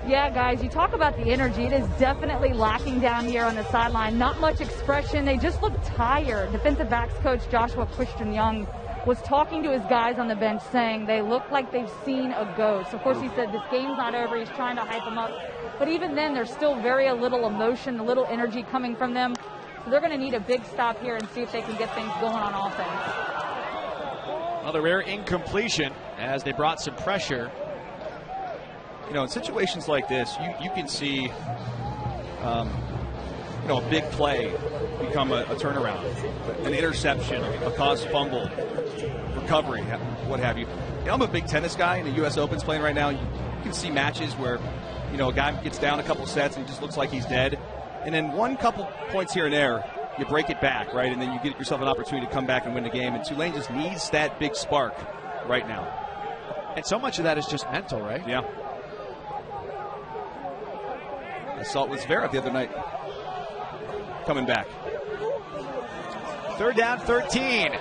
Yeah, guys, you talk about the energy. It is definitely lacking down here on the sideline. Not much expression. They just look tired. Defensive backs coach Joshua Christian Young was talking to his guys on the bench saying they look like they've seen a ghost. Of course, he said this game's not over. He's trying to hype them up. But even then, there's still very little emotion, a little energy coming from them. So they're going to need a big stop here and see if they can get things going on offense. Another rare incompletion as they brought some pressure. You know, in situations like this, you can see, a big play become a turnaround, an interception, a caused fumble, recovery, what have you. I'm a big tennis guy, and the U.S. Open's playing right now. You can see matches where, a guy gets down a couple sets and just looks like he's dead. And then one couple points here and there, you break it back, right? And then you get yourself an opportunity to come back and win the game. And Tulane just needs that big spark right now. And so much of that is just mental, right? Yeah. I saw it with Zverev the other night. Coming back. 3rd down, 13.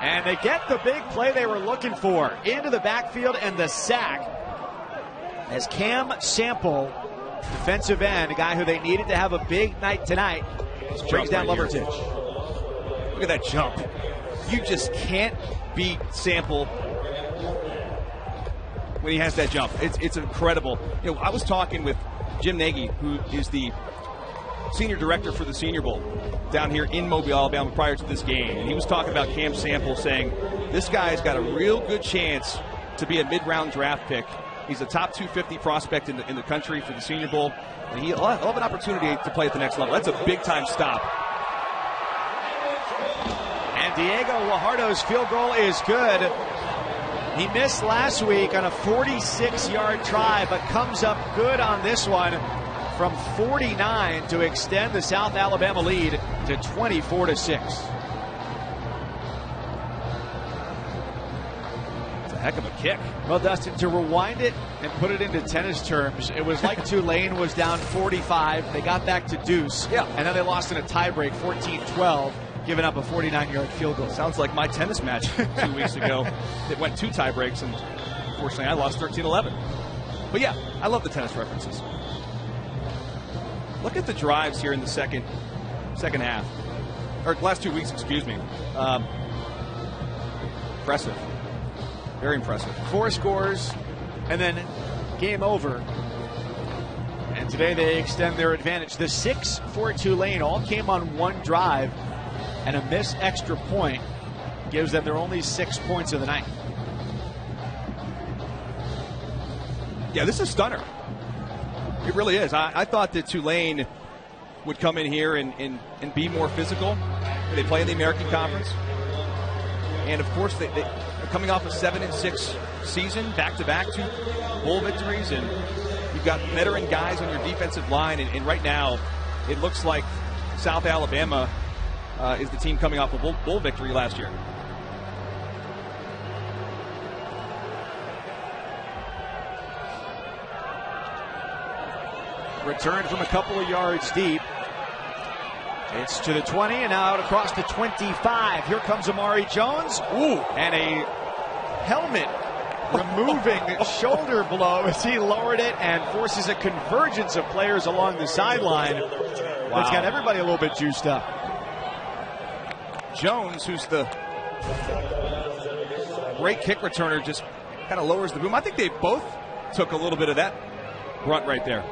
And they get the big play they were looking for. Into the backfield and the sack. As Cam Sample, defensive end, a guy who they needed to have a big night tonight, brings down Lovertich. Look at that jump. You just can't beat Sample when he has that jump. It's incredible. I was talking with Jim Nagy, who is the senior director for the Senior Bowl down here in Mobile, Alabama, prior to this game. And he was talking about Cam Sample, saying this guy's got a real good chance to be a mid-round draft pick. He's a top 250 prospect in the country for the Senior Bowl, and he'll have an opportunity to play at the next level. That's a big-time stop. And Diego Guajardo's field goal is good. He missed last week on a 46-yard try, but comes up good on this one from 49 to extend the South Alabama lead to 24-6. It's a heck of a kick. Well, Dustin, to rewind it and put it into tennis terms, it was like Tulane was down 45. They got back to deuce, and then they lost in a tiebreak, 14-12. Giving up a 49-yard field goal. Sounds like my tennis match 2 weeks ago. It went 2 tie breaks, and unfortunately I lost 13-11. But yeah, I love the tennis references. Look at the drives here in the second half. Or last 2 weeks, excuse me. Impressive. Very impressive. 4 scores, and then game over. And today they extend their advantage. The 6 for Tulane all came on one drive. And a missed extra point gives them their only 6 points of the night. Yeah, this is a stunner. It really is. I thought that Tulane would come in here and be more physical. They play in the American Conference. And, of course, they're coming off a 7-6 season, back-to-back, 2 bowl victories. And you've got veteran guys on your defensive line. And right now, it looks like South Alabama is the team coming off a bowl victory last year. Return from a couple of yards deep. It's to the 20 and now out across the 25. Here comes Amari Jones. Ooh, and a helmet removing shoulder blow as he lowered it and forces a convergence of players along the sideline. Wow. That's got everybody a little bit juiced up. Jones, who's the great kick returner, just kind of lowers the boom. I think they both took a little bit of that brunt right there.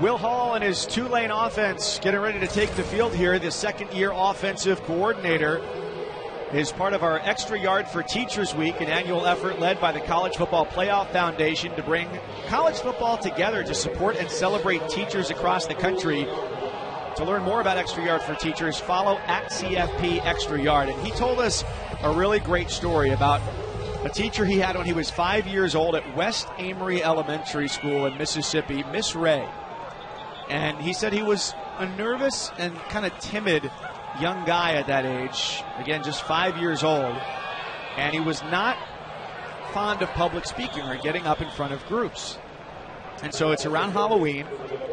Will Hall and his Tulane offense getting ready to take the field here. The second-year offensive coordinator is part of our Extra Yard for Teachers Week, an annual effort led by the College Football Playoff Foundation to bring college football together to support and celebrate teachers across the country. To learn more about Extra Yard for Teachers, follow at CFP Extra Yard. And he told us a really great story about a teacher he had when he was 5 years old at West Amory Elementary School in Mississippi, Miss Ray. And he said he was a nervous and kind of timid young guy at that age. Again, just 5 years old. And he was not fond of public speaking or getting up in front of groups. And so it's around Halloween,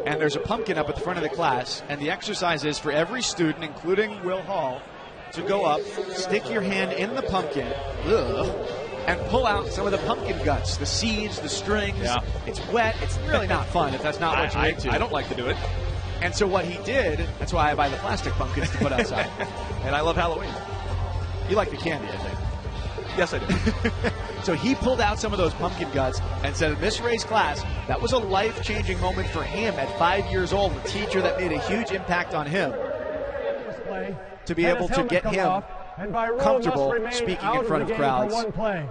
and there's a pumpkin up at the front of the class, and the exercise is for every student, including Will Hall, to go up, stick your hand in the pumpkin, and pull out some of the pumpkin guts, the seeds, the strings. Yeah. It's wet. It's really not fun if that's not what you're into. I don't like to do it. And so what he did, that's why I buy the plastic pumpkins to put outside. And I love Halloween. You like the candy, I think. Yes, I do. So he pulled out some of those pumpkin guts and said in Miss Ray's class, that was a life-changing moment for him at 5 years old, a teacher that made a huge impact on him to be able to get him comfortable speaking in front of crowds. One play.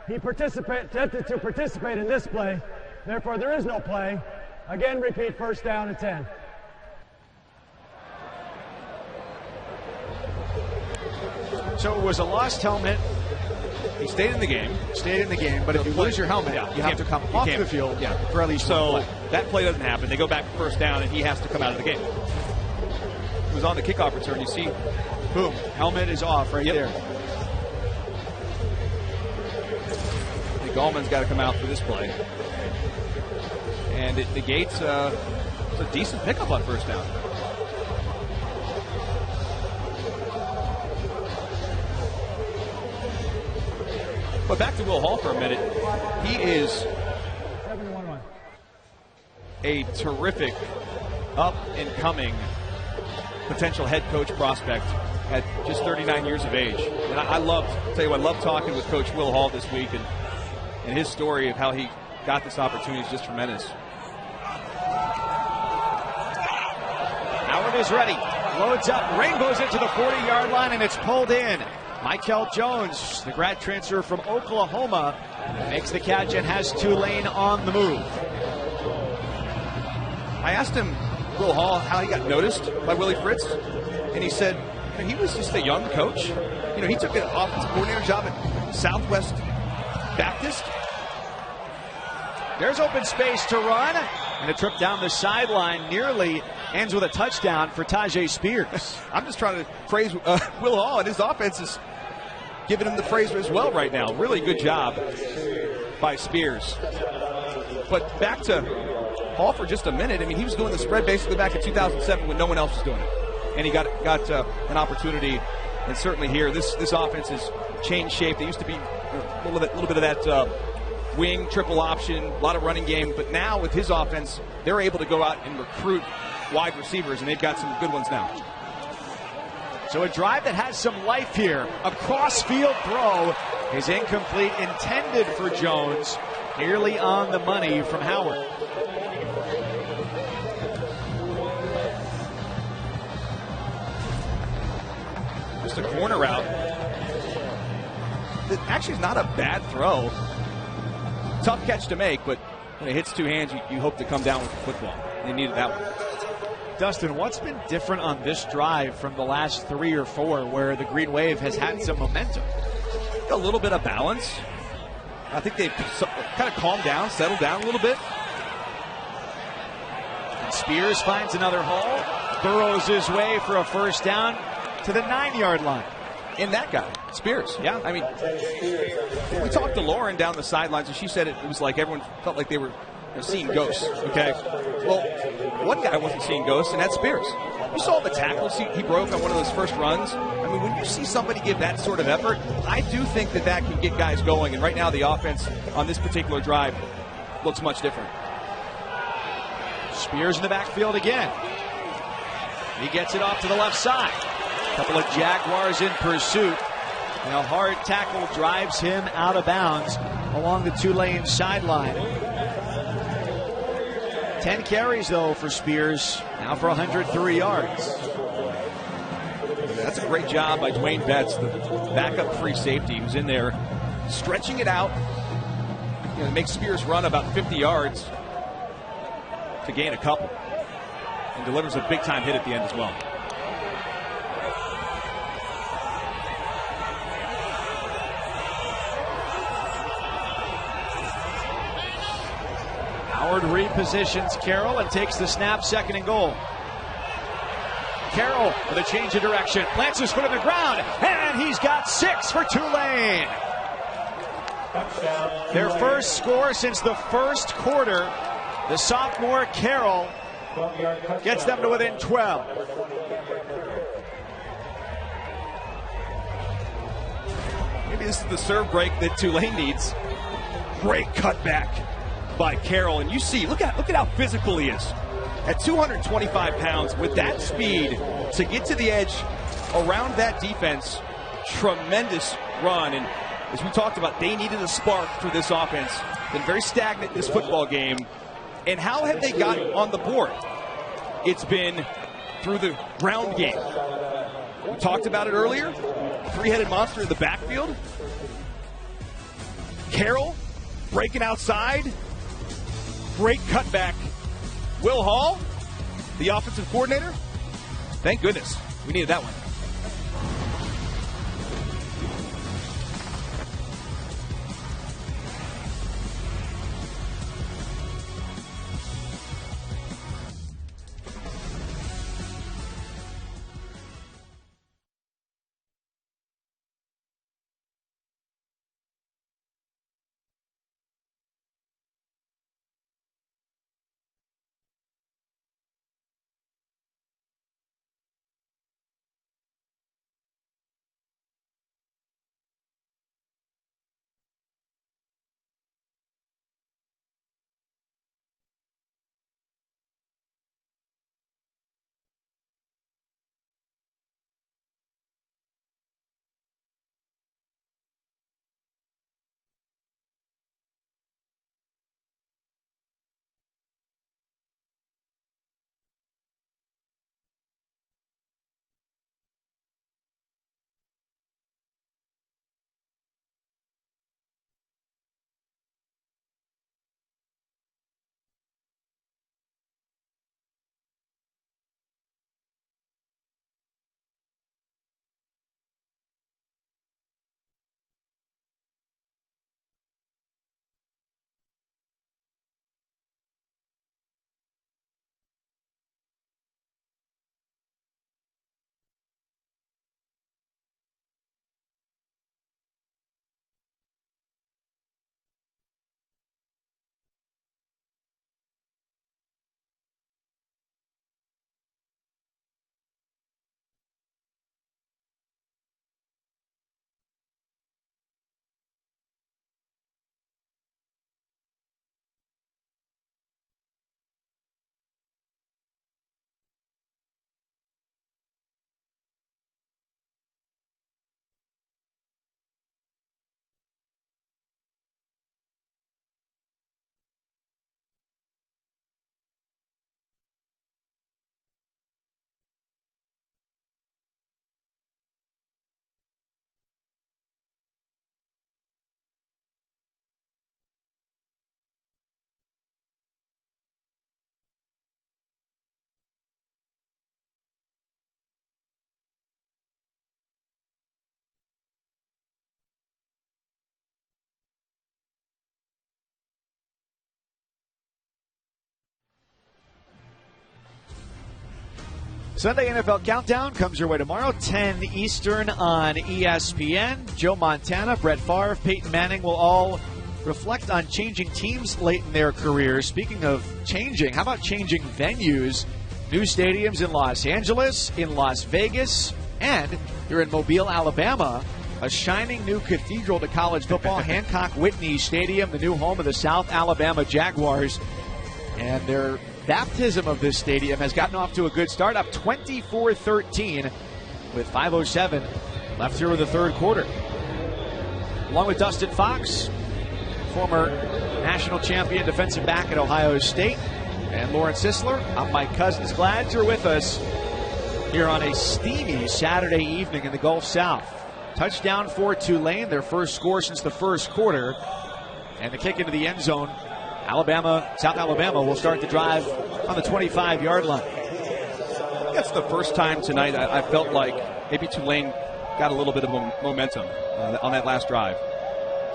He attempted to participate in this play, therefore there is no play. Again, repeat, first down and 10. So it was a lost helmet. He stayed in the game. But if you lose your helmet, you have to come off the field for at least one play. That play doesn't happen. They go back to first down, and he has to come out of the game. It was on the kickoff return. You see, boom, helmet is off right there. I think Gallman's got to come out for this play. And it negates a decent pickup on first down. But back to Will Hall for a minute. He is a terrific up-and-coming potential head coach prospect at just 39 years of age. And I love talking with Coach Will Hall this week, and his story of how he got this opportunity is just tremendous. Howard is ready. Loads up, rainbows it to the 40-yard line, and it's pulled in. Michael Jones, the grad transfer from Oklahoma, makes the catch and has Tulane on the move. I asked him, Will Hall, how he got noticed by Willie Fritz, and he said he was just a young coach. He took an offensive coordinator job at Southwest Baptist. There's open space to run, and a trip down the sideline nearly ends with a touchdown for Tajay Spears. I'm just trying to praise Will Hall, and his offense is giving him the praise as well right now. Really good job by Spears. But back to Hall for just a minute. He was doing the spread basically back in 2007 when no one else was doing it. And he got an opportunity, and certainly here, this offense has changed shape. They used to be a little bit of that wing, triple option, a lot of running game. But now with his offense, they're able to go out and recruit wide receivers, and they've got some good ones now. So a drive that has some life here. A cross-field throw is incomplete, intended for Jones. Nearly on the money from Howard. Just a corner route. It actually is not a bad throw. Tough catch to make, but when it hits two hands, you hope to come down with the football. They needed that one. Dustin, what's been different on this drive from the last 3 or 4 where the Green Wave has had some momentum? A little bit of balance. I think they've kind of calmed down, settled down a little bit. And Spears finds another hole, burrows his way for a first down to the 9-yard line. And that guy, Spears. Yeah, we talked to Lauren down the sidelines, and she said it was like everyone felt like they were seeing ghosts, okay? Well, one guy wasn't seeing ghosts, and that's Spears. You saw the tackles he broke on one of those first runs. When you see somebody give that sort of effort, I do think that can get guys going. And right now, the offense on this particular drive looks much different. Spears in the backfield again. He gets it off to the left side. A couple of Jaguars in pursuit. And a hard tackle drives him out of bounds along the Tulane sideline. 10 carries, though, for Spears, now for 103 yards. That's a great job by Dwayne Betts, the backup free safety who's in there, stretching it out. It makes Spears run about 50 yards to gain a couple. and delivers a big-time hit at the end as well. Howard repositions Carroll and takes the snap, 2nd and goal. Carroll with a change of direction, plants his foot on the ground, and he's got 6 for Tulane. Their first score since the first quarter. The sophomore Carroll gets them to within 12. Maybe this is the serve break that Tulane needs. Great cutback by Carroll, and you see, look at how physical he is. At 225 pounds, with that speed to get to the edge around that defense, tremendous run. And as we talked about, they needed a spark for this offense. Been very stagnant this football game. And how have they got on the board? It's been through the ground game. We talked about it earlier. Three-headed monster in the backfield. Carroll breaking outside. Great cutback. Will Hall, the offensive coordinator. Thank goodness. We needed that one. Sunday NFL Countdown comes your way tomorrow, 10 Eastern on ESPN. Joe Montana, Brett Favre, Peyton Manning will all reflect on changing teams late in their careers. Speaking of changing, how about changing venues? New stadiums in Los Angeles, in Las Vegas, and here in Mobile, Alabama, a shining new cathedral to college football, Hancock Whitney Stadium, the new home of the South Alabama Jaguars. And their baptism of this stadium has gotten off to a good start, up 24-13 with 5:07 left here in the third quarter. Along with Dustin Fox, former national champion defensive back at Ohio State, and Lauren Sisler, I'm Mike Cousins. Glad you're with us here on a steamy Saturday evening in the Gulf South. Touchdown for Tulane, their first score since the first quarter, and the kick into the end zone. South Alabama will start the drive on the 25-yard line. that's the first time tonight I felt like maybe Tulane got a little bit of momentum on that last drive.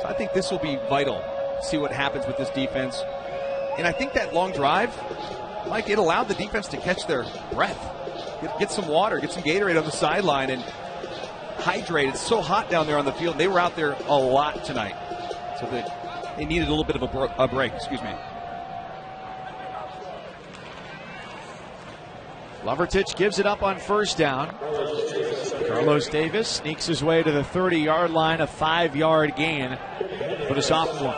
So I think this will be vital to see what happens with this defense. And I think that long drive, Mike, it allowed the defense to catch their breath. Get some water, get some Gatorade on the sideline, and hydrate. It's so hot down there on the field. They were out there a lot tonight. So they needed a little bit of a break. Excuse me. Lovertich gives it up on first down. Carlos Davis sneaks his way to the 30-yard line, a 5-yard gain for the sophomore.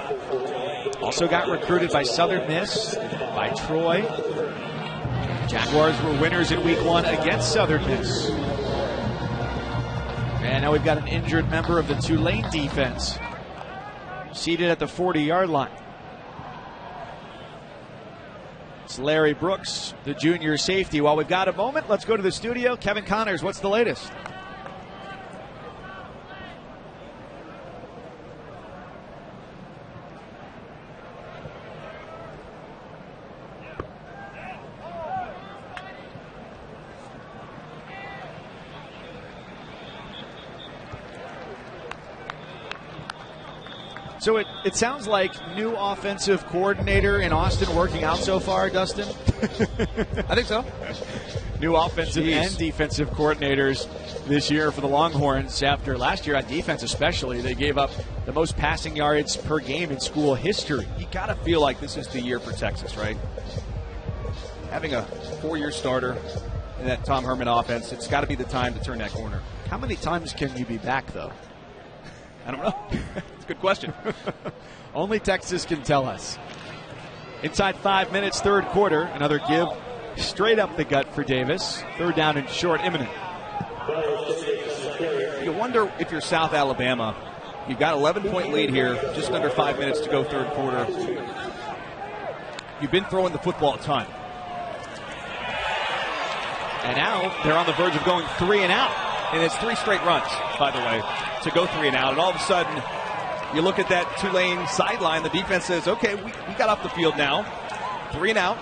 Also got recruited by Southern Miss, by Troy. Jaguars were winners in week 1 against Southern Miss. And now we've got an injured member of the Tulane defense seated at the 40-yard line. It's Larry Brooks, the junior safety. While we've got a moment, let's go to the studio. Kevin Connors, what's the latest? So it sounds like new offensive coordinator in Austin working out so far, Dustin? I think so. New offensive and defensive coordinators this year for the Longhorns after last year on defense especially. They gave up the most passing yards per game in school history. You got to feel like this is the year for Texas, right? Having a 4-year starter in that Tom Herman offense, it's got to be the time to turn that corner. How many times can you be back, though? I don't know. It's a good question. Only Texas can tell us. Inside 5 minutes, third quarter. Another give straight up the gut for Davis. Third down and short, imminent. You wonder if you're South Alabama. You've got 11-point lead here, just under 5 minutes to go third quarter. You've been throwing the football a ton. And now they're on the verge of going 3 and out. And it's 3 straight runs, by the way, to go 3 and out. And all of a sudden, you look at that Tulane sideline, the defense says, okay, we got off the field now. 3 and out.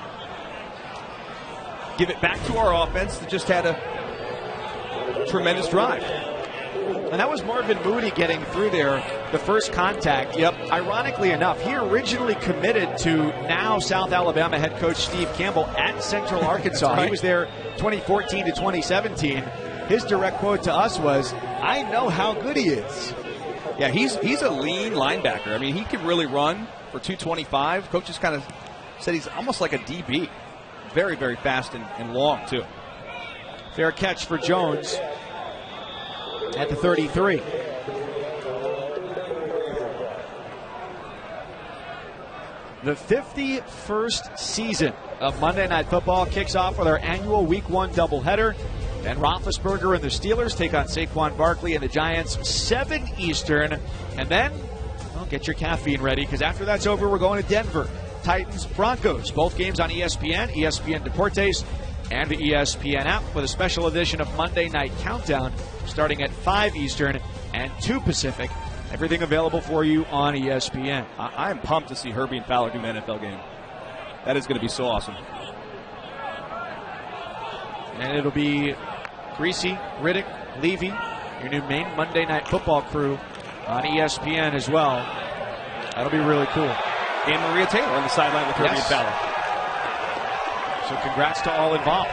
Give it back to our offense that just had a tremendous drive. And that was Marvin Moody getting through there, the first contact. Yep. Ironically enough, he originally committed to now South Alabama head coach Steve Campbell at Central Arkansas. Right. He was there 2014 to 2017. His direct quote to us was, "I know how good he is." Yeah, he's a lean linebacker. I mean, he can really run for 225. Coaches kind of said he's almost like a DB. Very, very fast and long, too. Fair catch for Jones at the 33. The 51st season of Monday Night Football kicks off with our annual Week 1 doubleheader. Ben Roethlisberger and the Steelers take on Saquon Barkley and the Giants, 7 Eastern. And then, well, get your caffeine ready, because after that's over, we're going to Denver. Titans, Broncos, both games on ESPN, ESPN Deportes, and the ESPN app with a special edition of Monday Night Countdown starting at 5 Eastern and 2 Pacific. Everything available for you on ESPN. I'm pumped to see Herbie and Fowler do an NFL game. That is going to be so awesome. And it'll be Greasy, Riddick, Levy, your new main Monday Night Football crew on ESPN as well. That'll be really cool. And Maria Taylor on the sideline with Herbie and Fowler. So congrats to all involved.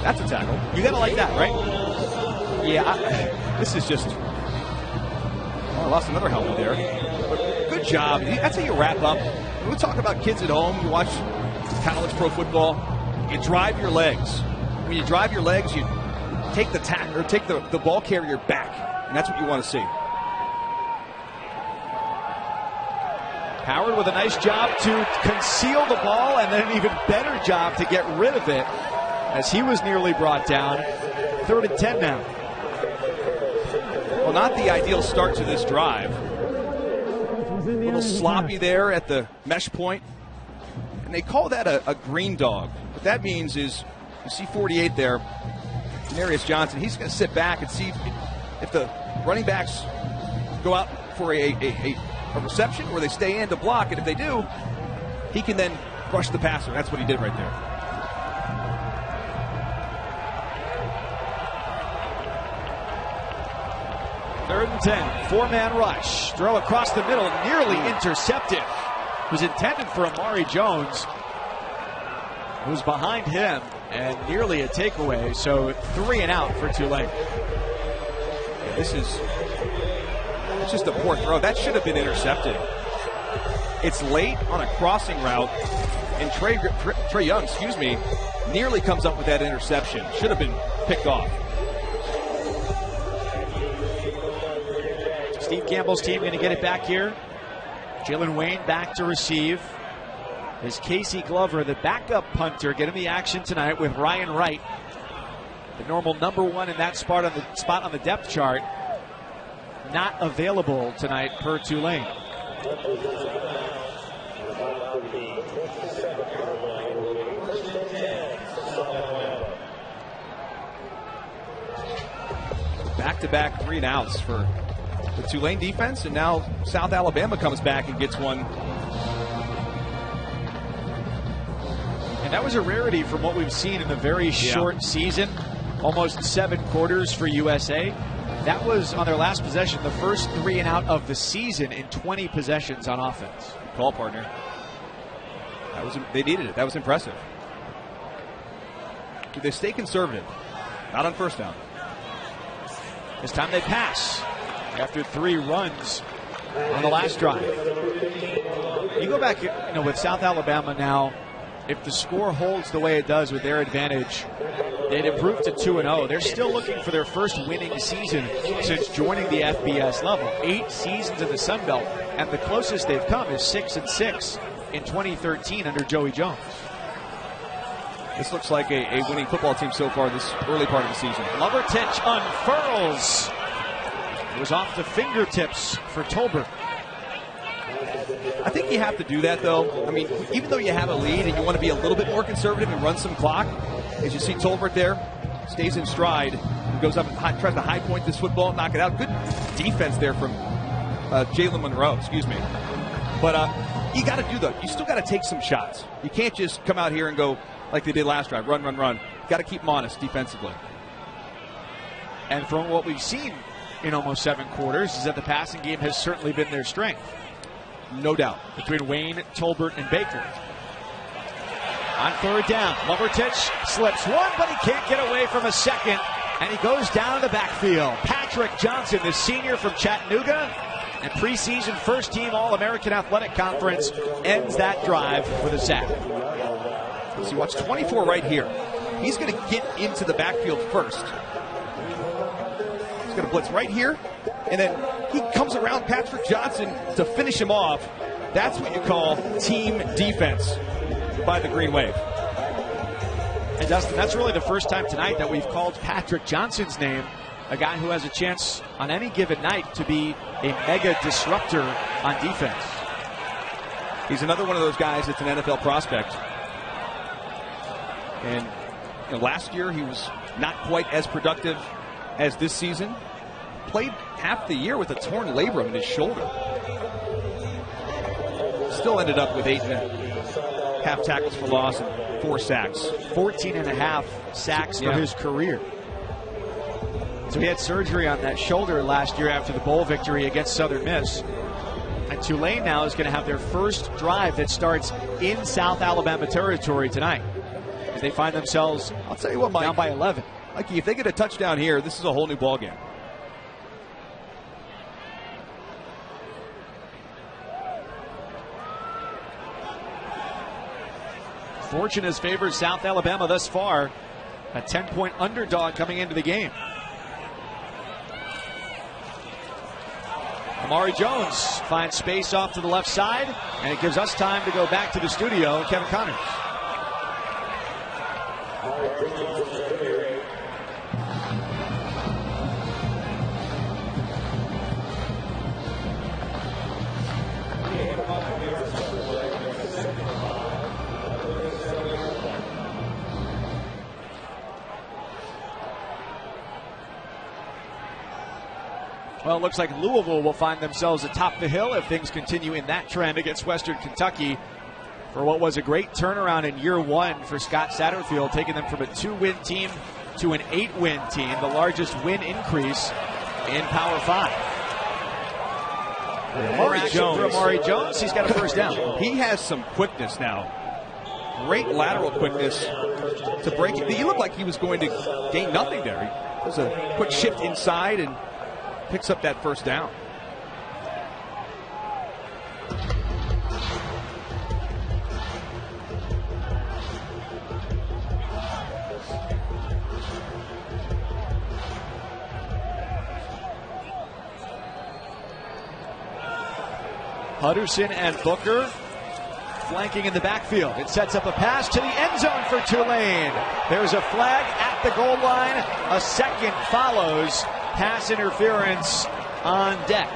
That's a tackle. You got to like that, right? Yeah, this is just... Oh, I lost another helmet there. But good job. That's how you wrap up. When we talk about kids at home, you watch college pro football, you drive your legs. When you drive your legs, you take the tackle or take the ball carrier back. And that's what you want to see. Howard with a nice job to conceal the ball, and then an even better job to get rid of it as he was nearly brought down. 3rd and 10 now. Well, not the ideal start to this drive. A little sloppy there at the mesh point. And they call that a green dog. What that means is, you see 48 there, Denarius Johnson, he's going to sit back and see if the running backs go out for a reception or they stay in to block. And if they do, he can then rush the passer. That's what he did right there. 3rd and 10. Four-man rush. Throw across the middle. Nearly intercepted. It was intended for Amari Jones, who's behind him, and nearly a takeaway. So 3 and out for Tulane. Yeah, it's just a poor throw. That should have been intercepted. It's late on a crossing route, and Trey Young, nearly comes up with that interception. Should have been picked off. Steve Campbell's team going to get it back here. Jalen Wayne back to receive. Is Casey Glover, the backup punter, getting the action tonight with Ryan Wright, the normal number 1 in that spot on the depth chart, not available tonight per Tulane. Back-to-back 3 and outs for the Tulane defense, and now South Alabama comes back and gets one. And that was a rarity from what we've seen in the very short season, almost 7 quarters for USA. That was, on their last possession, the first 3 and out of the season in 20 possessions on offense. Good call, partner. They needed it. That was impressive. They stay conservative. Not on first down. This time they pass after 3 runs on the last drive. You go back, with South Alabama now, if the score holds the way it does with their advantage, they'd improve to 2-0. They're still looking for their first winning season since joining the FBS level. 8 seasons in the Sun Belt, and the closest they've come is 6-6 in 2013 under Joey Jones. This looks like a winning football team so far this early part of the season. Lovertich unfurls. It was off the fingertips for Tolbert. I think you have to do that, though. I mean, even though you have a lead and you want to be a little bit more conservative and run some clock, as you see Tolbert there, stays in stride, goes up and tries to high point this football, knock it out. Good defense there from Jalen Monroe, But you got to you still got to take some shots. You can't just come out here and go like they did last drive, run. Got to keep them honest defensively. And from what we've seen in almost 7 quarters is that the passing game has certainly been their strength. No doubt. Between Wayne, Tolbert, and Baker. On 3rd down, Lovertich slips one, but he can't get away from a second, and he goes down to the backfield. Patrick Johnson, the senior from Chattanooga, and preseason first-team All-American Athletic Conference, ends that drive with a sack. So watch 24 right here. He's going to get into the backfield first. He's going to blitz right here, and then he comes around Patrick Johnson to finish him off. That's what you call team defense by the Green Wave. And Dustin, that's really the first time tonight that we've called Patrick Johnson's name, a guy who has a chance on any given night to be a mega disruptor on defense. He's another one of those guys that's an NFL prospect. And last year he was not quite as productive as this season. Played half the year with a torn labrum in his shoulder. Still ended up with 8.5 tackles for loss and 4 sacks. 14.5 sacks for his career. So he had surgery on that shoulder last year after the bowl victory against Southern Miss. And Tulane now is going to have their first drive that starts in South Alabama territory tonight, as they find themselves, I'll tell you what, Mike, down by 11. Mikey, if they get a touchdown here, this is a whole new ballgame. Fortune has favored South Alabama thus far. A 10-point underdog coming into the game. Amari Jones finds space off to the left side, and it gives us time to go back to the studio. Kevin Connors. Well, it looks like Louisville will find themselves atop the hill if things continue in that trend against Western Kentucky for what was a great turnaround in year 1 for Scott Satterfield, taking them from a 2-win team to an 8-win team, the largest win increase in Power 5. Amari Jones, he's got a first down. He has some quickness now. Great lateral quickness to break it. He looked like he was going to gain nothing there. He does a quick shift inside and picks up that first down. Hutterson and Booker flanking in the backfield. It sets up a pass to the end zone for Tulane. There's a flag at the goal line. A second follows. Pass interference on deck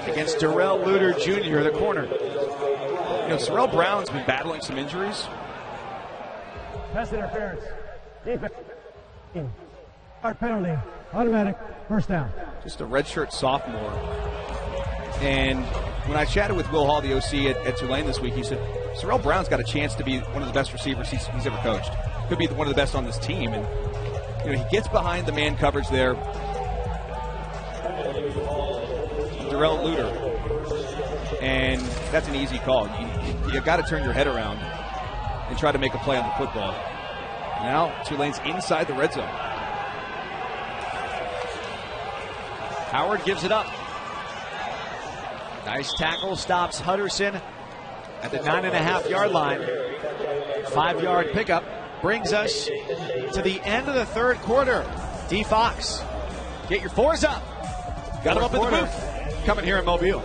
against Darrell Luter Jr., the corner. You know, Sorrell Brown's been battling some injuries. Pass interference. Defense. Hard penalty. Automatic. First down. Just a redshirt sophomore. And when I chatted with Will Hall, the OC at Tulane this week, he said, Sorrell Brown's got a chance to be one of the best receivers he's ever coached. Could be one of the best on this team. And, you know, he gets behind the man coverage there. Darrell Luter. And that's an easy call. You got to turn your head around and try to make a play on the football. Now, Tulane's inside the red zone. Howard gives it up. Nice tackle, stops Hutterson at the 9.5-yard line. 5-yard pickup brings us to the end of the third quarter. D. Fox, get your fours up. Got him up in the booth. Coming here in Mobile.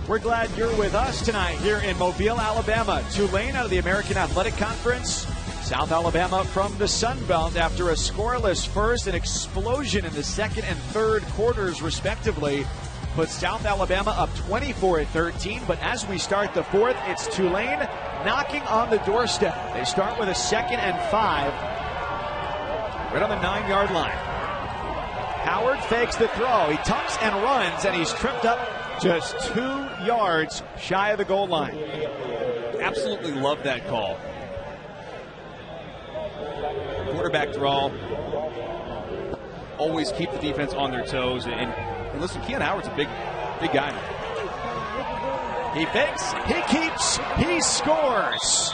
We're glad you're with us tonight here in Mobile, Alabama. Tulane out of the American Athletic Conference. South Alabama from the Sun Belt after a scoreless first, an explosion in the second and third quarters, respectively, puts South Alabama up 24-13. But as we start the fourth, it's Tulane knocking on the doorstep. They start with a 2nd and 5, right on the 9-yard line. Howard fakes the throw. He tucks and runs, and he's tripped up just 2 yards shy of the goal line. Absolutely love that call. Quarterback draw. Always keep the defense on their toes. And listen, Keon Howard's a big guy. He fakes, he keeps, he scores.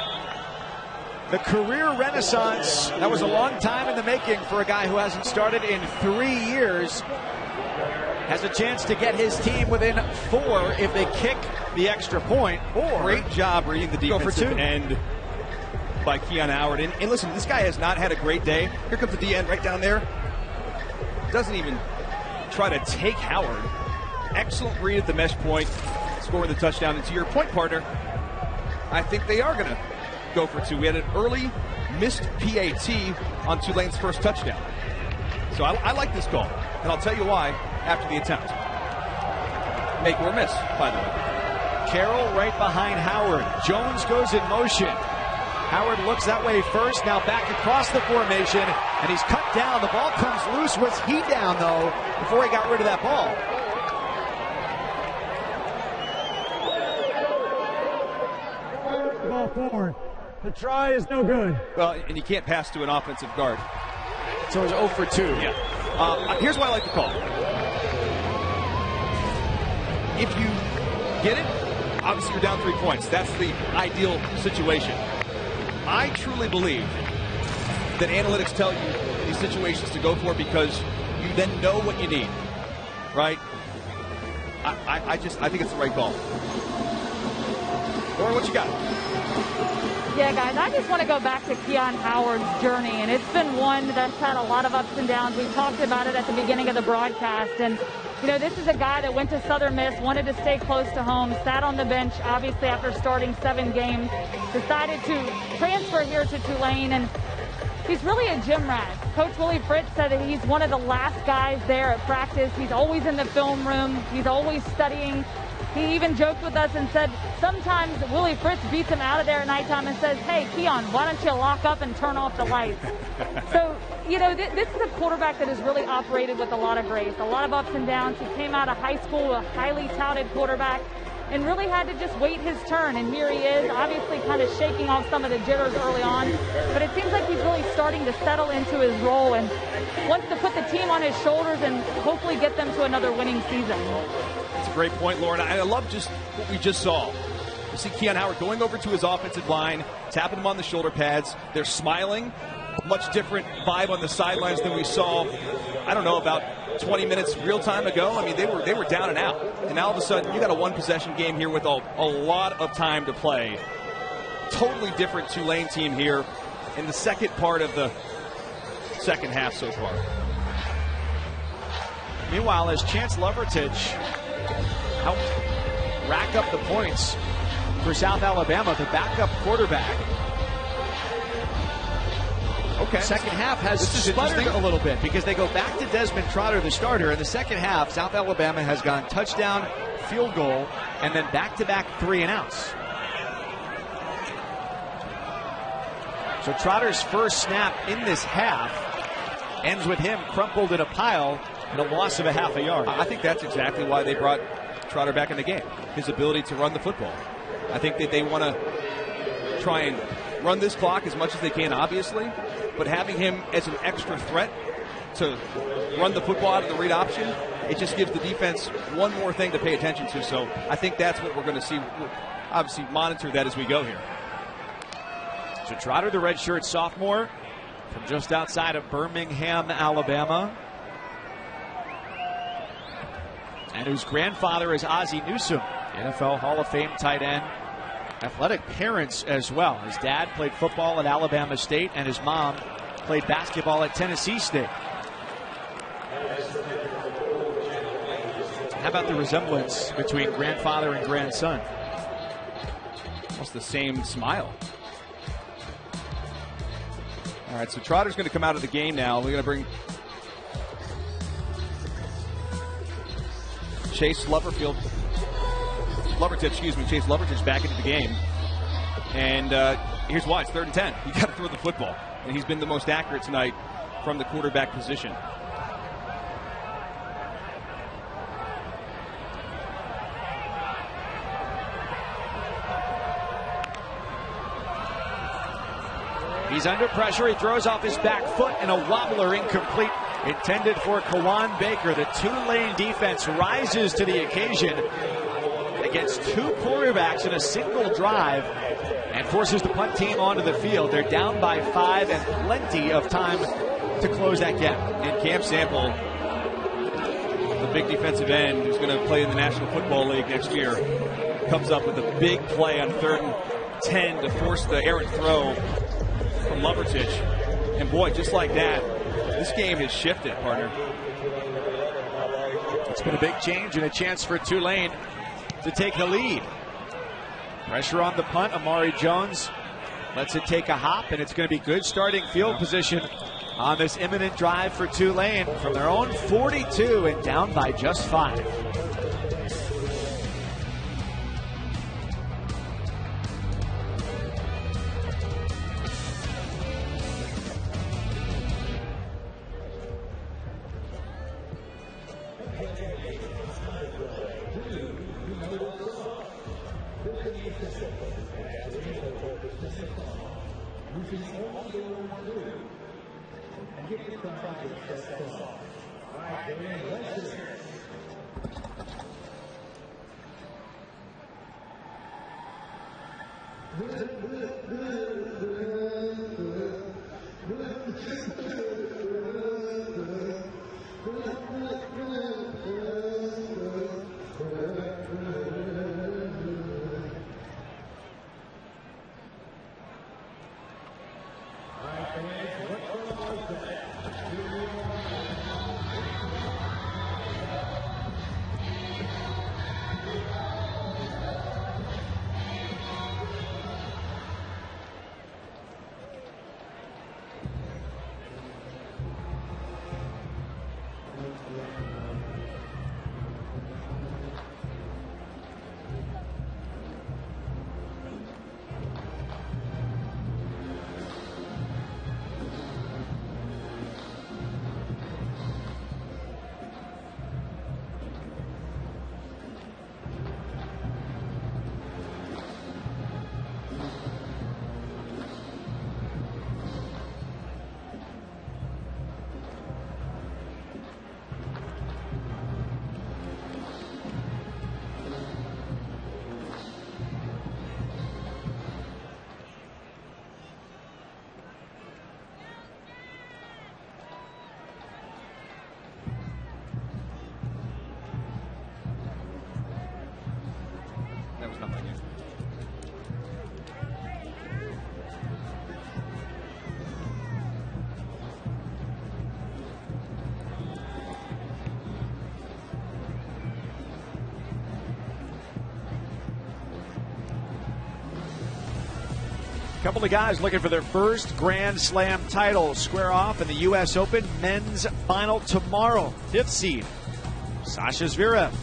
The career renaissance, that was a long time in the making for a guy who hasn't started in 3 years. Has a chance to get his team within 4 if they kick the extra point. Great job reading the defensive end by Keon Howard. And listen, this guy has not had a great day. Here comes the DN right down there. Doesn't even try to take Howard. Excellent read at the mesh point, scoring the touchdown. And to your point, partner, I think they are going to go for 2. We had an early missed PAT on Tulane's first touchdown. So I like this call, and I'll tell you why after the attempt. Make or miss, by the way. Carroll right behind Howard. Jones goes in motion. Howard looks that way first, now back across the formation, and he's cut down. The ball comes loose. Was he down, though, before he got rid of that ball? Ball forward. The try is no good. Well, and you can't pass to an offensive guard. So it's 0 for 2. Yeah. Here's why I like the call. If you get it, obviously you're down 3 points. That's the ideal situation. I truly believe that analytics tell you these situations to go for because you then know what you need, right? I think it's the right call. Lauren, what you got? Yeah, guys, I just want to go back to Keon Howard's journey, and it's been one that's had a lot of ups and downs. We talked about it at the beginning of the broadcast, and you know, this is a guy that went to Southern Miss, wanted to stay close to home, sat on the bench, obviously, after starting 7 games, decided to transfer here to Tulane, and he's really a gym rat. Coach Willie Fritz said that he's one of the last guys there at practice. He's always in the film room. He's always studying. He even joked with us and said sometimes Willie Fritz beats him out of there at nighttime and says, hey, Keon, why don't you lock up and turn off the lights? So, you know, this is a quarterback that has really operated with a lot of grace, a lot of ups and downs. He came out of high school, a highly touted quarterback, and really had to just wait his turn. And here he is, obviously kind of shaking off some of the jitters early on. But it seems like he's really starting to settle into his role and wants to put the team on his shoulders and hopefully get them to another winning season. That's a great point, Lauren. I love just what we just saw. You see Keon Howard going over to his offensive line, tapping him on the shoulder pads. They're smiling. Much different vibe on the sidelines than we saw, I don't know, about 20 minutes real time ago. I mean, they were down and out. And now all of a sudden, you got a 1-possession game here with a lot of time to play. Totally different Tulane team here in the second part of the second half so far. Meanwhile, as Chance Lovertich helped rack up the points for South Alabama, the backup quarterback. Okay. Second half has sputtered a little bit because they go back to Desmond Trotter, the starter. In the second half, South Alabama has gone touchdown, field goal, and then back-to-back 3-and-outs. So Trotter's first snap in this half ends with him crumpled in a pile and a loss of a half a yard. I think that's exactly why they brought Trotter back in the game, his ability to run the football. I think that they want to try and run this clock as much as they can, obviously, but having him as an extra threat to run the football out of the read option, it just gives the defense one more thing to pay attention to. So I think that's what we're going to see. We'll obviously monitor that as we go here. So Trotter, the redshirt sophomore from just outside of Birmingham, Alabama, and whose grandfather is Ozzie Newsome, NFL Hall of Fame tight end. Athletic parents as well. His dad played football at Alabama State, and his mom played basketball at Tennessee State. How about the resemblance between grandfather and grandson? Almost the same smile. All right, so Trotter's going to come out of the game now. We're going to bring Chase Lovertich back into the game. And here's why. It's 3rd and 10. You got to throw the football. And he's been the most accurate tonight from the quarterback position. He's under pressure. He throws off his back foot and a wobbler incomplete. Intended for Kawan Baker. The Tulane defense rises to the occasion against 2 quarterbacks in a single drive and forces the punt team onto the field. They're down by 5 and plenty of time to close that gap. And Cam Sample, the big defensive end who's going to play in the National Football League next year, comes up with a big play on 3rd and 10 to force the errant throw from Lovertich. And boy, just like that, this game has shifted, partner. It's been a big change and a chance for Tulane to take the lead. Pressure on the punt. Amari Jones lets it take a hop, and it's going to be good starting field position on this imminent drive for Tulane from their own 42 and down by just 5. Couple of guys looking for their first Grand Slam title square off in the U.S. Open men's final tomorrow. 5th seed, Sasha Zverev.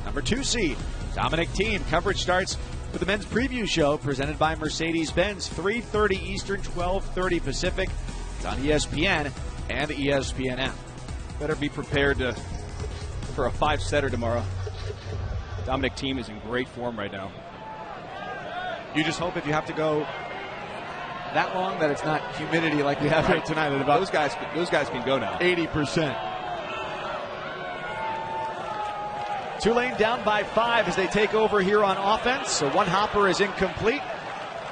Number 2 seed, Dominic Thiem. Coverage starts with the men's preview show presented by Mercedes-Benz. 3:30 Eastern, 12:30 Pacific. It's on ESPN and the ESPN app. Better be prepared for a 5-setter tomorrow. Dominic Thiem is in great form right now. You just hope if you have to go that long that it's not humidity like we have right tonight at about those guys can go now. 80%. Tulane down by 5 as they take over here on offense. So one hopper is incomplete.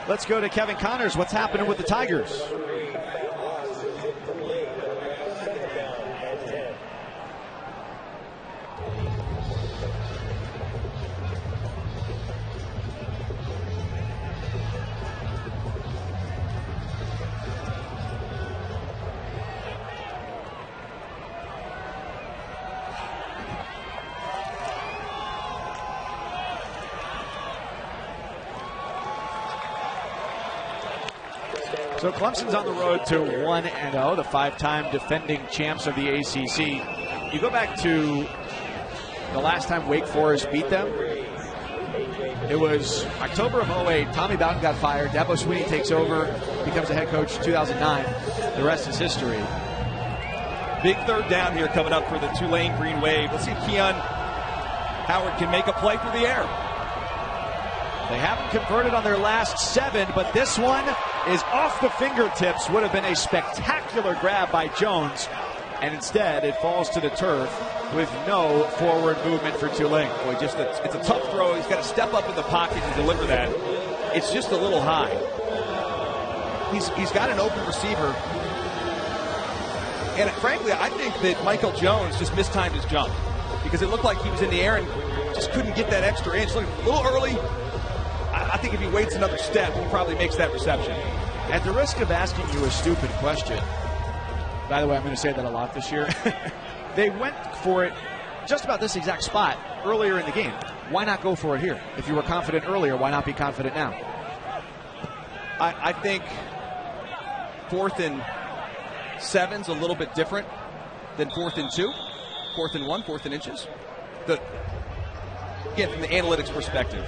Let's go to Kevin Connors. What's happening with the Tigers? So Clemson's on the road to 1-0, the 5-time defending champs of the ACC. You go back to the last time Wake Forest beat them. It was October of 08. Tommy Bowden got fired. Dabo Swinney takes over, becomes the head coach in 2009. The rest is history. Big third down here coming up for the Tulane Green Wave. Let's see if Keon Howard can make a play through the air. They haven't converted on their last 7, but this one is off the fingertips. Would have been a spectacular grab by Jones, and instead it falls to the turf with no forward movement for Tulane. Boy, it's a tough throw. He's got to step up in the pocket and deliver that. It's just a little high. He's got an open receiver. And frankly, I think that Michael Jones just mistimed his jump because it looked like he was in the air and just couldn't get that extra inch. Look, a little early. I think if he waits another step, he probably makes that reception. At the risk of asking you a stupid question, by the way, I'm going to say that a lot this year. They went for it just about this exact spot earlier in the game. Why not go for it here? If you were confident earlier, why not be confident now? I think 4th and 7's a little bit different than 4th and 2, 4th and 1, 4th and inches. Again, from the analytics perspective,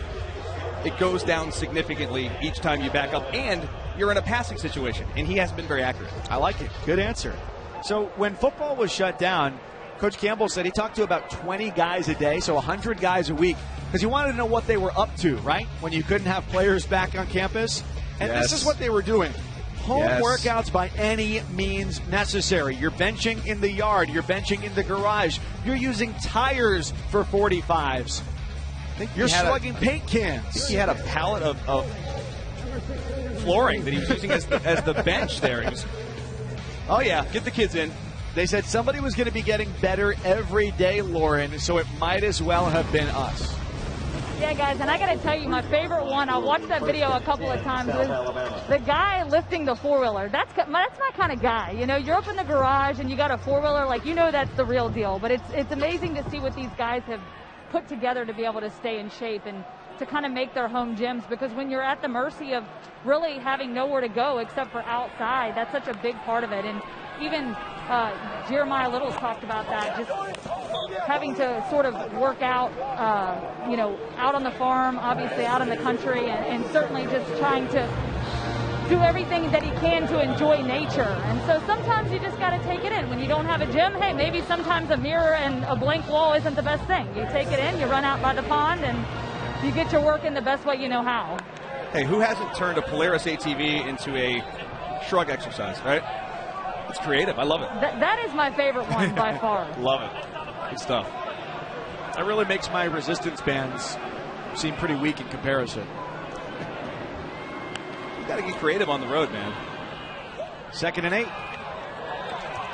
it goes down significantly each time you back up, and you're in a passing situation, and he hasn't been very accurate. I like it. Good answer. So when football was shut down, Coach Campbell said he talked to about 20 guys a day, so 100 guys a week, because he wanted to know what they were up to, right? When you couldn't have players back on campus. And This is what they were doing. Home workouts by any means necessary. You're benching in the yard. You're benching in the garage. You're using tires for 45s. You're slugging paint cans. I think he had a pallet of flooring that he was using as the bench there. Oh, yeah, get the kids in. They said somebody was going to be getting better every day, Lauren, so it might as well have been us. Yeah, guys, and I got to tell you, my favorite one, I watched that video a couple of times, was the guy lifting the four-wheeler. That's my kind of guy. You know, you're up in the garage and you got a four-wheeler, like, you know that's the real deal. But it's amazing to see what these guys have put together to be able to stay in shape and to kind of make their home gyms, because when you're at the mercy of really having nowhere to go except for outside, that's such a big part of it. And even Jeremiah Little's talked about that, just having to sort of work out, out on the farm, obviously out in the country, and certainly just trying to do everything that he can to enjoy nature. And so sometimes you just got to take it in. When you don't have a gym, hey, maybe sometimes a mirror and a blank wall isn't the best thing. You take it in, you run out by the pond, and you get your work in the best way you know how. Hey, who hasn't turned a Polaris ATV into a shrug exercise, right? It's creative. I love it. That is my favorite one by far. Love it. Good stuff. That really makes my resistance bands seem pretty weak in comparison. You got to get creative on the road, man. 2nd and 8.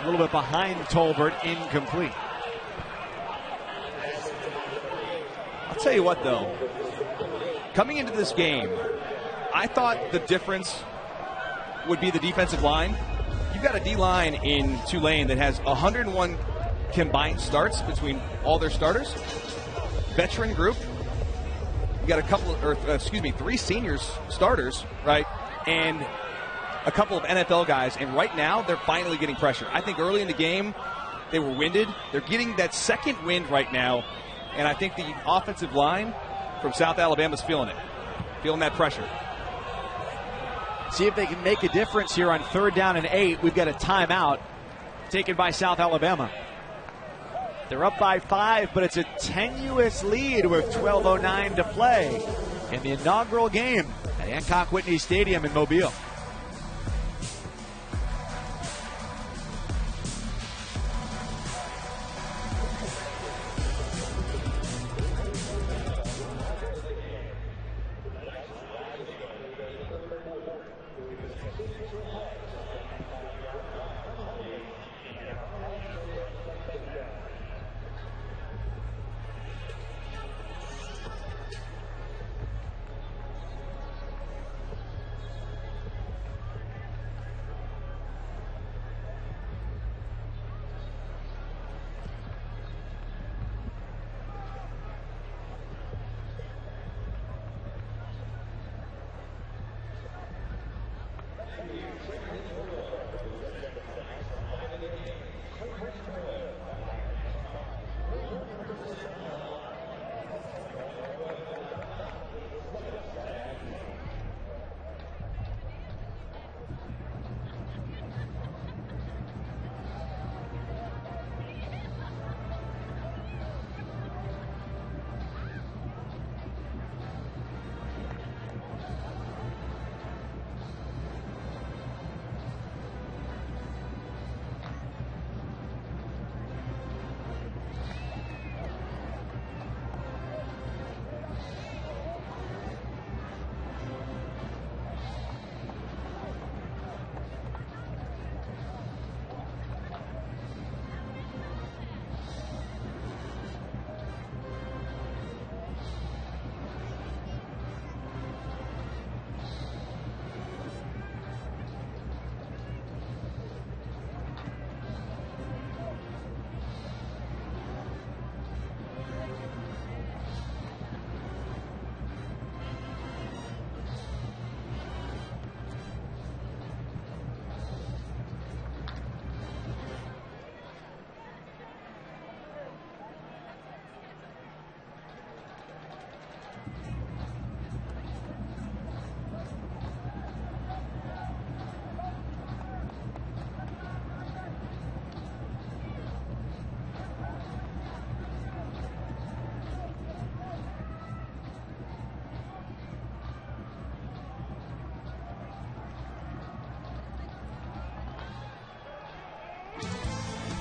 A little bit behind Tolbert, incomplete. I'll tell you what, though. Coming into this game, I thought the difference would be the defensive line. You've got a D-line in Tulane that has 101 combined starts between all their starters. Veteran group. You got 3 seniors starters, right? And a couple of NFL guys. And right now, they're finally getting pressure. I think early in the game, they were winded. They're getting that second wind right now. And I think the offensive line from South Alabama's feeling it. Feeling that pressure. See if they can make a difference here on 3rd down and 8. We've got a timeout taken by South Alabama. They're up by 5, but it's a tenuous lead with 12:09 to play in the inaugural game at Hancock Whitney Stadium in Mobile.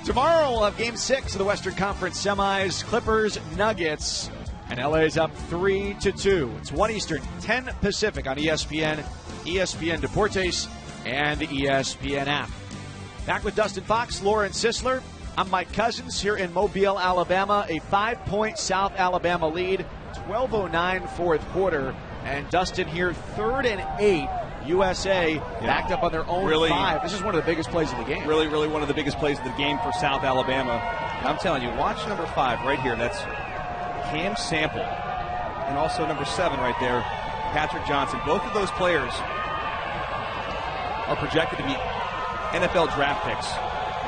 Tomorrow we'll have Game 6 of the Western Conference Semis. Clippers, Nuggets, and LA's up 3-2. It's 1 Eastern, 10 Pacific on ESPN, ESPN Deportes, and the ESPN app. Back with Dustin Fox, Lauren Sisler. I'm Mike Cousins here in Mobile, Alabama. A 5-point South Alabama lead, 12:09 fourth quarter. And Dustin here, 3rd and 8. USA backed up on their own 5. This is one of the biggest plays of the game. Really, really one of the biggest plays of the game for South Alabama. And I'm telling you, watch number 5 right here. That's Cam Sample. And also number 7 right there, Patrick Johnson. Both of those players are projected to be NFL draft picks.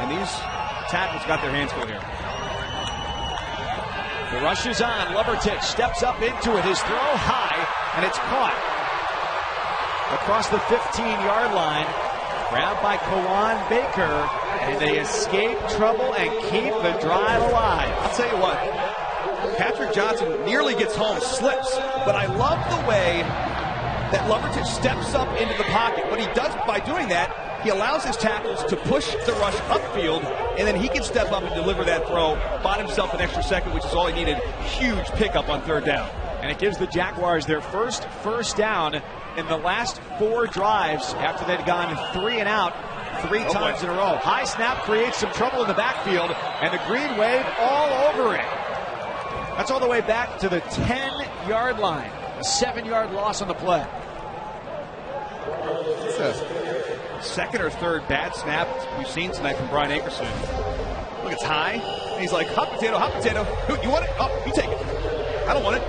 And these tackles got their hands full here. The rush is on. Lovertich steps up into it. His throw high, and it's caught. Across the 15-yard line, grabbed by Kawan Baker, and they escape trouble and keep the drive alive. I'll tell you what, Patrick Johnson nearly gets home, slips, but I love the way that Lovertich steps up into the pocket. What he does by doing that, he allows his tackles to push the rush upfield, and then he can step up and deliver that throw, bought himself an extra second, which is all he needed. Huge pickup on 3rd down. And it gives the Jaguars their first down in the last 4 drives after they'd gone 3 and out 3 times in a row. High snap creates some trouble in the backfield, and the green wave all over it. That's all the way back to the 10-yard line. A 7-yard loss on the play. It's a 2nd or 3rd bad snap we've seen tonight from Brian Akerson. Look, it's high. And he's like, hot potato, hot potato. You want it? Oh, you take it. I don't want it.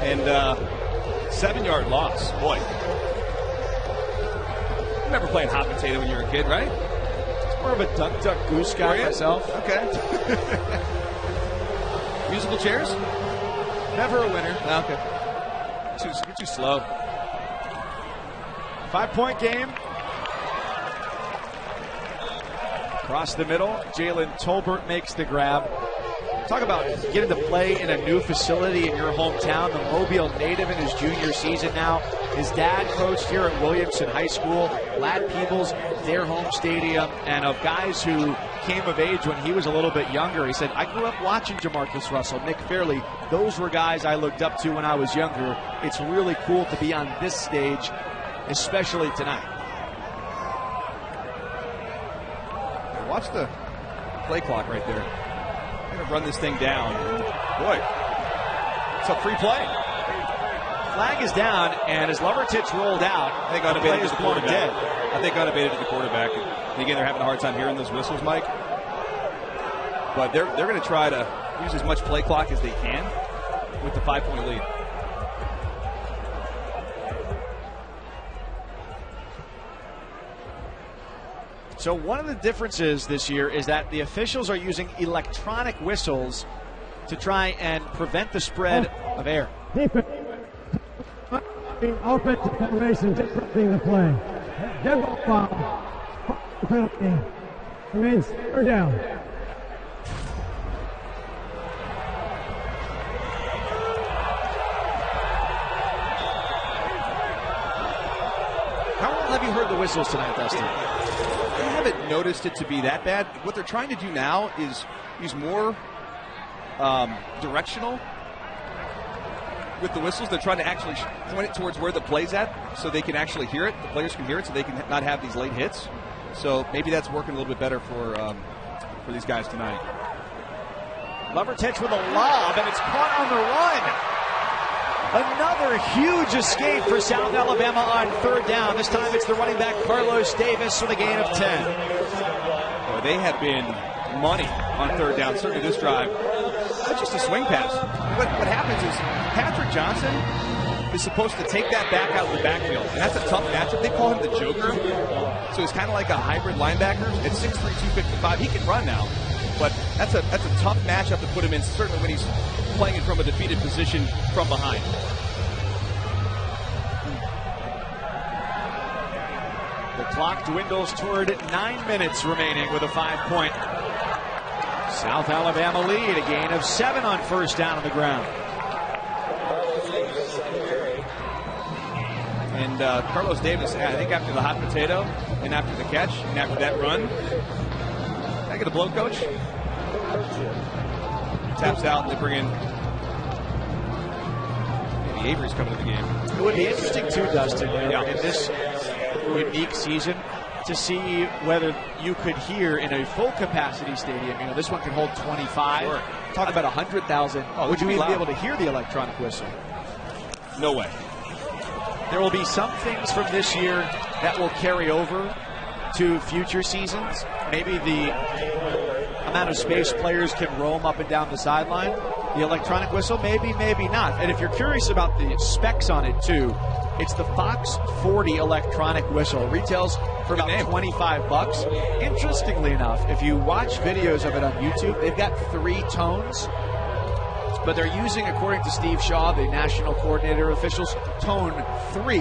And 7-yard loss. Boy. Remember playing hot potato when you were a kid, right? It's more of a duck, duck, goose guy myself. Okay. Musical chairs? Never a winner. Okay. You're too slow. 5-point game. Across the middle, Jalen Tolbert makes the grab. Talk about getting to play in a new facility in your hometown. The Mobile native in his junior season now. His dad coached here at Williamson High School. Lad Peebles, their home stadium. And of guys who came of age when he was a little bit younger, he said, I grew up watching Jamarcus Russell, Nick Fairley. Those were guys I looked up to when I was younger. It's really cool to be on this stage, especially tonight. Watch the play clock right there. They're going to run this thing down. Boy, it's a free play. Flag is down, and as Lovertich rolled out, they got play is blown dead. I think got abated to the quarterback. And again, they're having a hard time hearing those whistles, Mike. But they're going to try to use as much play clock as they can with the 5-point lead. So one of the differences this year is that the officials are using electronic whistles to try and prevent the spread of air. Defense. Offensive formation disrupting the play. Devil foul. Penalty. Remains 3rd down. How well have you heard the whistles tonight, Dustin? I haven't noticed it to be that bad. What they're trying to do now is use more directional with the whistles. They're trying to actually point it towards where the play's at so they can actually hear it. The players can hear it so they can not have these late hits. So maybe that's working a little bit better for these guys tonight. Lovertich with a lob, and it's caught on the run. Another huge escape for South Alabama on 3rd down. This time it's the running back Carlos Davis with a gain of 10. Boy, they have been money on 3rd down, certainly this drive. That's just a swing pass. What happens is Patrick Johnson is supposed to take that back out of the backfield, and that's a tough matchup. They call him the Joker, so he's kind of like a hybrid linebacker. At 6'3", 255, he can run now, but that's a tough matchup to put him in, certainly when he's playing it from a defeated position from behind. The clock dwindles toward 9 minutes remaining with a 5-point South Alabama lead. A gain of 7 on 1st down on the ground. And Carlos Davis, I think after the hot potato and after the catch and after that run, I get a blow, Coach? Taps out, and they bring in. Maybe Avery's coming to the game. It would be interesting, too, Dustin, in this unique season, to see whether you could hear in a full capacity stadium. This one can hold 25. Sure. Talk about 100,000. Would you even be able to hear the electronic whistle? No way. There will be some things from this year that will carry over to future seasons. Maybe the amount of space players can roam up and down the sideline. The electronic whistle, maybe, maybe not. And if you're curious about the specs on it, too, it's the Fox 40 electronic whistle. It retails for about $25. Interestingly enough, if you watch videos of it on YouTube, they've got 3 tones. But they're using, according to Steve Shaw, the national coordinator officials, tone 3,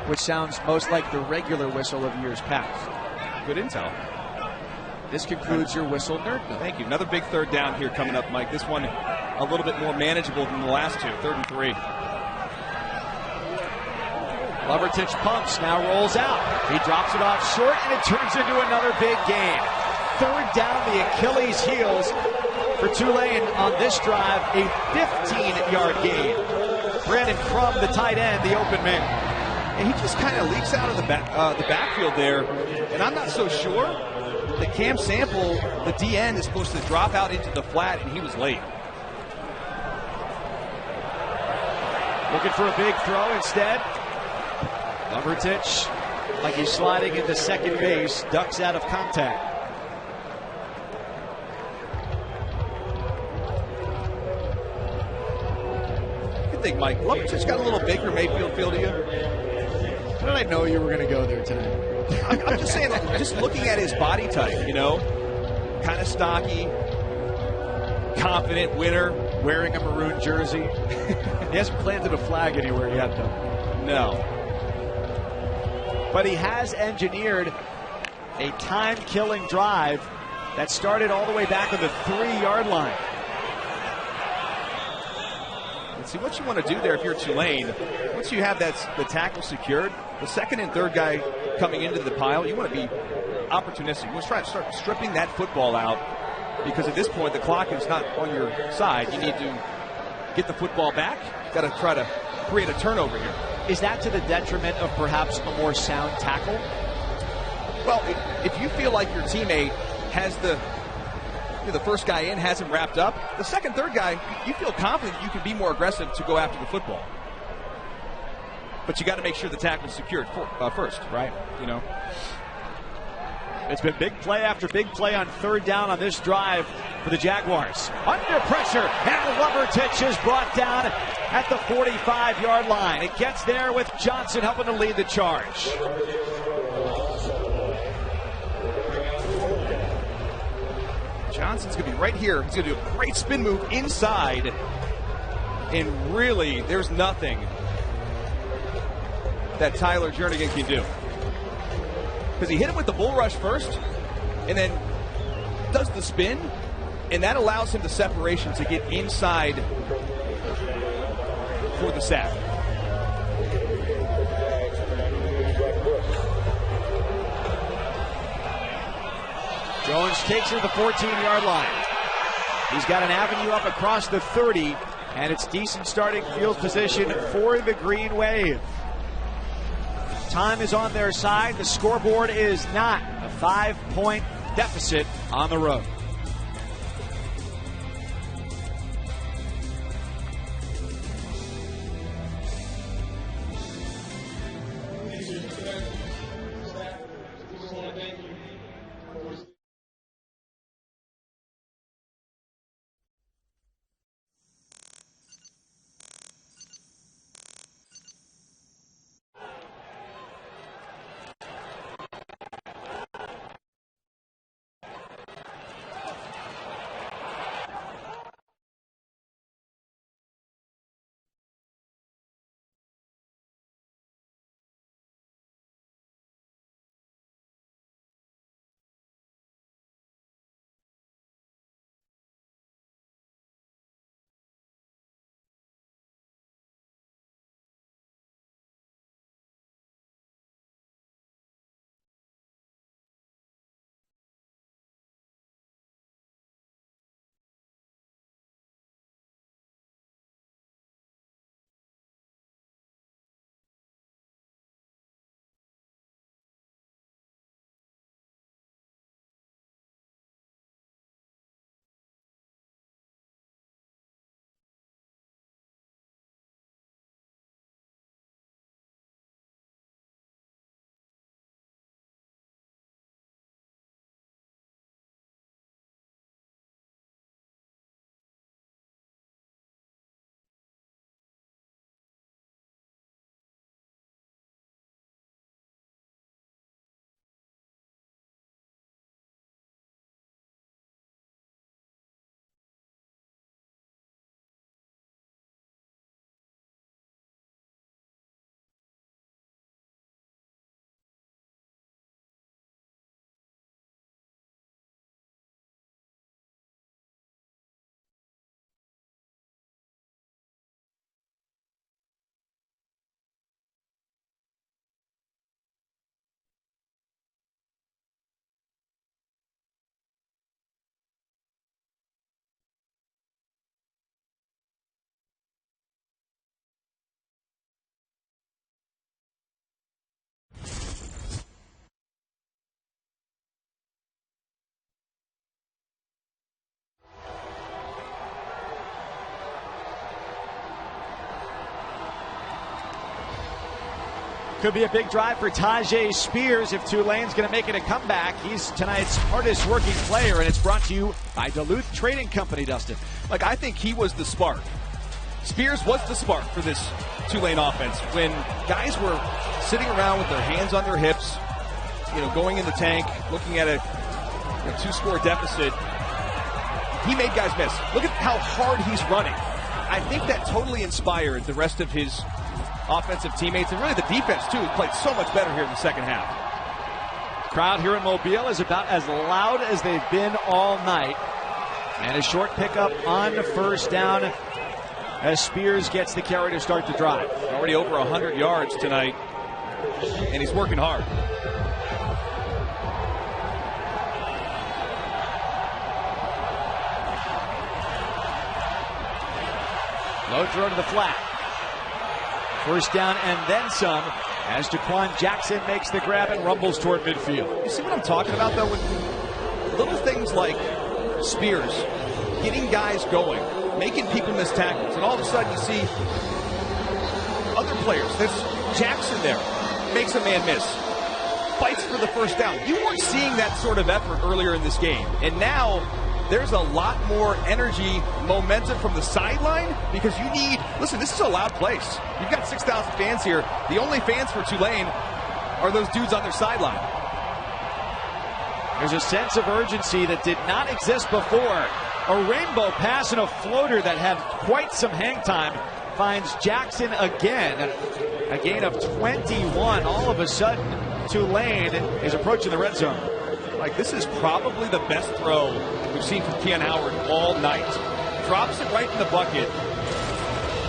which sounds most like the regular whistle of years past. Good intel. This concludes your whistle nerd. Thank you. Another big third down here coming up, Mike. This one a little bit more manageable than the last two. 3rd and 3. Lovertich pumps, now rolls out. He drops it off short, and it turns into another big gain. 3rd down, the Achilles heels for Tulane on this drive, a 15-yard gain. Brandon Crum, the tight end, the open man. And he just kind of leaks out of the backfield there, and I'm not so sure that Cam Sample, the DN, is supposed to drop out into the flat, and he was late. Looking for a big throw instead. Lovertich, like he's sliding into second base, ducks out of contact. I think Mike Lovertich got a little Baker Mayfield feel to you. How did I know you were going to go there tonight? I'm just saying, just looking at his body type, kind of stocky, confident winner, wearing a maroon jersey. He hasn't planted a flag anywhere yet, though. No. But he has engineered a time-killing drive that started all the way back on the 3-yard line. And see what you want to do there if you're Tulane. Once you have the tackle secured, the second and third guy coming into the pile, you want to be opportunistic. You want to try to start stripping that football out, because at this point the clock is not on your side. You need to get the football back. Got to try to create a turnover here. Is that to the detriment of perhaps a more sound tackle? Well, if you feel like your teammate has the first guy in, has him wrapped up, the second, third guy, you feel confident you can be more aggressive to go after the football. But you got to make sure the tackle's secured first, right? It's been big play after big play on 3rd down on this drive for the Jaguars. Under pressure, and Lovertich is brought down at the 45-yard line. It gets there with Johnson helping to lead the charge. Johnson's going to be right here. He's going to do a great spin move inside. And really, there's nothing that Tyler Jernigan can do. Because he hit him with the bull rush first, and then does the spin, and that allows him the separation to get inside for the sack. Jones takes it to the 14-yard line. He's got an avenue up across the 30, and it's decent starting field position for the Green Wave. Time is on their side. The scoreboard is not. A 5-point deficit on the road. Could be a big drive for Tajay Spears if Tulane's going to make it a comeback. He's tonight's hardest working player, and it's brought to you by Duluth Trading Company, Dustin. Like, I think he was the spark. Spears was the spark for this Tulane offense. When guys were sitting around with their hands on their hips, going in the tank, looking at a 2-score deficit, he made guys miss. Look at how hard he's running. I think that totally inspired the rest of his offensive teammates, and really the defense, too, has played so much better here in the second half. Crowd here in Mobile is about as loud as they've been all night. And a short pickup on the first down as Spears gets the carry to start the drive. Already over 100 yards tonight, and he's working hard. Low throw to the flat. First down and then some as Jaquan Jackson makes the grab and rumbles toward midfield. You see what I'm talking about, though? With little things like Spears getting guys going, making people miss tackles, and all of a sudden you see other players. There's Jackson there, makes a man miss, fights for the first down. You weren't seeing that sort of effort earlier in this game, and now there's a lot more energy, momentum from the sideline because you need, listen, this is a loud place. You've got 6,000 fans here. The only fans for Tulane are those dudes on their sideline. There's a sense of urgency that did not exist before. A rainbow pass and a floater that had quite some hang time finds Jackson again. A gain of 21. All of a sudden, Tulane is approaching the red zone. Like, this is probably the best throw we've seen from Keon Howard all night. Drops it right in the bucket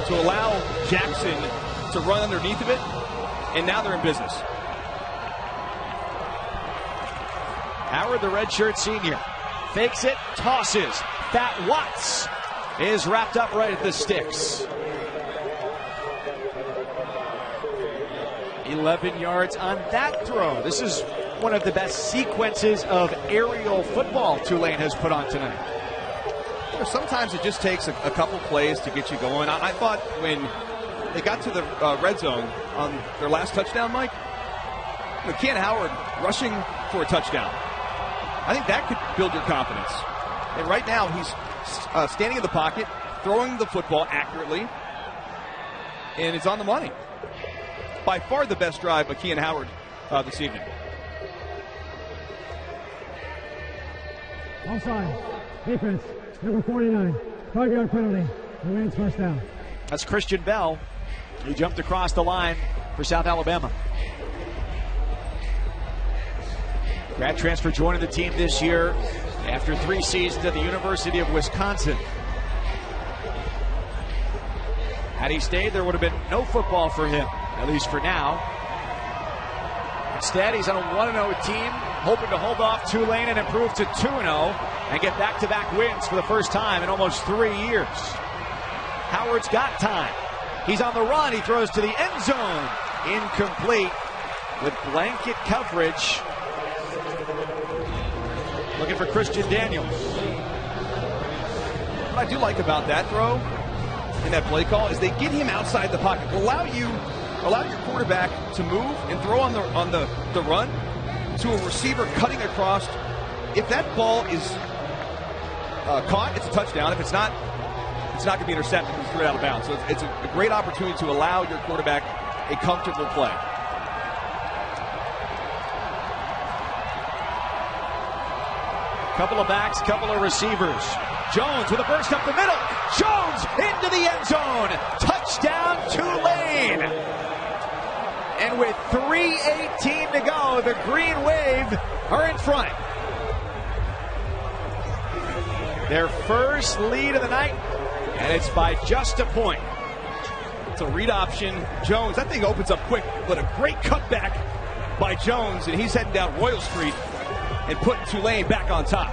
to allow Jackson to run underneath of it, and now they're in business. Howard, the redshirt senior, fakes it, tosses. Fat Watts is wrapped up right at the sticks. 11 yards on that throw. This is one of the best sequences of aerial football Tulane has put on tonight. Sometimes it just takes a couple plays to get you going. I thought when they got to the red zone on their last touchdown, Mike, Keon Howard rushing for a touchdown. I think that could build your confidence. And right now he's standing in the pocket, throwing the football accurately, and it's on the money. By far the best drive by Keon Howard this evening. Offside. Defense. Number 49. 5-yard penalty. Remains first down. That's Christian Bell, who jumped across the line for South Alabama. Grad transfer joining the team this year after 3 seasons at the University of Wisconsin. Had he stayed, there would have been no football for him, at least for now. Instead, he's on a 1-0 team, hoping to hold off Tulane and improve to 2-0 and get back-to-back wins for the first time in almost 3 years. Howard's got time. He's on the run. He throws to the end zone. Incomplete with blanket coverage. Looking for Christian Daniels. What I do like about that throw in that play call is they get him outside the pocket. Allow your quarterback to move and throw on the run to a receiver cutting across. If that ball is caught, it's a touchdown. If it's not, it's not going to be intercepted because it's thrown out of bounds. So it's a great opportunity to allow your quarterback a comfortable play. Couple of backs, couple of receivers. Jones with a burst up the middle. Jones into the end zone. Touchdown, Tulane. And with 3:18 to go, the Green Wave are in front. Their first lead of the night, and it's by just a point. It's a read option. Jones, that thing opens up quick, but a great cutback by Jones, and he's heading down Royal Street and putting Tulane back on top.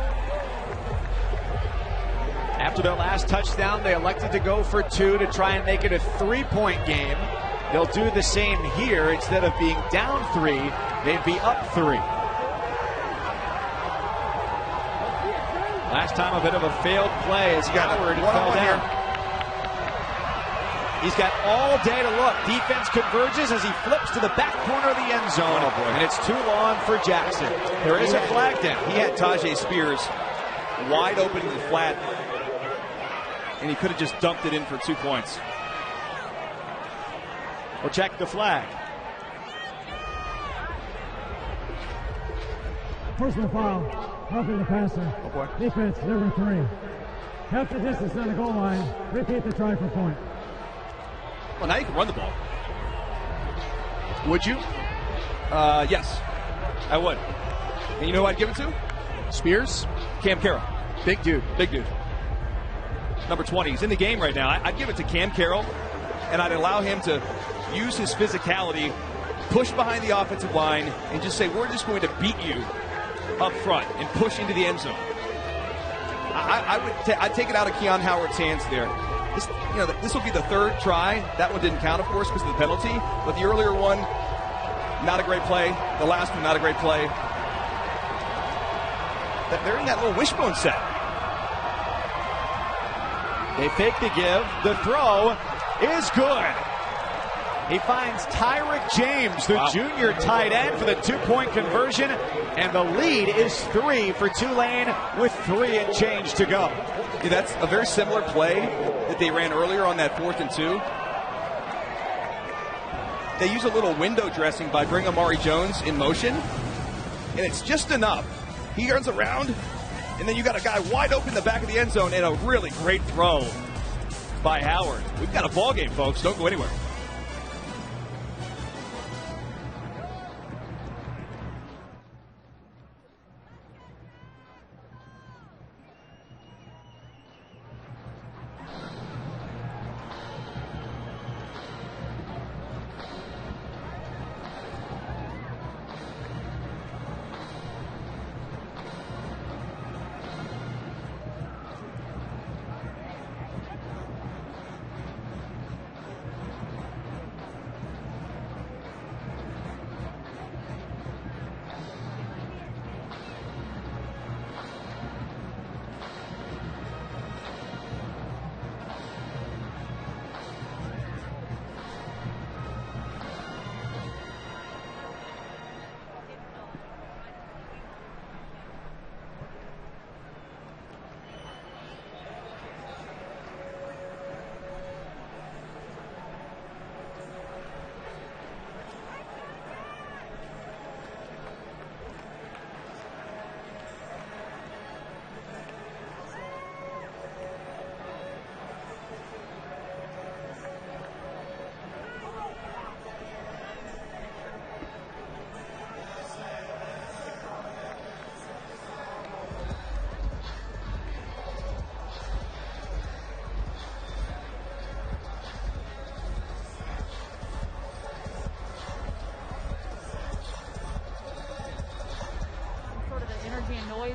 After their last touchdown, they elected to go for 2 to try and make it a 3-point game. They'll do the same here. Instead of being down 3, they'd be up 3. Last time a bit of a failed play as Howard fell down. He's got all day to look. Defense converges as he flips to the back corner of the end zone. And it's too long for Jackson. There is a flag down. He had Tajay Spears wide open in the flat, and he could have just dumped it in for 2 points. We'll check the flag. Personal foul, roughing the passer. Oh boy. Defense, number 3. Half the distance on the goal line. Repeat the try for point. Well, now you can run the ball. Would you? Yes, I would. And you know who I'd give it to? Spears? Cam Carroll. Big dude. Big dude. Number 20. He's in the game right now. I'd give it to Cam Carroll, and I'd allow him to use his physicality, push behind the offensive line, and just say, we're just going to beat you up front and push into the end zone. I'd take it out of Keon Howard's hands there. This will be the third try. That one didn't count, of course, because of the penalty. But the earlier one, not a great play. The last one, not a great play. They're in that little wishbone set. They fake the give. The throw is good. He finds Tyrick James, the junior tight end, for the 2-point conversion. And the lead is 3 for Tulane with 3 and change to go. Yeah, that's a very similar play that they ran earlier on that 4th and 2. They use a little window dressing by bringing Amari Jones in motion, and it's just enough. He turns around, and then you got a guy wide open in the back of the end zone, and a really great throw by Howard. We've got a ball game, folks. Don't go anywhere.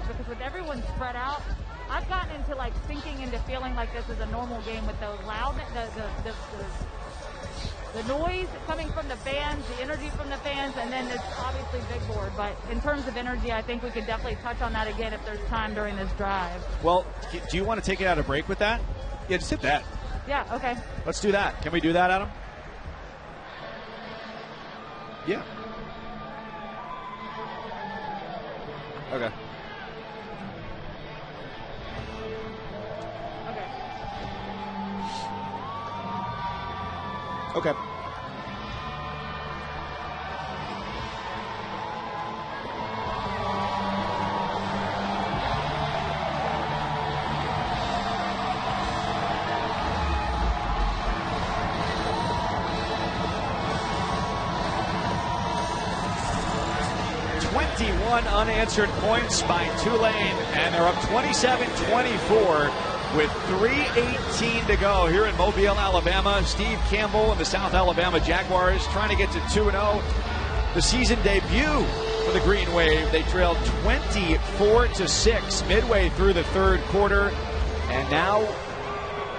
Because with everyone spread out, I've gotten into sinking into feeling like this is a normal game with the loud, the noise coming from the fans, the energy from the fans, and then it's obviously big board. But in terms of energy, I think we could definitely touch on that again if there's time during this drive. Well, do you want to take it out of break with that? Yeah, just hit that. Yeah, okay. Let's do that. Can we do that, Adam? Yeah. Okay. Okay. Unanswered points by Tulane, and they're up 27-24 with 3:18 to go here in Mobile, Alabama. Steve Campbell and the South Alabama Jaguars trying to get to 2-0. The season debut for the Green Wave. They trailed 24-6 midway through the third quarter, and now,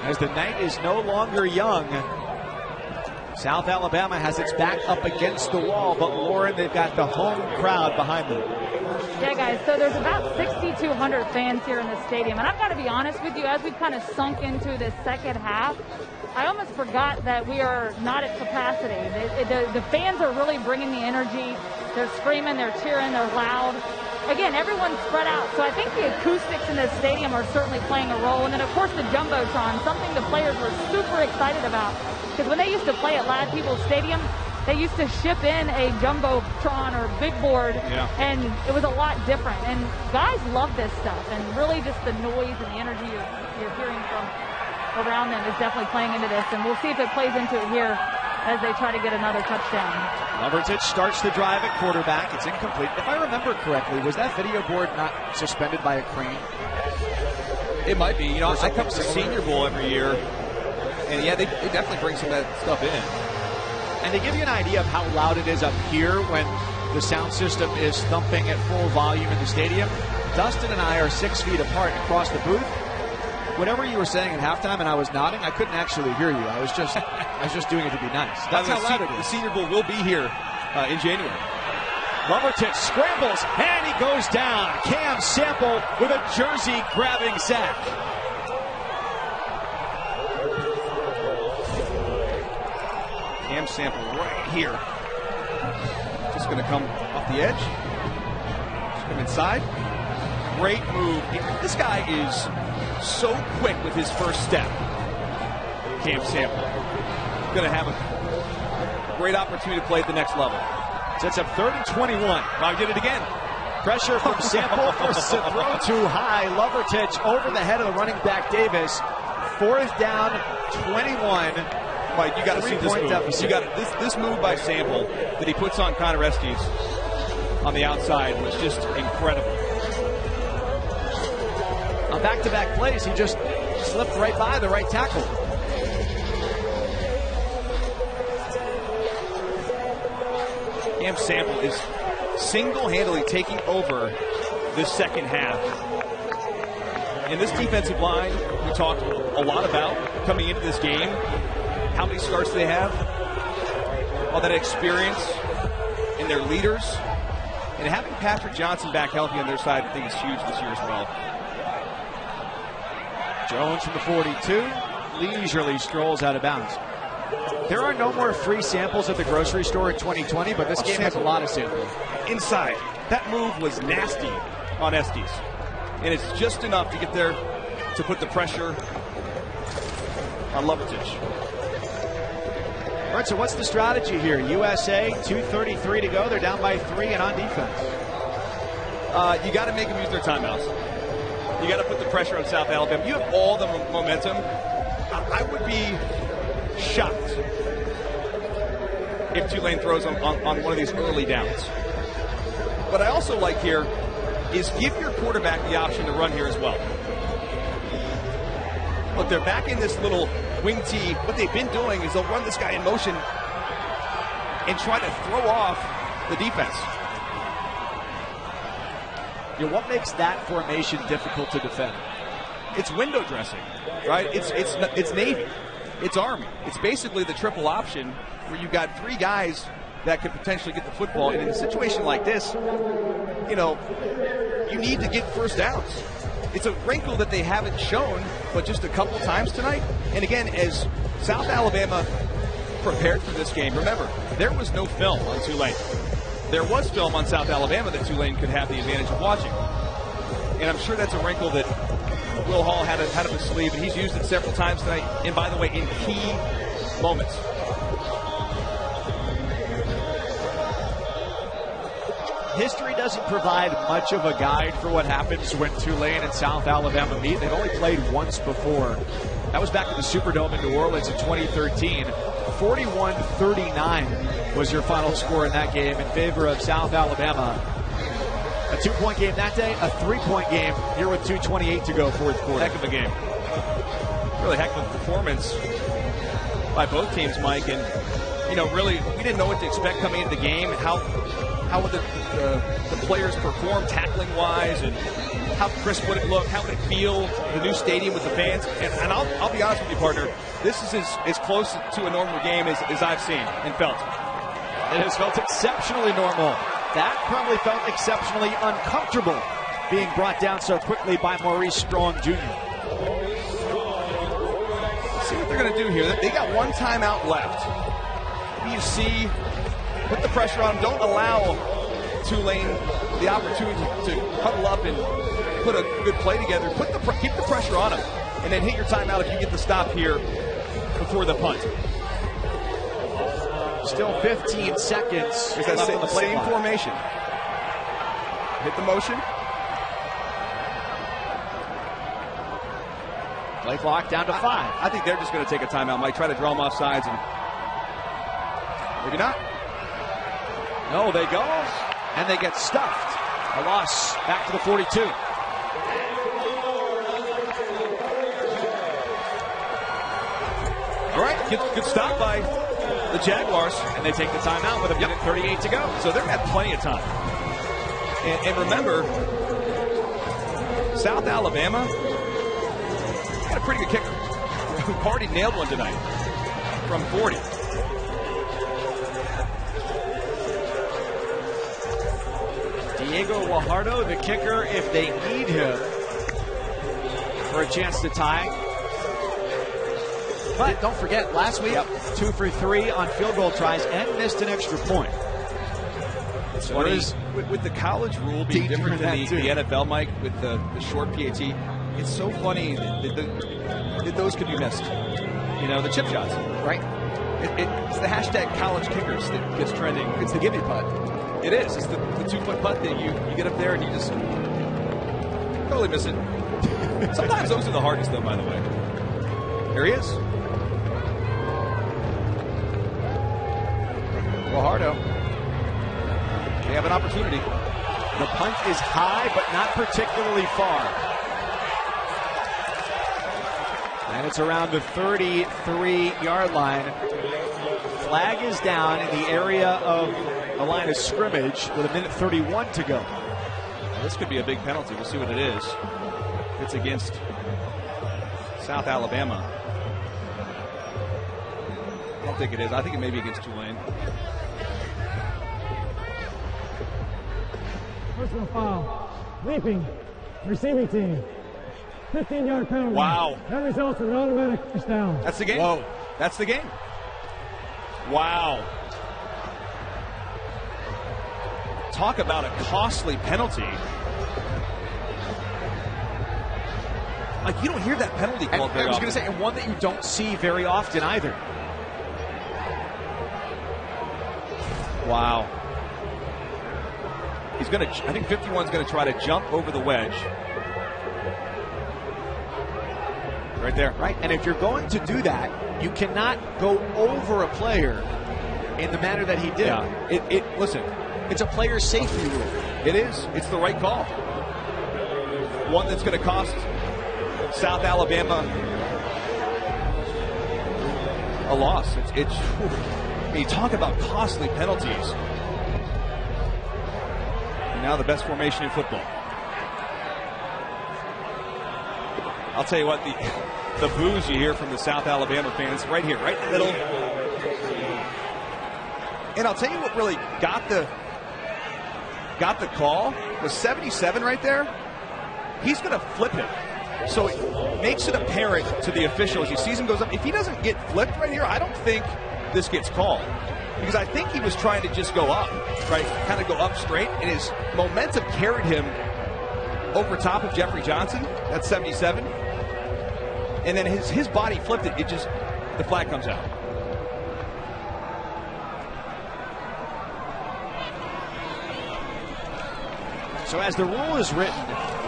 as the night is no longer young, South Alabama has its back up against the wall, but Lauren, they've got the home crowd behind them. Yeah, guys, so there's about 6,200 fans here in the stadium, and I've got to be honest with you, as we've kind of sunk into this second half, I almost forgot that we are not at capacity. The fans are really bringing the energy. They're screaming, they're cheering, they're loud. Again, everyone's spread out, so I think the acoustics in this stadium are certainly playing a role. And then, of course, the Jumbotron, something the players were super excited about. Because when they used to play at Lad Peoples Stadium, they used to ship in a Jumbotron or big board, and it was a lot different. And guys love this stuff, and really just the noise and the energy you're hearing from around them is definitely playing into this. And we'll see if it plays into it here as they try to get another touchdown. Lovertich starts the drive at quarterback. It's incomplete. If I remember correctly, was that video board not suspended by a crane? It might be. You know, I come to Senior Bowl every year, and yeah, they definitely bring some of that stuff in. And to give you an idea of how loud it is up here when the sound system is thumping at full volume in the stadium, Dustin and I are 6 feet apart across the booth. Whatever you were saying at halftime and I was nodding, I couldn't actually hear you. I was just doing it to be nice. That's how loud it is. The Senior Bowl will be here in January. Lovertich scrambles, and he goes down. Cam Sample with a jersey-grabbing sack. Cam Sample right here. Just going to come off the edge. Just come inside. Great move. This guy is so quick with his first step. Cam Sample. Going to have a great opportunity to play at the next level. Sets up 3rd and 21. Now he did it again. Pressure from Sample forces a throw too high. Lovertich over the head of the running back Davis. 4th down, 21. Mike, you got to see this move. You got this move by Sample that he puts on Connor Estes on the outside was just incredible. On back-to-back plays, he just slipped right by the right tackle. Cam Sample is single-handedly taking over this second half. And this defensive line, we talked a lot about coming into this game. How many starts they have, all that experience, and their leaders. And having Patrick Johnson back healthy on their side, I think is huge this year as well. Jones from the 42, leisurely strolls out of bounds. There are no more free samples at the grocery store in 2020, but this game has a lot of samples. Inside, that move was nasty on Estes. And it's just enough to get there to put the pressure on Lovertich. All right, so what's the strategy here? USA, 2:33 to go. They're down by 3 and on defense. You got to make them use their timeouts. You got to put the pressure on South Alabama. You have all the momentum. I would be shocked if Tulane throws on one of these early downs. What I also like here is give your quarterback the option to run here as well. Look, they're back in this little wing tee. What they've been doing is they'll run this guy in motion and try to throw off the defense. You know, what makes that formation difficult to defend? It's window dressing, right? It's Navy. It's Army. It's basically the triple option where you've got 3 guys that could potentially get the football. And in a situation like this, you know, you need to get first downs. It's a wrinkle that they haven't shown but just a couple times tonight. And again, as South Alabama prepared for this game, remember, there was no film on Tulane. There was film on South Alabama that Tulane could have the advantage of watching. And I'm sure that's a wrinkle that Will Hall had up his sleeve, and he's used it several times tonight. And by the way, in key moments. History doesn't provide much of a guide for what happens when Tulane and South Alabama meet. They've only played once before. That was back at the Superdome in New Orleans in 2013. 41-39 was your final score in that game in favor of South Alabama. A 2-point game that day, a 3-point game here with 2:28 to go, fourth quarter. Heck of a game. Really heck of a performance by both teams, Mike. And, you know, really, we didn't know what to expect coming into the game and how would the players perform tackling-wise, and how crisp would it look, how would it feel, the new stadium with the fans. And I'll be honest with you, partner, this is as close to a normal game as I've seen and felt. It has felt exceptionally normal. That probably felt exceptionally uncomfortable, being brought down so quickly by Maurice Strong Jr. See what what they're going to do here. They got one timeout left. You see, put the pressure on them. Don't allow Tulane the opportunity to huddle up and put a good play together. Keep the pressure on them, and then hit your timeout if you get the stop here before the punt. Still 15 seconds. Is that the same formation? Hit the motion. Play clock down to 5. I think they're just going to take a timeout. Might try to draw them off sides, and maybe not. No, they go, and they get stuffed. A loss back to the 42. All right, good stop by the Jaguars. And they take the timeout with a minute 38 to go. So they're going to have plenty of time. And remember, South Alabama got a pretty good kicker. Party nailed one tonight from 40. Diego Guajardo, the kicker, if they need him for a chance to tie. But don't forget, last week, 2 for 3 on field goal tries and missed an extra point. So with the college rule being different than the NFL, Mike, with the short PAT, it's so funny that those could be missed. You know, the chip shots. Right. It's the hashtag college kickers that gets trending. It's the gimme putt. It is. It's the 2-foot putt that you get up there and you just totally miss it. Sometimes those are the hardest, though, by the way. There he is. Guajardo. They have an opportunity. The punt is high, but not particularly far. And it's around the 33-yard line. Flag is down in the area of the line of scrimmage with a minute 31 to go. Well, this could be a big penalty. We'll see what it is. It's against South Alabama. I don't think it is. I think it may be against Tulane. Personal foul. Leaping. Receiving team. 15-yard penalty. Wow. That results in an automatic first down. That's the game. Whoa. That's the game. Wow. Talk about a costly penalty. Like, you don't hear that penalty called very often. I was going to say, and one that you don't see very often either. Wow. He's going to, I think 51's going to try to jump over the wedge. Right there. Right, and if you're going to do that, you cannot go over a player in the manner that he did. Yeah. Listen, it's a player safety rule. It is. It's the right call. One that's going to cost South Alabama a loss. You talk about costly penalties. And now the best formation in football. I'll tell you what, the boos you hear from the South Alabama fans right here, right in the middle. And I'll tell you what really got the call was 77 right there. He's going to flip him. So it makes it apparent to the official as he sees him goes up. If he doesn't get flipped right here, I don't think this gets called. Because I think he was trying to just go up, right? Kind of go up straight. And his momentum carried him over top of Jeffrey Johnson. That's 77. And then his body flipped it. The flag comes out. So as the rule is written,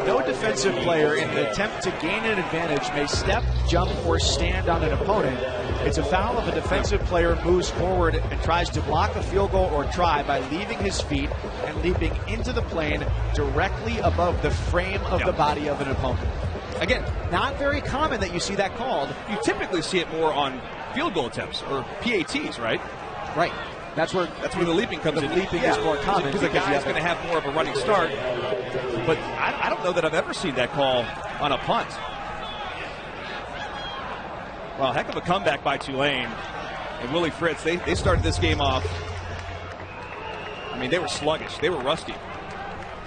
no defensive player in an attempt to gain an advantage may step, jump, or stand on an opponent. It's a foul if a defensive player moves forward and tries to block a field goal or try by leaving his feet and leaping into the plane directly above the frame of the body of an opponent. Again, not very common that you see that called. You typically see it more on field goal attempts or PATs, right? Right. That's where the leaping comes in. The leaping is more common because the guy's going to have more of a running start. But I don't know that I've ever seen that call on a punt. Well, heck of a comeback by Tulane. And Willie Fritz, they started this game off. I mean, they were sluggish. They were rusty.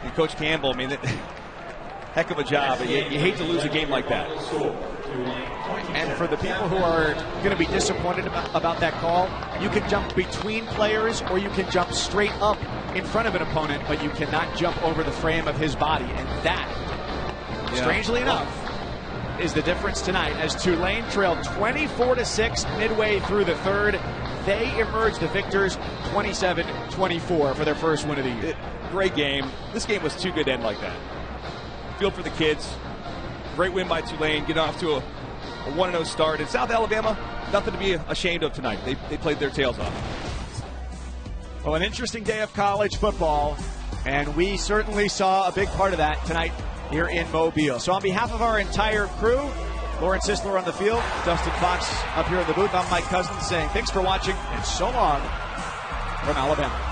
And Coach Campbell, heck of a job. You hate to lose a game like that. And for the people who are going to be disappointed about that call, you can jump between players or you can jump straight up in front of an opponent, but you cannot jump over the frame of his body. And that, strangely enough, is the difference tonight as Tulane trailed 24-6 midway through the third. They emerged the victors 27-24 for their first win of the year. Great game. This game was too good to end like that. Feel for the kids. Great win by Tulane. Get off to a 1-0 start. In South Alabama, nothing to be ashamed of tonight. They played their tails off. Well, an interesting day of college football, and we certainly saw a big part of that tonight here in Mobile. So on behalf of our entire crew, Lauren Sisler on the field, Dustin Fox up here in the booth, I'm Mike Cousins saying thanks for watching and so long from Alabama.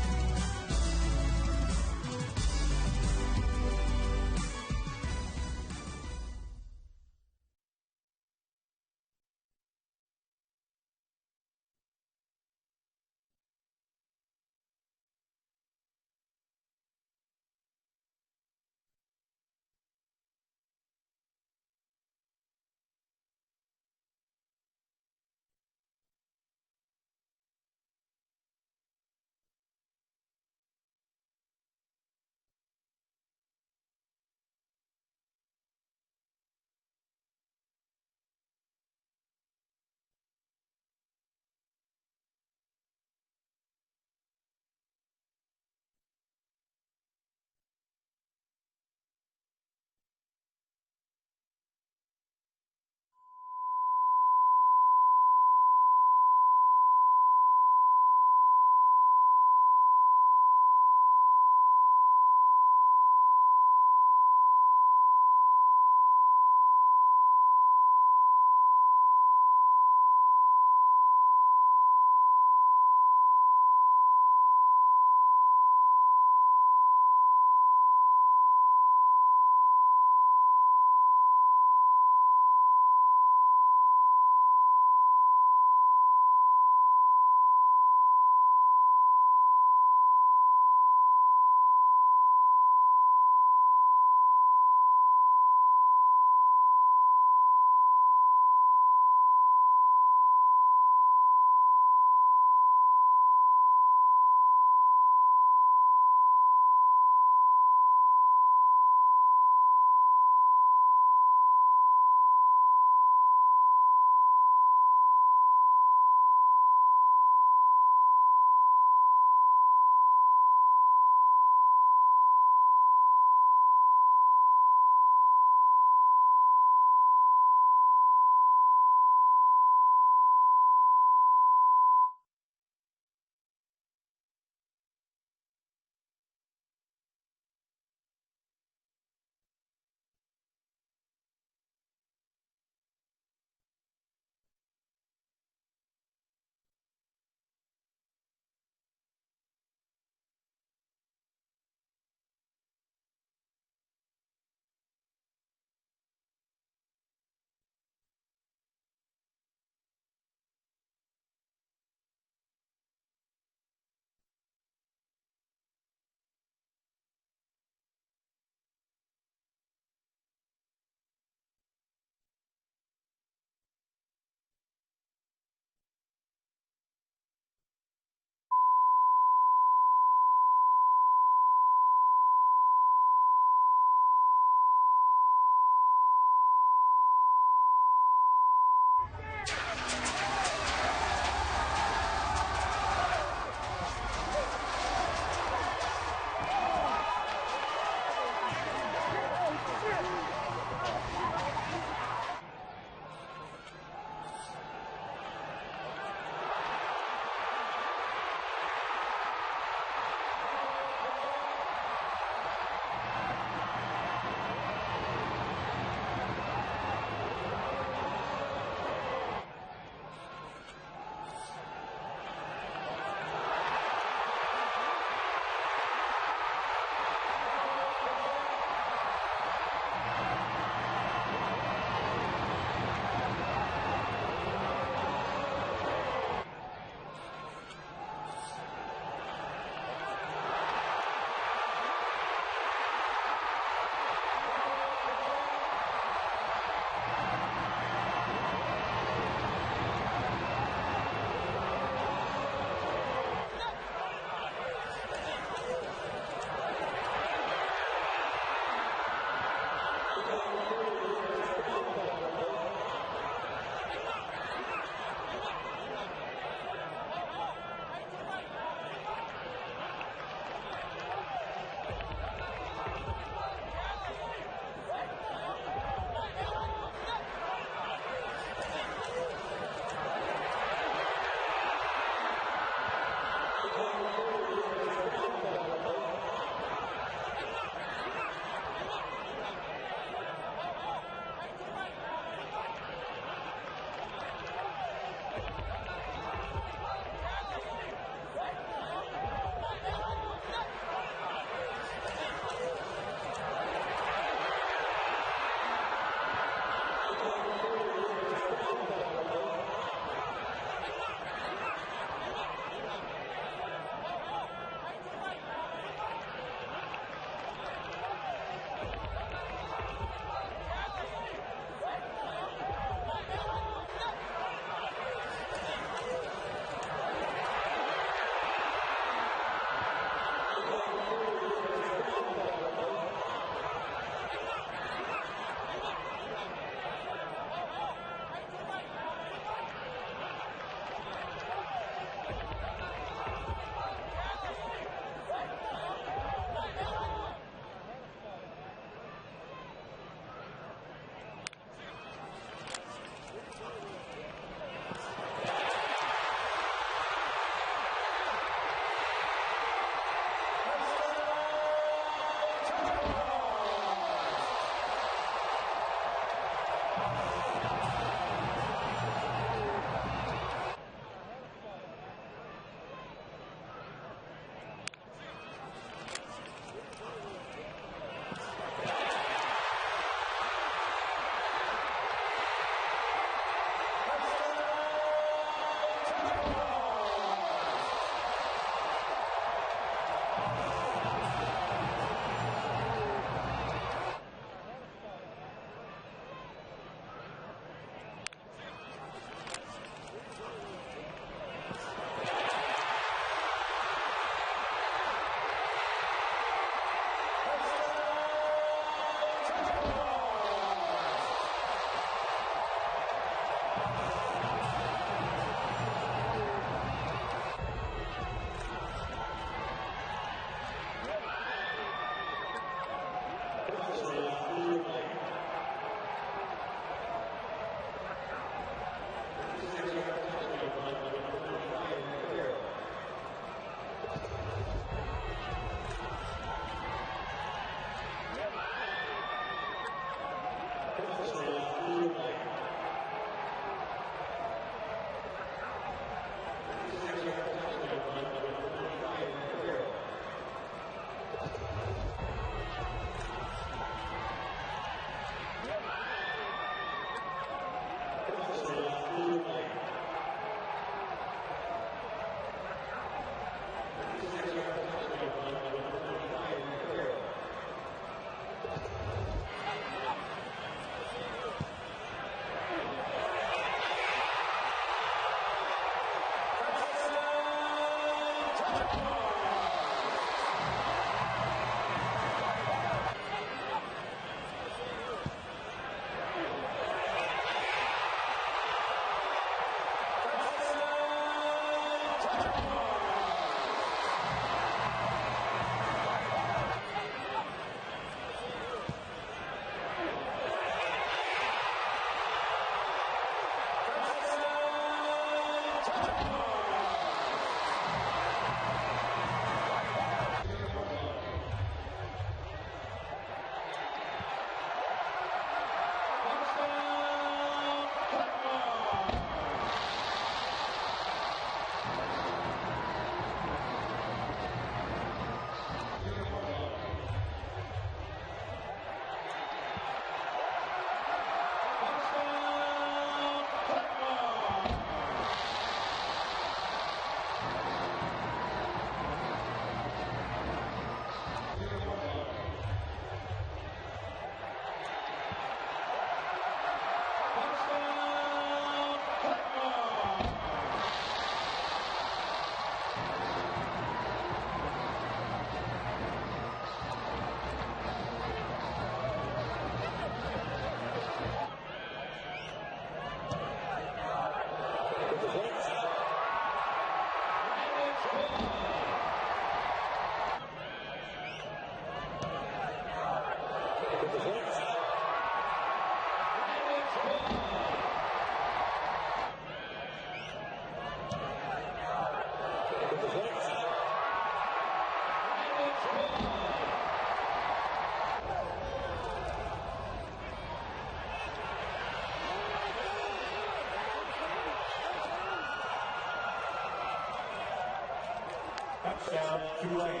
Touchdown, Tulane.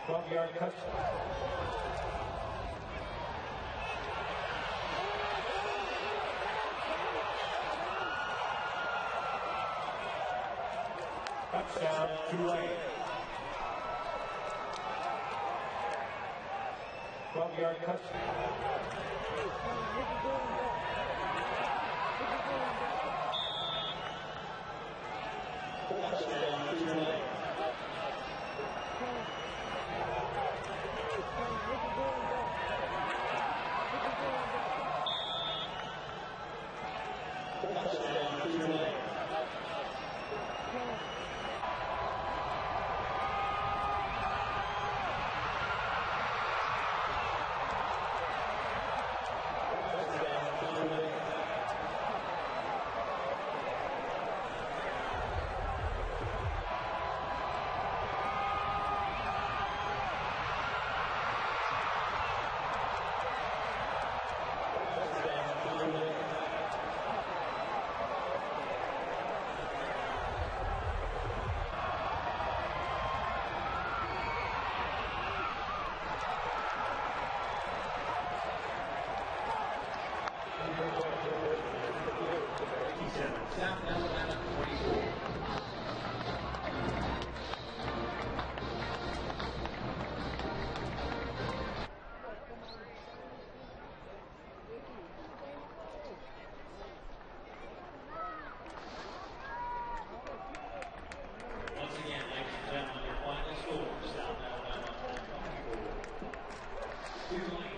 12-yard touchdown. Touchdown, Tulane. 12-yard touchdown. South Alabama 24. Once again, ladies and gentlemen, your final score, South Alabama 24.